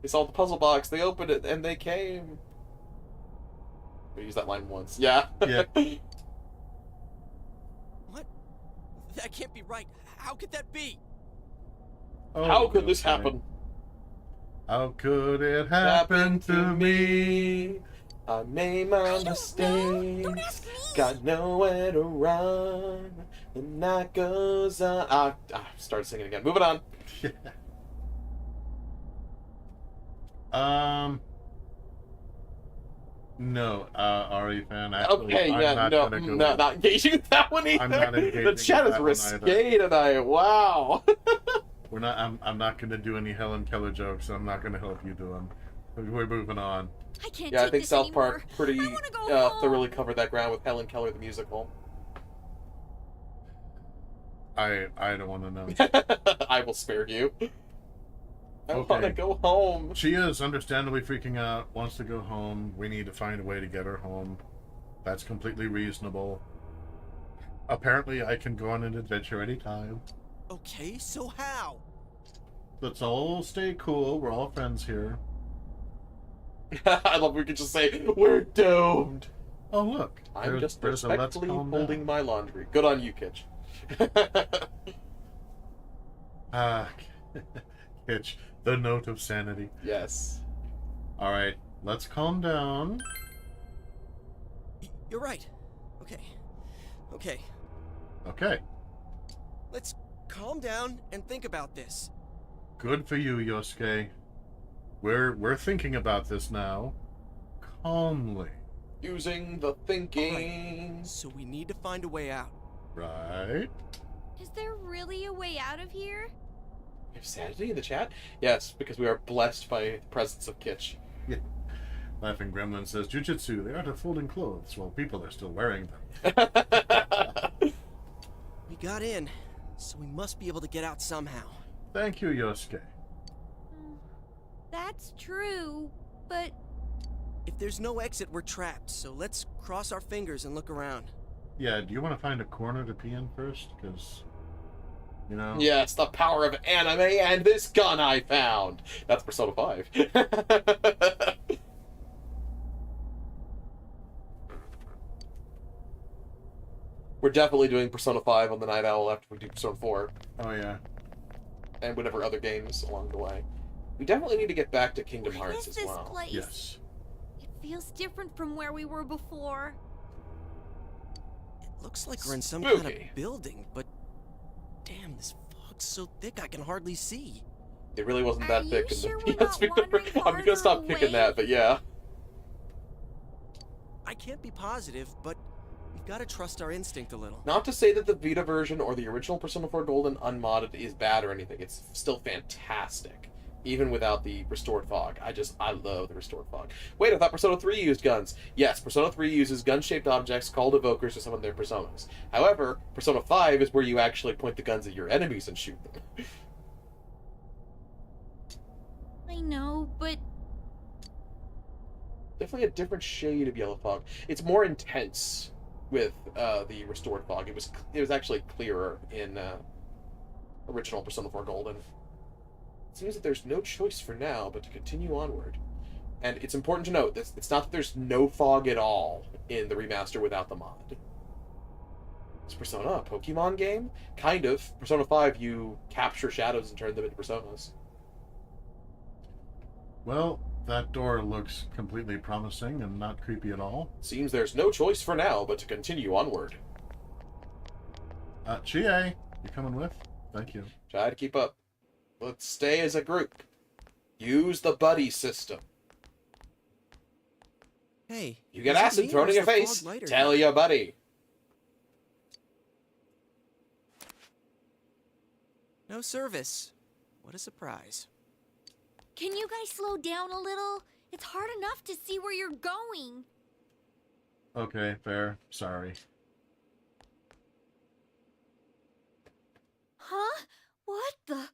They solved the puzzle box, they opened it, and they came. We used that line once. Yeah. Yeah. What? That can't be right. How could that be? Oh, How could this Yosuke. happen? How could it happen to me? I made my mistakes. Don't ask me. Got nowhere to run. The night goes on. Started singing again. Moving on. No, Ari fan. Actually, Okay, yeah, I'm no, not engaging with that one either. I'm not engaging the chat with is that one risque tonight. Wow. We're not. I'm not going to do any Helen Keller jokes. So I'm not going to help you do them. We're moving on. I can't Yeah, I take think this South anymore. Park pretty I wanna go home. thoroughly covered that ground with Helen Keller the musical. I don't want to know. I will spare you. I Okay. want to go home. She is understandably freaking out. Wants to go home. We need to find a way to get her home. That's completely reasonable. Apparently, I can go on an adventure anytime. Okay, so how? Let's all stay cool. We're all friends here. I love we could just say, we're doomed. Oh, look. I'm just there's a let's respectfully calm folding down. my laundry. Good on you, Kitch. Hitch, the note of sanity. Yes. All right, let's calm down. You're right. Okay. Okay. Okay, Let's calm down and think about this. good for you, Yosuke. We're thinking about this now, calmly, Using the thinking. So we need to find a way out. right? Is there really a way out of here? We have sanity in the chat? Yes, because we are blessed by the presence of Kitch. Yeah. Laughing Gremlin says, Jujutsu, the art of folding clothes while people are still wearing them. We got in, so we must be able to get out somehow. Thank you, Yosuke. That's true, but If there's no exit, we're trapped, so let's cross our fingers and look around. Yeah, do you want to find a corner to pee in first? Because, you know... Yes, the power of anime and this gun I found. That's Persona 5. We're definitely doing Persona 5 on the Nite Owl after we do Persona 4. Oh, yeah. And whatever other games along the way. We definitely need to get back to Kingdom what Hearts is as this well. place? Yes. It feels different from where we were before. It looks like we're in some kind Spooky. of building, but damn, this fog's so thick I can hardly see. It really wasn't Are that you thick. sure in the we're not PS4. wandering I'm farther gonna stop picking away? that, but yeah. I can't be positive, but we've got to trust our instinct a little. Not to say that the Vita version or the original Persona 4 Golden unmodded is bad or anything. It's still fantastic. Even without the restored fog. I love the restored fog. Wait, I thought Persona 3 used guns. Yes, Persona 3 uses gun-shaped objects called evokers to summon their personas. However, Persona 5 is where you actually point the guns at your enemies and shoot them. I know, but Definitely a different shade of yellow fog. It's more intense with the restored fog. It was actually clearer in original Persona 4 Golden. It seems that there's no choice for now but to continue onward. And it's important to note this: it's not that there's no fog at all in the remaster without the mod. Is Persona a Pokemon game? Kind of. Persona 5, you capture shadows and turn them into personas. Well, that door looks completely promising and not creepy at all. Seems there's no choice for now but to continue onward. Chie, you coming with? Thank you. Try to keep up. Let's stay as a group. Use the buddy system. Hey, You get is it acid me, thrown or in is your the fog face. lighter Tell now? your buddy. No service. What a surprise. can you guys slow down a little? It's hard enough to see where you're going. Okay, fair. Sorry. Huh? What the?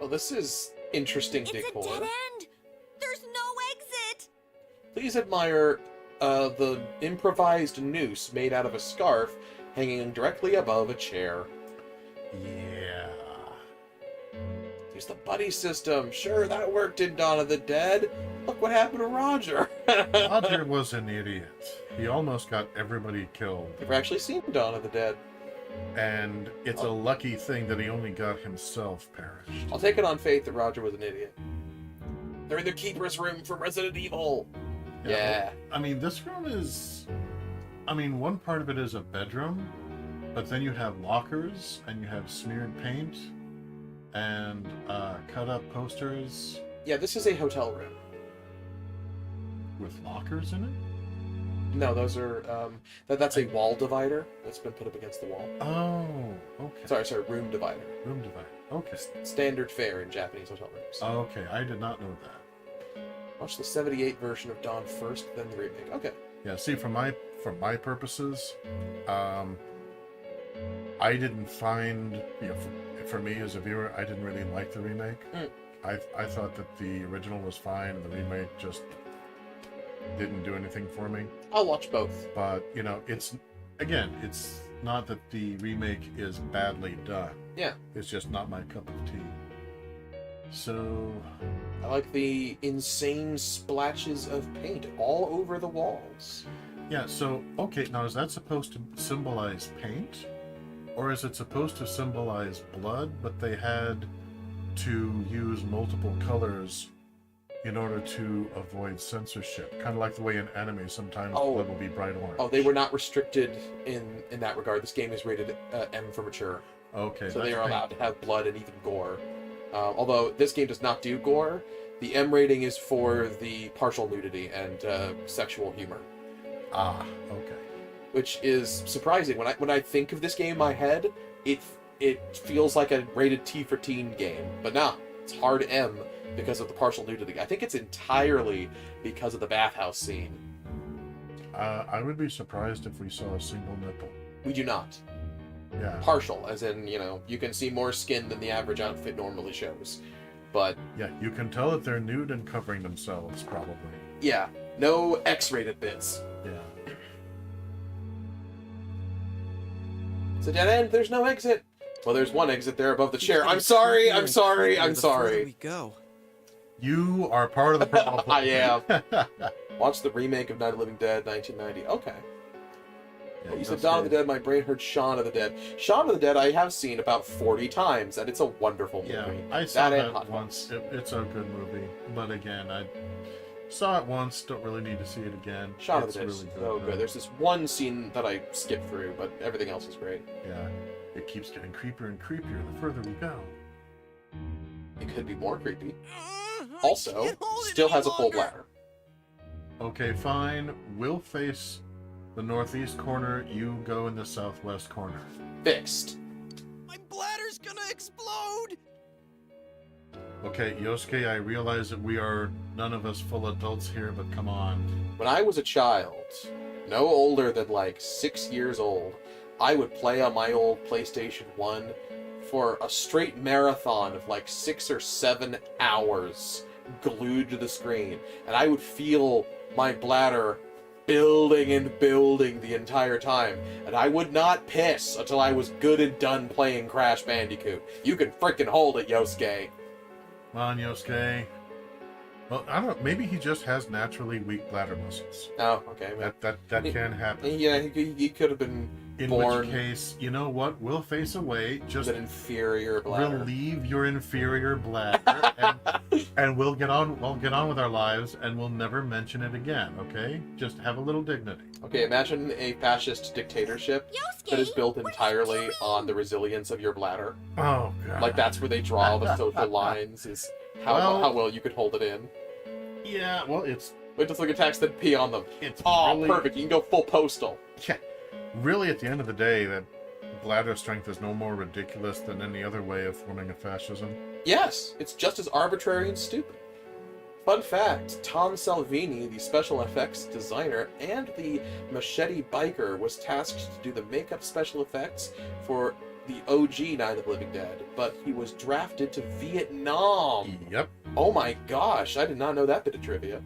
Well, this is interesting It's a decor. dead end. There's no exit. Please admire the improvised noose made out of a scarf hanging directly above a chair. Yeah. Use the buddy system. Sure, that worked in Dawn of the Dead. Look what happened to Roger. Roger was an idiot. He almost got everybody killed. Never actually seen Dawn of the Dead. And it's a lucky thing that he only got himself perished. I'll take it on faith that Roger was an idiot. They're in the keeper's room from Resident Evil. Yeah. I mean, this room is... I mean, one part of it is a bedroom, but then you have lockers, and you have smeared paint, and cut up posters Yeah, this is a hotel room. with lockers in it? No, those are that's a wall divider that's been put up against the wall. Oh, okay. Sorry, room divider. Room divider. Okay. Standard fare in Japanese hotel rooms. Okay, I did not know that. Watch the 78 version of Dawn first, then the remake. Okay. Yeah, see, for my purposes, I didn't find, for me as a viewer, I didn't really like the remake. I thought that the original was fine, and the remake just didn't do anything for me. I'll watch both. But, it's not that the remake is badly done. Yeah. It's just not my cup of tea. So... I like the insane splashes of paint all over the walls. Yeah, so, okay, now is that supposed to symbolize paint? Or is it supposed to symbolize blood, but they had to use multiple colors in order to avoid censorship? Kind of like the way in anime sometimes blood will be bright orange. Oh, they were not restricted in that regard. This game is rated M for mature. Okay. So they are allowed to have blood and even gore. Although this game does not do gore, the M rating is for the partial nudity and sexual humor. Ah, okay. Which is surprising. When I think of this game in my head, it feels like a rated T for teen game. But nah, it's hard M because of the partial nudity. I think it's entirely because of the bathhouse scene. I would be surprised if we saw a single nipple. We do not. Yeah. Partial, as in, you can see more skin than the average outfit normally shows. But... yeah, you can tell that they're nude and covering themselves, probably. yeah, no X-rated bits. Yeah. It's a dead end, there's no exit. Well, there's one exit there above the chair. I'm sorry. The further we go. You are part of the problem. I am. Watch the remake of Night of the Living Dead, 1990. Okay. Yeah, You said Dawn of the Dead, my brain heard Shaun of the Dead. Shaun of the Dead I have seen about 40 times, and it's a wonderful movie. Yeah, I saw and that Hot once. It's a good movie. But again, I saw it once, don't really need to see it again. Shaun of It's the Dead really is good. so good. There's this one scene that I skipped through, but everything else is great. Yeah, it keeps getting creepier and creepier the further we go. It could be more creepy. Also, still has a full bladder. Okay, fine. We'll face the northeast corner, you go in the southwest corner. Fixed. My bladder's gonna explode! Okay, Yosuke, I realize that we are none of us full adults here, but come on. When I was a child, no older than like 6 years old, I would play on my old PlayStation 1 for a straight marathon of like 6 or 7 hours glued to the screen. And I would feel my bladder building and building the entire time. And I would not piss until I was good and done playing Crash Bandicoot. You can frickin' hold it, Yosuke. Come on, Yosuke. Well, I don't know. Maybe he just has naturally weak bladder muscles. Oh, okay. That can happen. Yeah, he could have been In born which case, you know what? We'll face away. Just with an inferior bladder. relieve your inferior bladder, and we'll get on. We'll get on with our lives, and we'll never mention it again. Okay? Just have a little dignity. Okay, imagine a fascist dictatorship that is built entirely on the resilience of your bladder. Oh god! Like that's where they draw the social lines. Is how well you could hold it in. Yeah. Well, it's Wait till someone attacks, then pee on them. It's really... perfect. You can go full postal. Yeah. Really, at the end of the day, that bladder strength is no more ridiculous than any other way of forming a fascism. Yes, it's just as arbitrary and stupid. Fun fact, Tom Salvini, the special effects designer and the machete biker, was tasked to do the makeup special effects for the OG Night of the Living Dead, but he was drafted to Vietnam. Yep. Oh my gosh, I did not know that bit of trivia.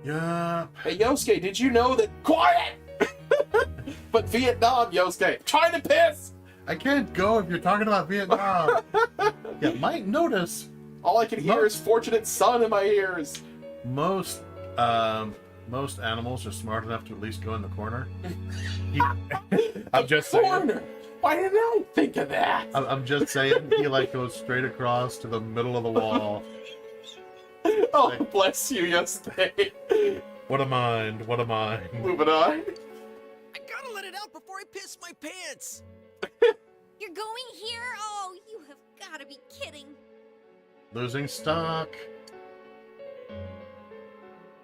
Yeah. Hey Yosuke, did you know that... Quiet! But Vietnam, Yosuke, trying to piss! I can't go if you're talking about Vietnam. You might notice. All I can hear is Fortunate Son in my ears. Most animals are smart enough to at least go in the corner. I'm just corner. saying. Why didn't I think of that? I'm just saying. He like goes straight across to the middle of the wall. Oh, bless you, Yosuke. What a mind. What a mind. Moving on. I gotta let it out before I piss my pants. You're going here? Oh, you have got to be kidding. Losing stock.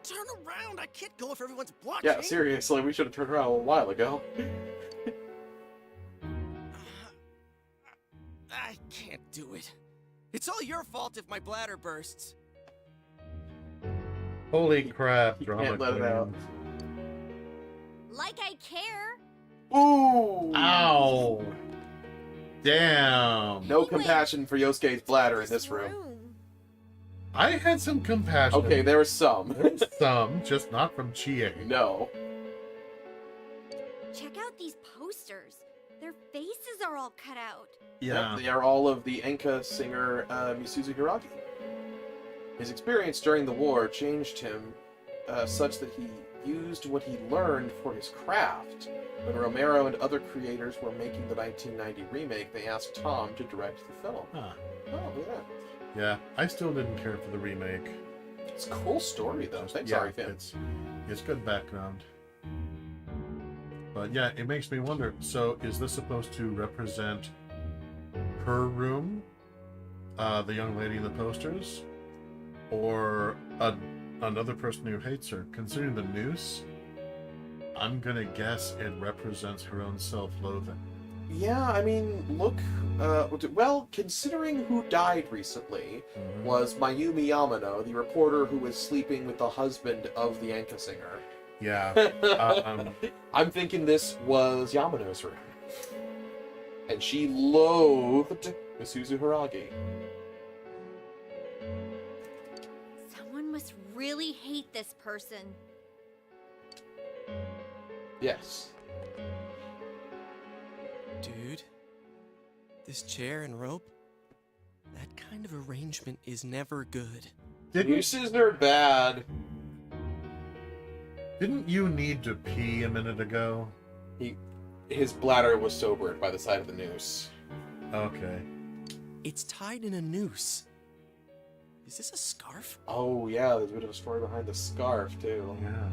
Turn around! I can't go if everyone's watching. Yeah, seriously, we should have turned around a while ago. I can't do it. It's all your fault if my bladder bursts. Holy crap, drama Can't let it out. queen. Like I care. Ooh! Ow! Damn. No compassion for Yosuke's bladder in this room. I had some compassion. Okay, there was some. Some, just not from Chie. No. Check out these posters. Their faces are all cut out. Yeah. Yep, they are all of the Enka singer Misuzu Hiragi. His experience during the war changed him such that he used what he learned for his craft. When Romero and other creators were making the 1990 remake, they asked Tom to direct the film. Huh. Oh, yeah. Yeah, I still didn't care for the remake. It's a cool story, though. Thanks, Yeah, Ari Finn. it's good background. But yeah, it makes me wonder, so is this supposed to represent her room? The young lady in the posters? Or another person who hates her? Considering the noose, I'm gonna guess it represents her own self-loathing. Yeah, I mean, look, well, considering who died recently was Mayumi Yamano, the reporter who was sleeping with the husband of the Enka singer. Yeah. I'm thinking this was Yamano's room. And she loathed Misuzu Hiragi. Someone must really hate this person. Yes. Dude, this chair and rope, that kind of arrangement is never good. Nooses are bad. Didn't you need to pee a minute ago? His bladder was sobered by the side of the noose. Okay. It's tied in a noose. Is this a scarf? Oh yeah, there's a bit of a story behind the scarf too. Yeah.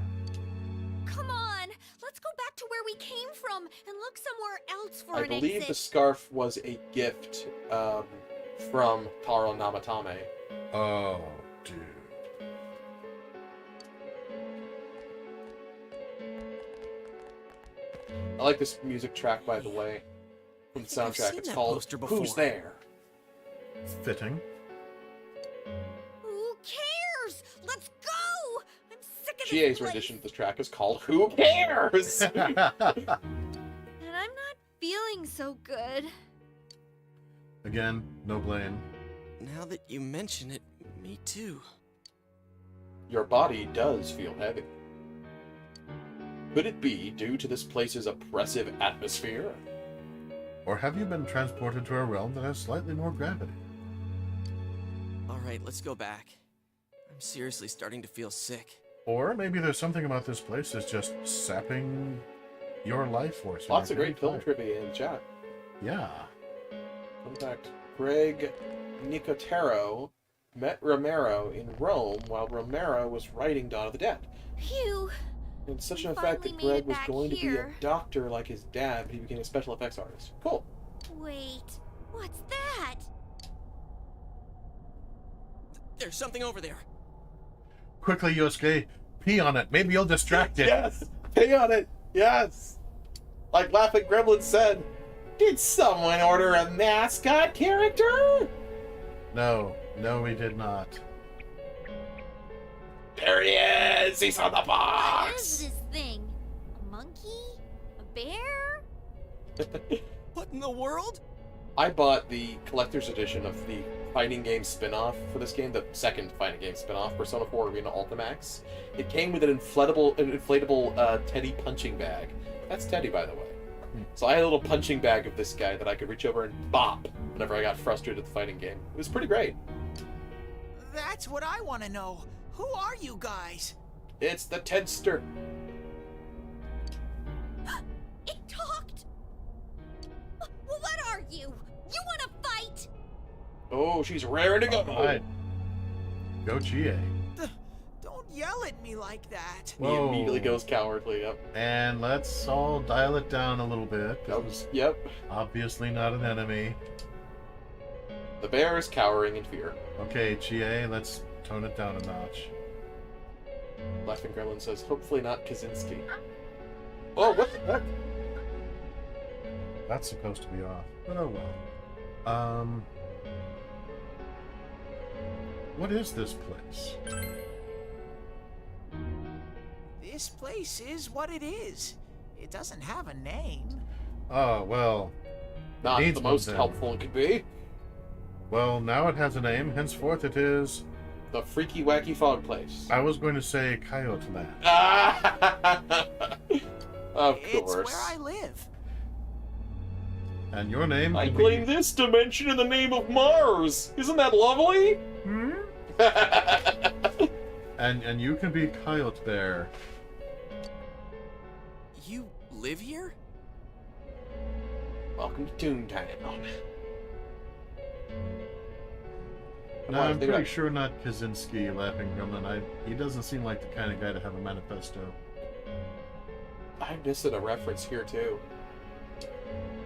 Come on, let's go back to where we came from and look somewhere else for I an believe exit. the scarf was a gift from Taro Namatame. Oh, dude. I like this music track, by the way, from the I think I've soundtrack. seen It's that called poster before. Who's There? Fitting. Who cares? Let's go! I'm sick of this Chie's place. rendition of this track is called Who Cares? And I'm not feeling so good. Again, no blame. Now that you mention it, me too. Your body does feel heavy. Could it be due to this place's oppressive atmosphere? Or have you been transported to a realm that has slightly more gravity? Alright, let's go back. I'm seriously starting to feel sick. Or maybe there's something about this place that's just sapping your life force. Lots of great film trivia in the chat. Yeah. In fact, Greg Nicotero met Romero in Rome while Romero was writing Dawn of the Dead. Phew. And such We an effect finally that made Greg it was back going to be here. a doctor like his dad, but he became a special effects artist. Cool. Wait, what's that? There's something over there. Quickly, Yosuke, pee on it. Maybe you'll distract it. Yes! Pay on it! Yes! Like Laughing Gremlin said, did someone order a mascot character? No, we did not. There he is! He's on the What is box! this thing? A monkey? A bear? What in the world? I bought the collector's edition of the fighting game spin-off for this game, the second fighting game spin-off, Persona 4 Arena Ultimax. It came with an inflatable Teddy punching bag. That's Teddy, by the way. So I had a little punching bag of this guy that I could reach over and bop whenever I got frustrated at the fighting game. It was pretty great. That's what I want to know. Who are you guys? It's the Tedster. It talked! What are you? You want to fight? Oh, she's raring to go. All right. Go GA. Don't yell at me. me like that. He immediately goes cowardly. Yep. And let's all dial it down a little bit. Yep. Obviously not an enemy. The bear is cowering in fear. Okay, Chie, let's tone it down a notch. Laughing Gremlin says, hopefully not Kaczynski. Oh, what the heck? That's supposed to be off. But oh well. What is this place? This place is what it is. It doesn't have a name. Oh, well. Not needs the most one then. helpful it could be. Well, now it has a name. Henceforth it is... The Freaky Wacky Fog Place. I was going to say Coyote Land. Of It's course. where I live. And your name? I will claim be... this dimension in the name of Mars. Isn't that lovely? Hmm? And you can be Coyote Bear. You live here? Welcome to Toontown. No, I'm pretty sure not Kaczynski, Laughing Gremlin. He doesn't seem like the kind of guy to have a manifesto. I'm missing a reference here, too.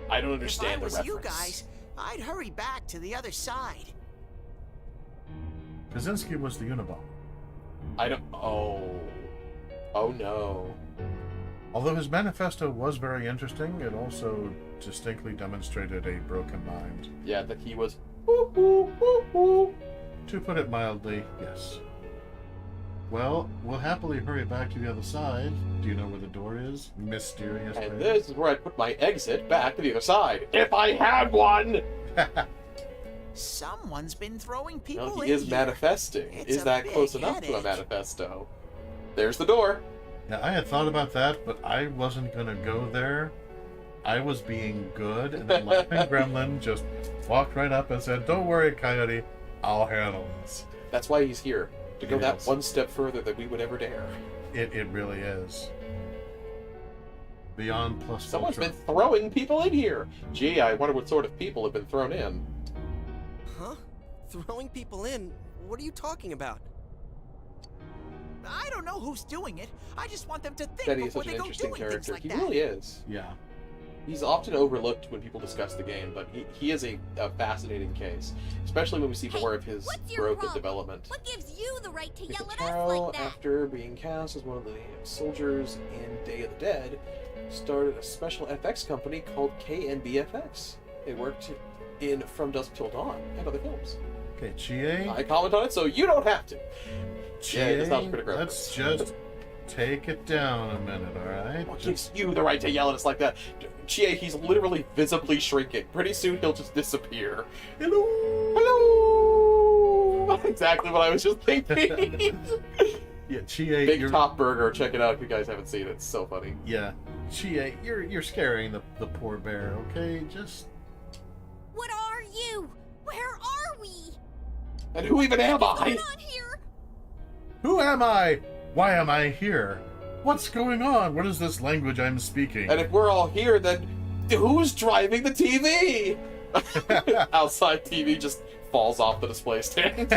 I don't understand If I was the reference. you guys, I'd hurry back to the other side. Kaczynski was the Unabomber. I don't... Oh. Oh, no. Although his manifesto was very interesting, it also distinctly demonstrated a broken mind. Yeah, that he was... Woo, woo, woo, woo. To put it mildly, yes. Well, we'll happily hurry back to the other side. Do you know where the door is? Mysterious. And way. this is where I'd put my exit back to the other side. If I had one! Someone's been throwing people No, in he is here. manifesting. It's Is a that big close enough to a headache. manifesto? There's the door. Now, I had thought about that, but I wasn't going to go there. I was being good, and then Laughing Gremlin just walked right up and said, "Don't worry, Coyote, I'll handle this." That's why he's here. To go It that is. one step further than we would ever dare. It really is. Beyond plus Someone's ultra. been throwing people in here. Gee, I wonder what sort of people have been thrown in. Huh? Throwing people in? What are you talking about? I don't know who's doing it. I just want them to think Betty is before such an they go interesting doing things character. like He that. really is. Yeah. He's often overlooked when people discuss the game, but he is a fascinating case, especially when we see Hey, more of his what's your growth and problem? development. What gives you the right to Mr. yell at us Carroll, like that? after being cast as one of the soldiers in Day of the Dead, started a special FX company called KNBFX. It worked in From Dusk Till Dawn and other films. Okay, Chie. I comment on it, so you don't have to. Chie, Yeah, it's not a critical let's reference. just take it down a minute, all right? What gives you the right to yell at us like that? Chie, he's literally visibly shrinking. Pretty soon he'll just disappear. Hello. Hello. That's exactly what I was just thinking. Yeah, Chie. Big you're, Top Burger. Check it out if you guys haven't seen it. It's so funny. Yeah, Chie, you're scaring the poor bear. Okay, just. What are you? Where are we? And who even am What's I? going on here? Who am I? Why am I here? What's going on? What is this language I'm speaking? And if we're all here, then who's driving the TV? Outside TV just falls off the display stand.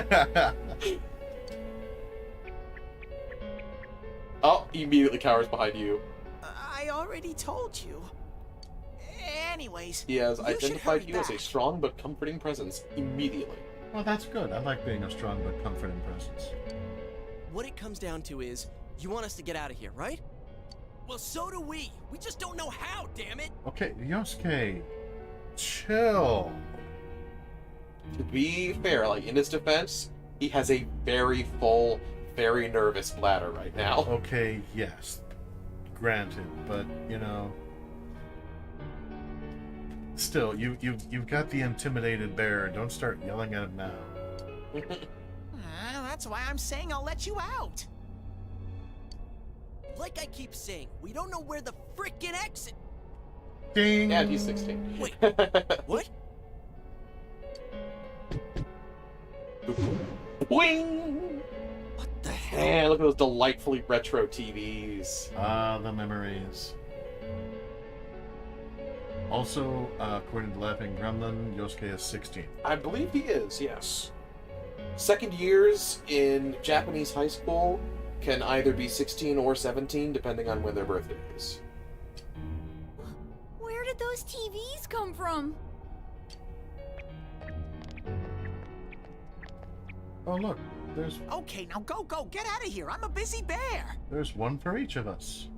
Oh, he immediately cowers behind you. I already told you. Anyways, He has you should identified hurry you as a back. strong but comforting presence immediately. Well, that's good. I like being a strong but comforting presence. What it comes down to is, you want us to get out of here, right? Well, so do we. We just don't know how, damn it. Okay, Yosuke, chill. To be fair, like in his defense, he has a very full, very nervous bladder right now. Okay, yes, granted, but you know, still, you've got the intimidated bear. Don't start yelling at him now. That's why I'm saying I'll let you out. Like I keep saying, we don't know where the frickin' exit. Ding. And he's 16. Wait, what? Boing! What the hell? Man, look at those delightfully retro TVs. Ah, the memories. Also, according to Laughing Gremlin, Yosuke is 16. I believe he is, yes. Second years in Japanese high school, can either be 16 or 17, depending on when their birthday is. Where did those TVs come from? Oh, look. Okay, now go, get out of here. I'm a busy bear. There's one for each of us.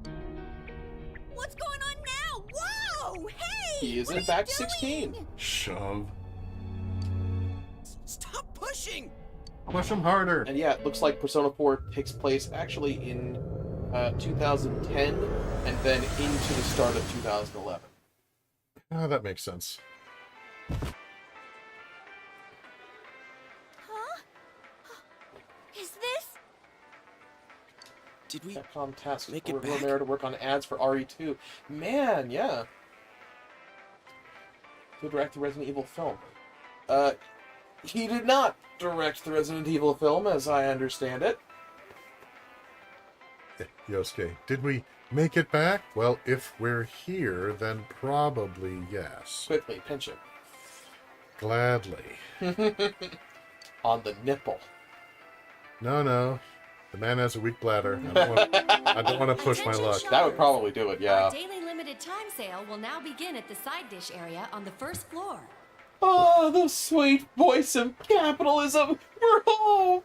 What's going on now? Whoa! Hey! He is what in are fact you doing? 16. Shove. Stop pushing. Push him harder. And yeah, it looks like Persona 4 takes place actually in 2010 and then into the start of 2011. Ah, that makes sense. Huh? Is this? Did we Capcom tasked make it back? Romero to work on ads for RE2. Man, yeah. To direct the Resident Evil film. He did not direct the Resident Evil film, as I understand it. Yosuke, did we make it back? Well, if we're here, then probably yes. Quickly, pinch him. Gladly. On the nipple. No. The man has a weak bladder. I don't want to push my luck. That would probably do it, yeah. Our daily limited time sale will now begin at the side dish area on the first floor. Oh, the sweet voice of capitalism. We're home.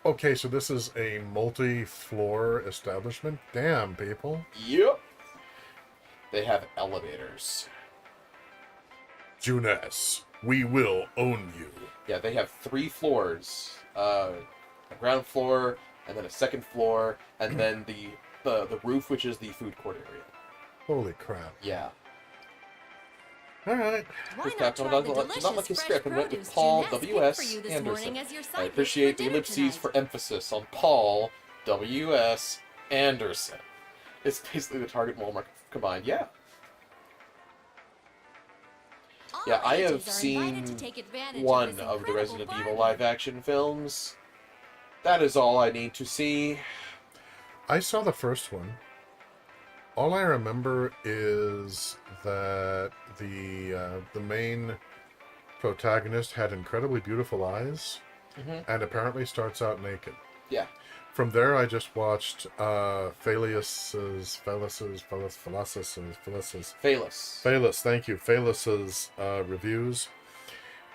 Okay, so this is a multi-floor establishment? Damn, people. Yep. They have elevators. Junes, we will own you. Yeah, they have 3 floors. A ground floor, and then a second floor, and then the roof, which is the food court area. Holy crap. Yeah. Alright. Why Chris not Capcom try the did not like delicious his fresh script and went with produce Paul Jeunesse picked W.S. for you this Anderson. morning as your side I dish appreciate for the dinner ellipses tonight. for emphasis on Paul W.S. Anderson. It's basically the Target Walmart combined. Yeah. All Yeah, I have ages are invited to take advantage one this of the incredible Resident Evil bargain. live-action films. That is all I need to see. I saw the first one. All I remember is that the main protagonist had incredibly beautiful eyes, and apparently starts out naked. Yeah. From there, I just watched Phalus, thank you, Phalus's reviews.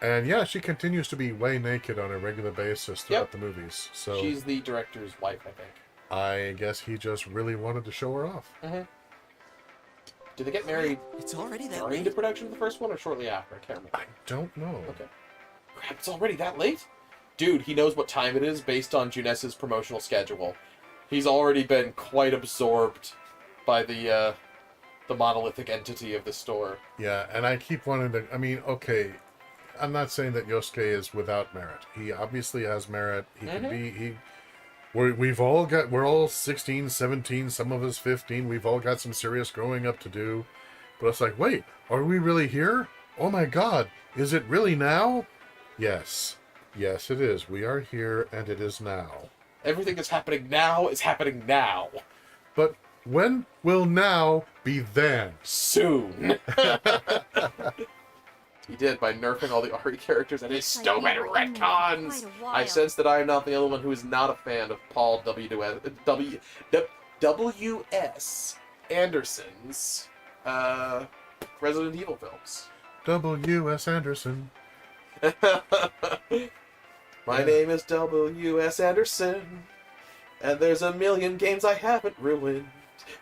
And yeah, she continues to be way naked on a regular basis throughout the movies. So She's the director's wife, I think. I guess he just really wanted to show her off. Did they get married It's already that during late. the production of the first one or shortly after? I can't remember. I don't know. Okay. Crap, it's already that late? Dude, he knows what time it is based on Junes's promotional schedule. He's already been quite absorbed by the monolithic entity of the store. Yeah, and I keep wanting to... I mean, okay, I'm not saying that Yosuke is without merit. He obviously has merit. He can be... We're all 16, 17, some of us 15. We've all got some serious growing up to do. But it's like, wait, are we really here? Oh my god, is it really now? Yes. Yes, it is. We are here, and it is now. Everything that's happening now is happening now. But when will now be then? Soon. He did by nerfing all the RE characters and his stupid retcons. I sense that I am not the only one who is not a fan of Paul W.S. Anderson's Resident Evil films. W.S. Anderson. My name is W.S. Anderson, and there's a million games I haven't ruined.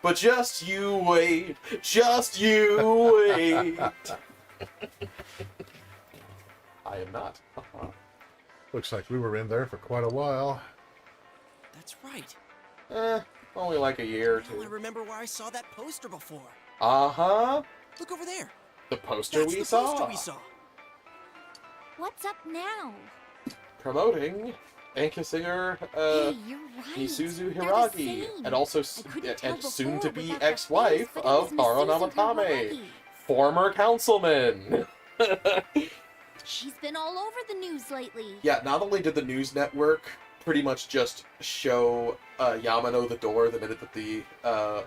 But just you wait, just you wait. I am not. Looks like we were in there for quite a while. That's right. Only like a year or Now I two. remember where I saw that poster before. Uh-huh. Look over there. The poster That's we the saw. poster we saw. What's up now? Promoting Anka singer Hey, you're right. Isuzu They're the Hiragi, same. and also I couldn't tell and soon to be before without the ex-wife face, but it of was Haro Isuzu Namatame, Hiragi. former councilman. She's been all over the news lately. Yeah, not only did the news network pretty much just show Yamano the door the minute that the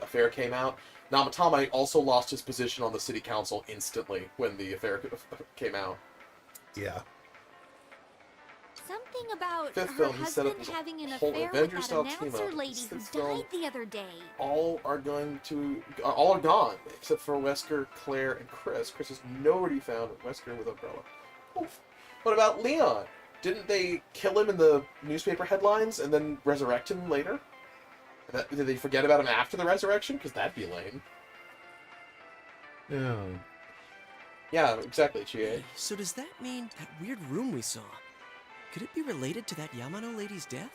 affair came out, Namatame also lost his position on the city council instantly when the affair came out. Yeah. Something about Fifth her film, he set up husband this having an whole affair with Avengers-style that team-up. announcer lady who Sixth film, died the other day. all are gone except for Wesker, Claire, and Chris. Chris is nowhere to be found. Wesker with Umbrella. Oof. What about Leon? Didn't they kill him in the newspaper headlines and then resurrect him later? Did they forget about him after the resurrection? Because that'd be lame. Yeah. Yeah, exactly, Chie. So does that mean that weird room we saw? Could it be related to that Yamano lady's death?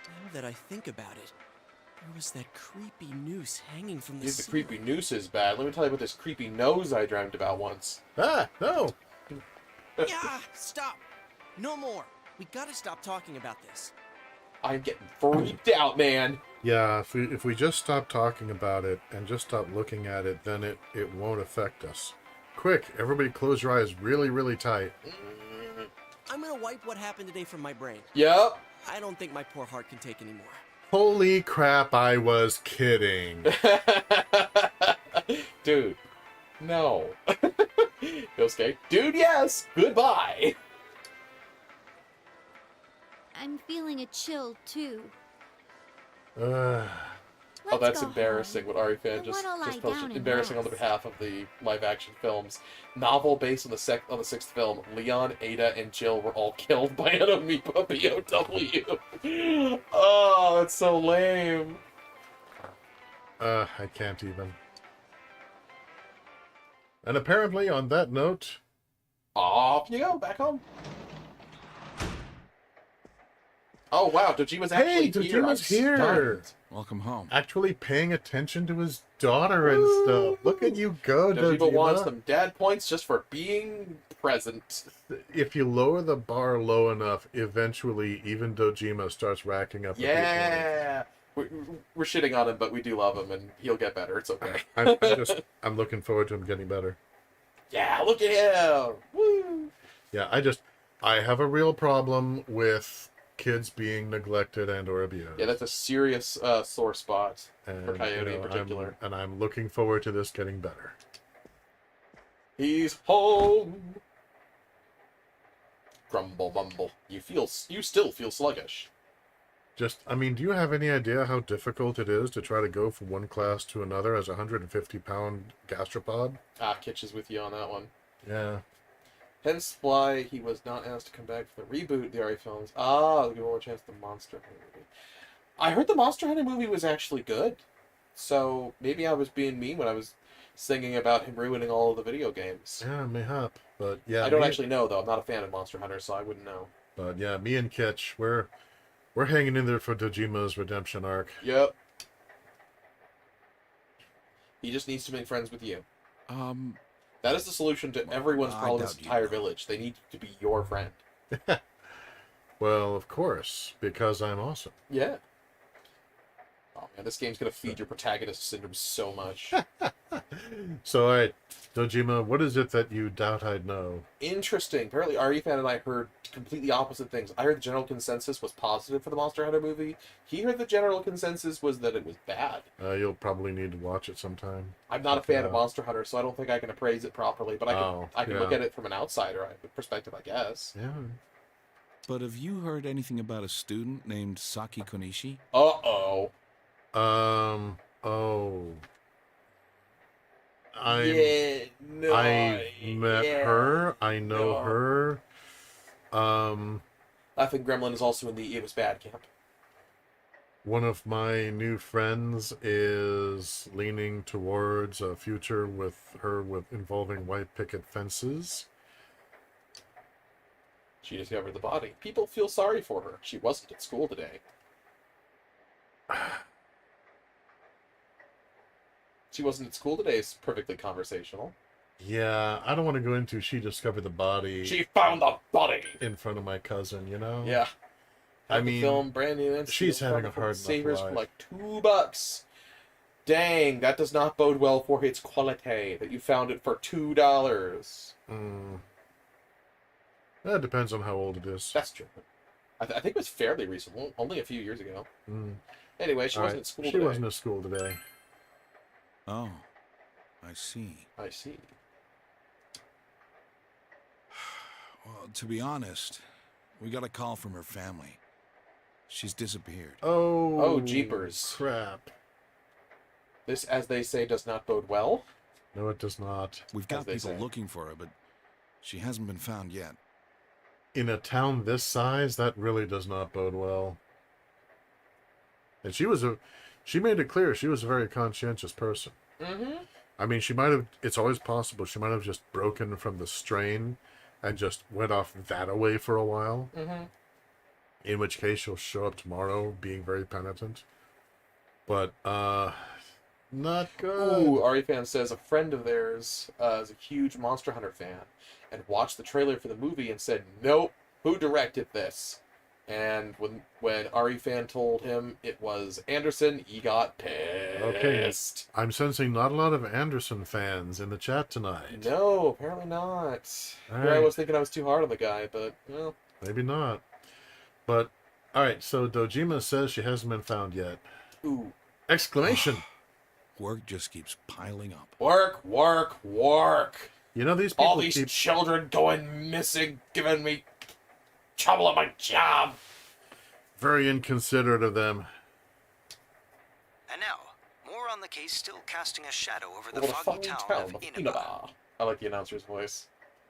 Now that I think about it, there was that creepy noose hanging from the The ceiling. creepy noose is bad. Let me tell you about this creepy nose I dreamt about once. Ah, no. Yeah, stop. No more. We gotta stop talking about this. I'm getting freaked out, man. Yeah, if we just stop talking about it and just stop looking at it, then it won't affect us. Quick, everybody close your eyes really, really tight. I'm gonna wipe what happened today from my brain. Yep. I don't think my poor heart can take any more. Holy crap, I was kidding. Dude, no. Okay. Dude, yes. Goodbye. I'm feeling a chill, too. Oh, that's go embarrassing. What Ari fan I just wanna lie posted. down and Embarrassing on the rest. behalf of the live-action films. Novel based on the sixth film. Leon, Ada, and Jill were all killed by an amoeba POW. Oh, that's so lame. I can't even. And apparently, on that note... Off you go, back home. Oh, wow, Dojima's actually Hey, here. Dojima's I'm here. stunned. Welcome home. Actually paying attention to his daughter and stuff. Look at you go, Dojima wants Dojima. some dad points just for being present. If you lower the bar low enough, eventually even Dojima starts racking up. Yeah. We're shitting on him, but we do love him, and he'll get better. It's okay. I'm looking forward to him getting better. Yeah, look at him. Woo. Yeah, I have a real problem with kids being neglected and or abused. Yeah, that's a serious sore spot And, for Coyote you know, in particular. I'm looking forward to this getting better. He's home. Grumble bumble. You still feel sluggish. Do you have any idea how difficult it is to try to go from one class to another as a 150-pound gastropod? Kitch is with you on that one. Yeah. Hence why he was not asked to come back for the reboot of the Ari films. I'll give one more chance to the Monster Hunter movie. I heard the Monster Hunter movie was actually good. So maybe I was being mean when I was singing about him ruining all of the video games. Yeah, mayhap. But yeah, I don't actually know, though. I'm not a fan of Monster Hunter, so I wouldn't know. But yeah, me and Kitch, we're hanging in there for Dojima's redemption arc. Yep. He just needs to make friends with you. That is the solution to everyone's problem in this entire village. They need to be your friend. Well, of course, because I'm awesome. Yeah. Oh man, this game's gonna feed your protagonist syndrome so much. So, all right, Dojima, what is it that you doubt I'd know? Interesting. Apparently, Arifan and I heard completely opposite things. I heard the general consensus was positive for the Monster Hunter movie. He heard the general consensus was that it was bad. You'll probably need to watch it sometime. I'm not a fan of Monster Hunter, so I don't think I can appraise it properly. But I can look yeah. at it from an outsider perspective, I guess. Yeah. But have you heard anything about a student named Saki Konishi? Uh-oh. I met her. I know her. Laughing Gremlin is also in the It Was Bad camp. One of my new friends is leaning towards a future with her involving white picket fences. She discovered the body. People feel sorry for her. She wasn't at school today. She wasn't at school today is perfectly conversational. Yeah, I don't want to go into she discovered the body. She found the body in front of my cousin, you know? Yeah. I Had the mean, film brand new and she's sealed having a from hard Savers enough for life. like $2. Dang, that does not bode well for its quality that you found it for $2. That depends on how old it is. That's true. I think it was fairly recent, only a few years ago. Anyway, she wasn't at school today. She wasn't at school today. Oh, I see. I see. Well, to be honest, We got a call from her family. She's disappeared. Oh, jeepers. Crap. This, as they say, does not bode well. No, it does not. We've got they people say. looking for her, but she hasn't been found yet. In a town this size, that really does not bode well. And she made it clear she was a very conscientious person. Mm-hmm. I mean, she might have, it's always possible, she might have just broken from the strain and just went off that away for a while. Mm-hmm. In which case she'll show up tomorrow being very penitent. But, not good. Ooh, Ari fan says a friend of theirs is a huge Monster Hunter fan and watched the trailer for the movie and said, nope, who directed this? And when Ari fan told him it was Anderson, he got pissed. Okay, I'm sensing not a lot of Anderson fans in the chat tonight. No, apparently not. All Here I right. was thinking I was too hard on the guy, but, well. Maybe not. But, alright, so Dojima says she hasn't been found yet. Ooh. Exclamation! Work just keeps piling up. Work, work, work. You know, these people All these children going missing, giving me trouble at my job. very inconsiderate of them. And now, more on the case still casting a shadow over the Over the foggy fucking town of of Inaba. Inaba. I like the announcer's voice.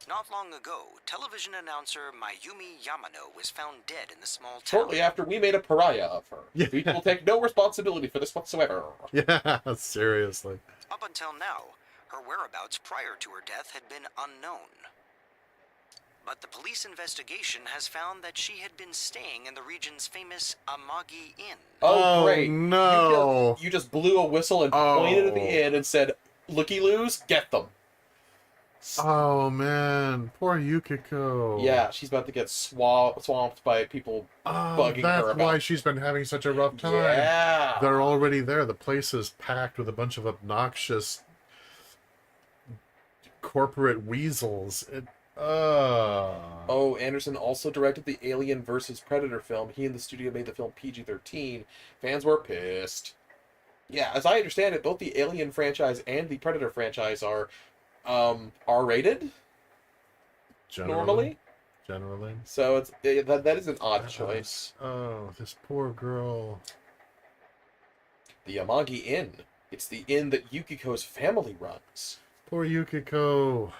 Not long ago, television announcer Mayumi Yamano was found dead in the small town. Shortly after we made a pariah of her. Yeah. We will take no responsibility for this whatsoever. Yeah, seriously. Up until now, her whereabouts prior to her death had been unknown. But the police investigation has found that she had been staying in the region's famous Amagi Inn. Oh, great. no. You just blew a whistle and pointed at the inn and said, looky-loos, get them. Oh, man. Poor Yukiko. Yeah, she's about to get swamped by people bugging that's her about. why she's been having such a rough time. Yeah. They're already there. The place is packed with a bunch of obnoxious corporate weasels. Oh, Anderson also directed the Alien vs. Predator film. He and the studio made the film PG-13. Fans were pissed. Yeah, as I understand it, both the Alien franchise and the Predator franchise are R-rated. Normally. Generally. So it's that is an odd choice. Oh, this poor girl. The Amagi Inn. It's the inn that Yukiko's family runs. Poor Yukiko.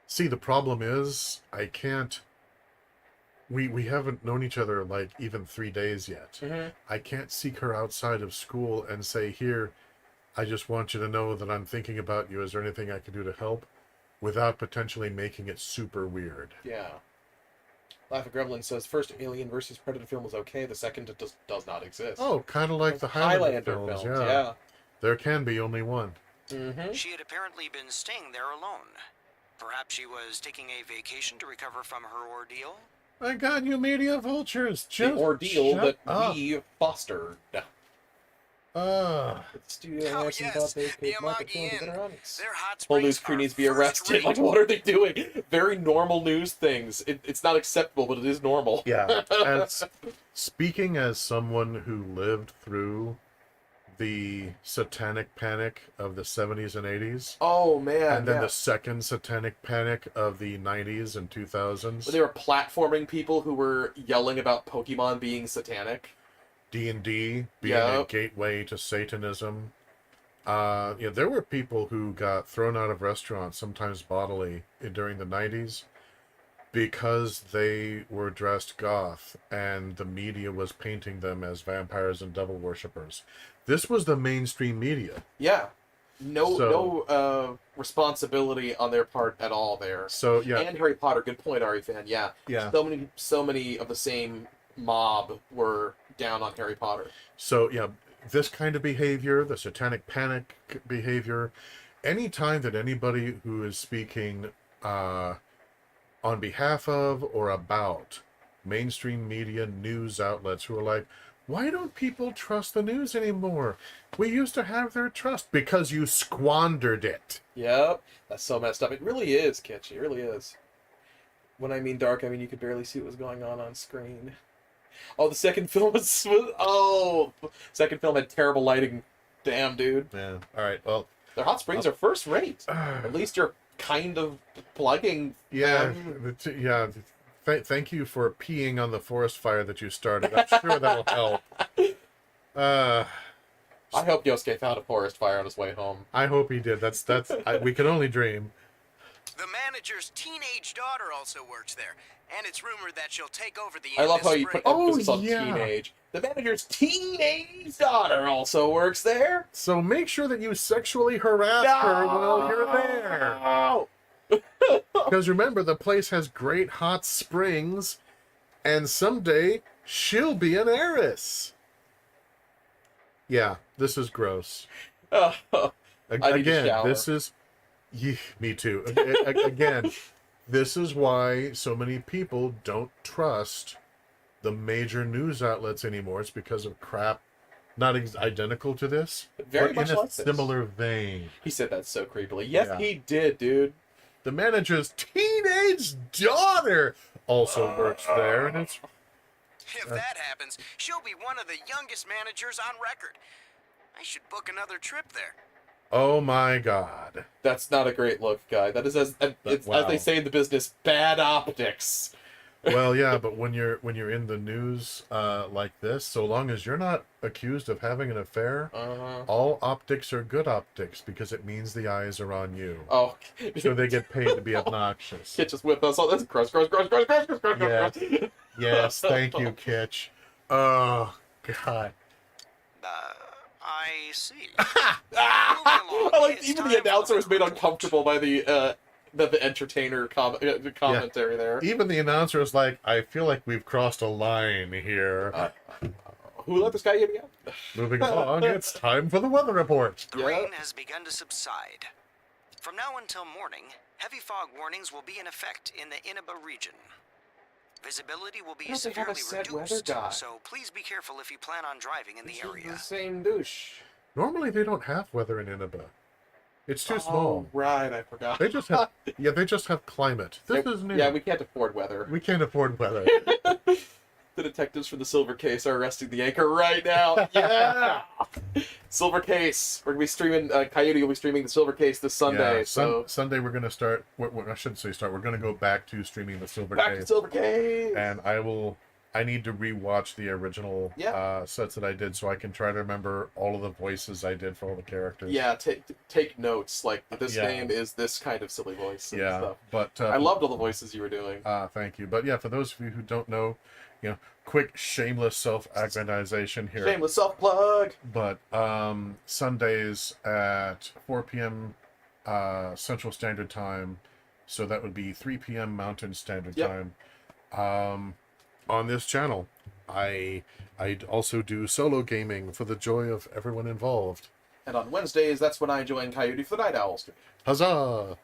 See, the problem is, I can't... We haven't known each other, like, even 3 days yet. Mm-hmm. I can't seek her outside of school and say, here, I just want you to know that I'm thinking about you. Is there anything I can do to help? Without potentially making it super weird. Yeah. Laugh at Gremlin says, first Alien vs. Predator film was okay, the second does not exist. Oh, kind of like the Highlander films, yeah. There can be only one. Mm-hmm. She had apparently been staying there alone. Perhaps she was taking a vacation to recover from her ordeal? My God, you media vultures! Just the ordeal shut that up. we fostered. The studio Oh, Anderson yes, thought they the could market Amagi films Inn. with their audience. Their hot Whole news springs crew are needs to be arrested. first Like, rate. what are they doing? Very normal news things. It's not acceptable, but it is normal. Yeah. And speaking as someone who lived through the satanic panic of the 70s and 80s. Oh, man. And then the second satanic panic of the 90s and 2000s. They were platforming people who were yelling about Pokemon being satanic. D&D being a gateway to Satanism. There were people who got thrown out of restaurants, sometimes bodily, during the 90s because they were dressed goth and the media was painting them as vampires and devil worshippers. This was the mainstream media. Yeah. No responsibility on their part at all there. So, yeah. And Harry Potter, good point, Ari fan. Yeah. Yeah. So many of the same mob were down on Harry Potter. So, yeah, this kind of behavior, the satanic panic behavior, any time that anybody who is speaking on behalf of or about mainstream media news outlets who are like, why don't people trust the news anymore? We used to have their trust because you squandered it. Yep. That's so messed up. It really is, Kitsch. It really is. When I mean dark, I mean you could barely see what was going on screen. Oh, the second film was... second film had terrible lighting. Damn, dude. Yeah. All right, well... Their hot springs are first rate. At least you're kind of plugging Yeah, them. thank you for peeing on the forest fire that you started. I'm sure that'll help. I hope Yosuke found a forest fire on his way home. I hope he did. We can only dream. The manager's teenage daughter also works there, and it's rumored that she'll take over the. I love how you put emphasis on yeah. teenage. The manager's teenage daughter also works there. So make sure that you sexually harass her while you're there. Because remember, the place has great hot springs, and someday she'll be an heiress. Yeah, this is gross. I need to Again, shower. this is... me too. Again, this is why so many people don't trust the major news outlets anymore. It's because of crap not identical to this, Very but much in a like this. similar vein. He said that so creepily. Yes, Yeah. he did, dude. The manager's teenage daughter also works there, and it's... If that happens, she'll be one of the youngest managers on record. I should book another trip there. Oh my god. That's not a great look, guy. That is, as they say in the business, bad optics. Well, yeah, but when you're in the news like this, so long as you're not accused of having an affair, all optics are good optics because it means the eyes are on you. Oh, so they get paid to be obnoxious. Kitch is with us. Oh, that's gross. Yes, thank you, Kitch. Oh God. I see. Even the announcer was made uncomfortable by the entertainer commentary there. Even the announcer is like, I feel like we've crossed a line here. Who let this guy in again? Moving along, it's time for the weather report. The rain has begun to subside. From now until morning, heavy fog warnings will be in effect in the Inaba region. Visibility will be severely reduced, so please be careful if you plan on driving in the area. The same douche. Normally they don't have weather in Inaba. It's too small. Right, I forgot. They just have they just have climate. This is new. Yeah, we can't afford weather. We can't afford weather. The detectives from the Silver Case are arresting the anchor right now. Yeah! Silver Case. We're going to be streaming, Coyote will be streaming the Silver Case this Sunday. Yeah, Sunday we're going to start, I shouldn't say start, we're going to go back to streaming the Silver Case. Back to Silver Case! And I need to rewatch the original sets that I did so I can try to remember all of the voices I did for all the characters. Yeah, take notes. Like, this name is this kind of silly voice and stuff. But I loved all the voices you were doing. Thank you. But yeah, for those of you who don't know, quick shameless self-actualization here. Shameless self-plug! But Sundays at 4 p.m. Central Standard Time, so that would be 3 p.m. Mountain Standard Time. On this channel, I also do solo gaming for the joy of everyone involved. And on Wednesdays, that's when I join Coyote for the Nite Owl stream. Huzzah!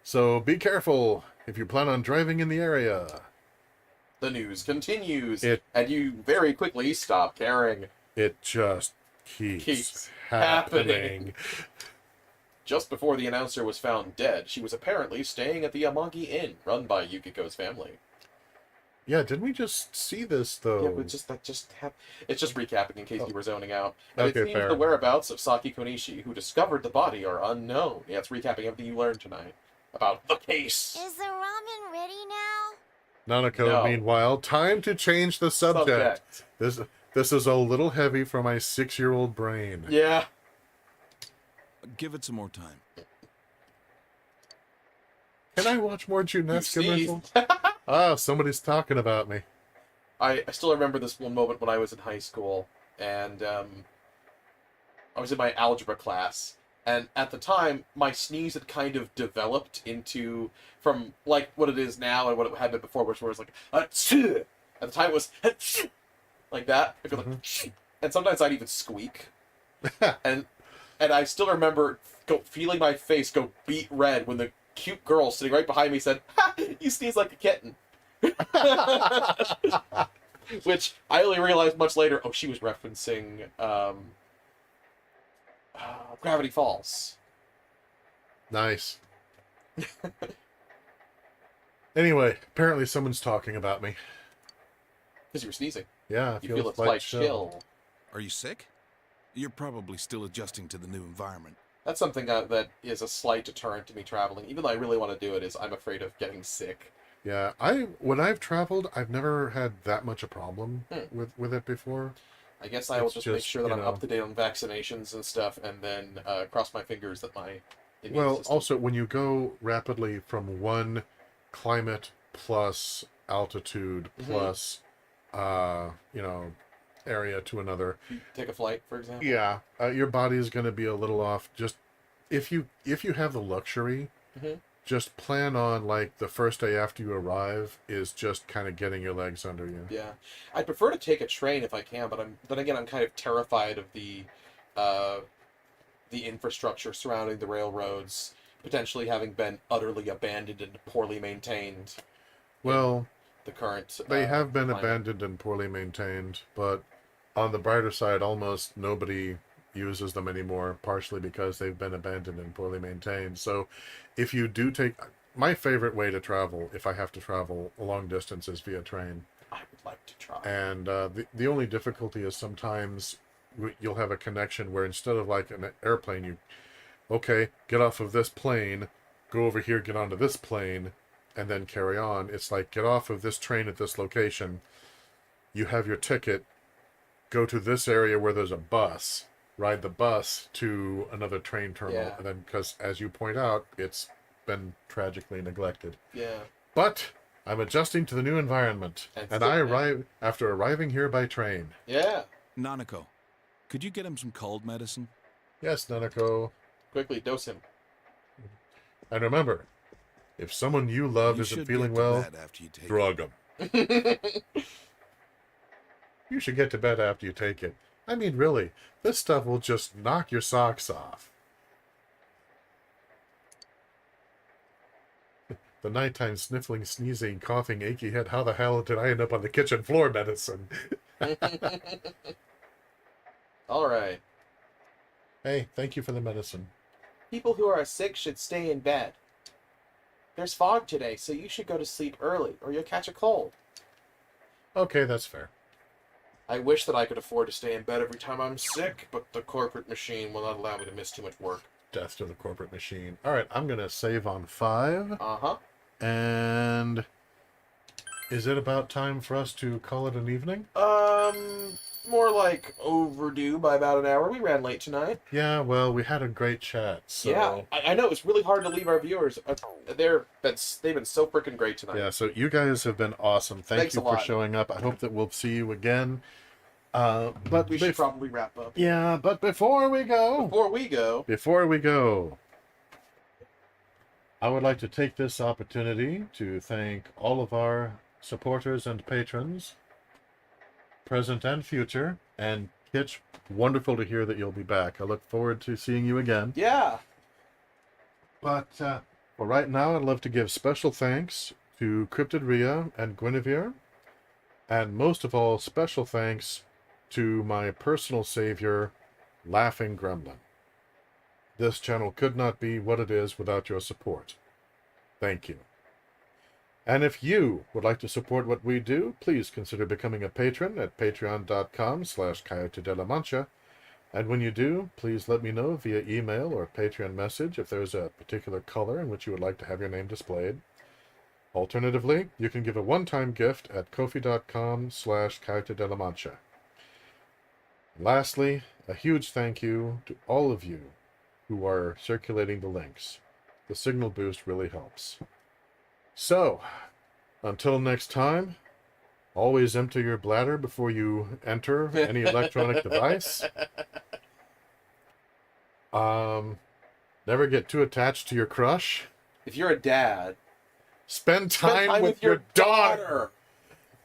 So be careful if you plan on driving in the area. The news continues, and you very quickly stop caring. It just keeps happening. Just before the announcer was found dead, she was apparently staying at the Amagi Inn, run by Yukiko's family. Yeah, didn't we just see this, though? Yeah, but it's just recapping in case you were zoning out. And Okay, it seems fair. the whereabouts of Saki Konishi, who discovered the body, are unknown. Yeah, it's recapping everything you learned tonight about the case. Is the ramen ready now? Nanako, No. meanwhile, time to change the subject. This is a little heavy for my 6-year-old brain. Yeah. Give it some more time. Can I watch more Junette's commercials? Somebody's talking about me. I still remember this one moment when I was in high school, and I was in my algebra class, and at the time, my sneeze had kind of developed from like what it is now and what it had been before, which was like, at the time it was like that. It goes like, and sometimes I'd even squeak. and I still remember feeling my face go beet red when the cute girl sitting right behind me said, "Ha, you sneeze like a kitten." Which I only realized much later, she was referencing Gravity Falls. Nice. Anyway, apparently someone's talking about me. Because you were sneezing. Yeah, I you feel a slight chill. Are you sick? You're probably still adjusting to the new environment. That's something that is a slight deterrent to me traveling. Even though I really want to do it, is I'm afraid of getting sick. Yeah, when I've traveled, I've never had that much a problem with it before. I guess I will just make sure that I'm up to date on vaccinations and stuff, and then cross my fingers that my immune system... also, when you go rapidly from one climate plus altitude plus, area to another. Take a flight, for example? Yeah, your body is going to be a little off. Just, if you have the luxury, just plan on, like, the first day after you arrive is just kind of getting your legs under you. Yeah. I'd prefer to take a train if I can, but then again, I'm kind of terrified of the infrastructure surrounding the railroads potentially having been utterly abandoned and poorly maintained. Well, the current they have been climate. abandoned and poorly maintained, but on the brighter side, almost nobody uses them anymore, partially because they've been abandoned and poorly maintained. So if you do take... My favorite way to travel, if I have to travel a long distance, is via train. I would like to try. And the only difficulty is sometimes you'll have a connection where instead of like an airplane, get off of this plane, go over here, get onto this plane, and then carry on. It's like, get off of this train at this location, you have your ticket, go to this area where there's a bus, ride the bus to another train terminal, and then, because as you point out, it's been tragically neglected. Yeah. But I'm adjusting to the new environment, and I arrive after arriving here by train. Yeah. Nanako, could you get him some cold medicine? Yes, Nanako. Quickly dose him. And remember, if someone you love isn't feeling well, drug them. You should get to bed after you take it. I mean, really, this stuff will just knock your socks off. The nighttime sniffling, sneezing, coughing, achy head. How the hell did I end up on the kitchen floor medicine? All right. Hey, thank you for the medicine. People who are sick should stay in bed. There's fog today, so you should go to sleep early, or you'll catch a cold. Okay, that's fair. I wish that I could afford to stay in bed every time I'm sick, but the corporate machine will not allow me to miss too much work. Death to the corporate machine. All right, I'm going to save on 5. Uh-huh. And is it about time for us to call it an evening? More like overdue by about an hour. We ran late tonight. Yeah, well, we had a great chat. So... Yeah, I know. It's really hard to leave our viewers. They've been so freaking great tonight. Yeah, so you guys have been awesome. Thanks you for showing up. I hope that we'll see you again. But we should probably wrap up. Yeah, but before we go, I would like to take this opportunity to thank all of our supporters and patrons, present and future. And Kitch, wonderful to hear that you'll be back. I look forward to seeing you again. Yeah. But for right now, I'd love to give special thanks to Cryptid Rhea and Guinevere, and most of all, special thanks to my personal savior, Laughing Gremlin. This channel could not be what it is without your support. Thank you. And if you would like to support what we do, please consider becoming a patron at patreon.com/Coyote de la Mancha. And when you do, please let me know via email or Patreon message if there's a particular color in which you would like to have your name displayed. Alternatively, you can give a one-time gift at ko-fi.com/Coyote de la Mancha. Lastly, a huge thank you to all of you who are circulating the links. The signal boost really helps. So, until next time, always empty your bladder before you enter any electronic device. Never get too attached to your crush. If you're a dad, spend time with your daughter.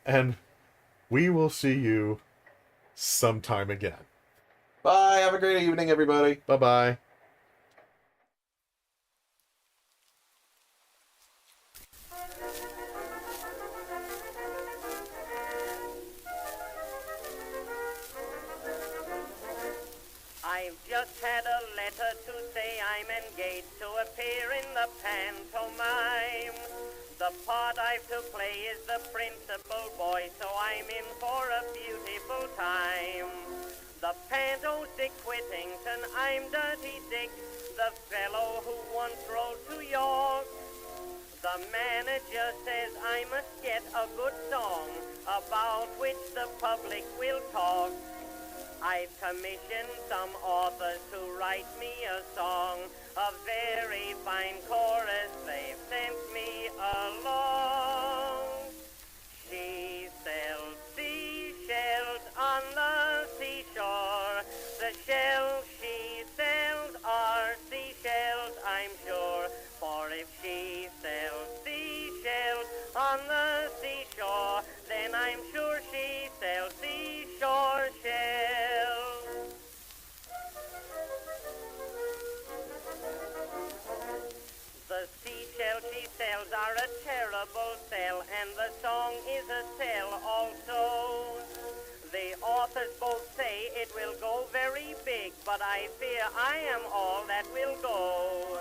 And we will see you sometime again. Bye. Have a great evening, everybody. Bye-bye. I've just had a letter to say I'm engaged to appear in the pantomime. The part I've to play is the principal boy, so I'm in for a beautiful time. The panto's Dick Whittington, I'm Dirty Dick, the fellow who once rode to York. The manager says I must get a good song about which the public will talk. I've commissioned some authors to write me a song, a very fine chorus they've sent me along. She sells seashells on the seashore. The shells she sells are seashells, I'm sure. For if she sells seashells on the seashore, then I'm sure she sells seashore shells. The seashells she sells are a terrible sell, and the song is a sell also. The authors both say it will go very big, but I fear I am all that will go.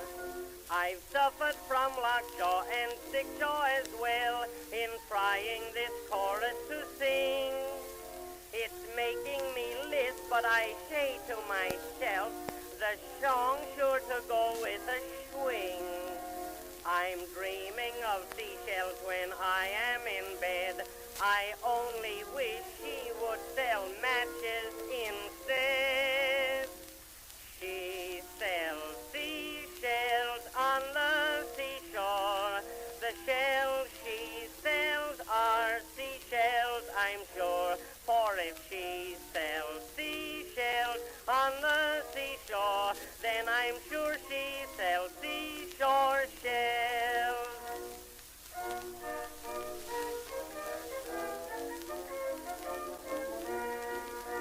I've suffered from lockjaw and stickjaw as well in trying this chorus to sing. It's making me lisp, but I say to myself, the song's sure to go with a swing. I'm dreaming of seashells when I am in bed. I only wish she would sell matches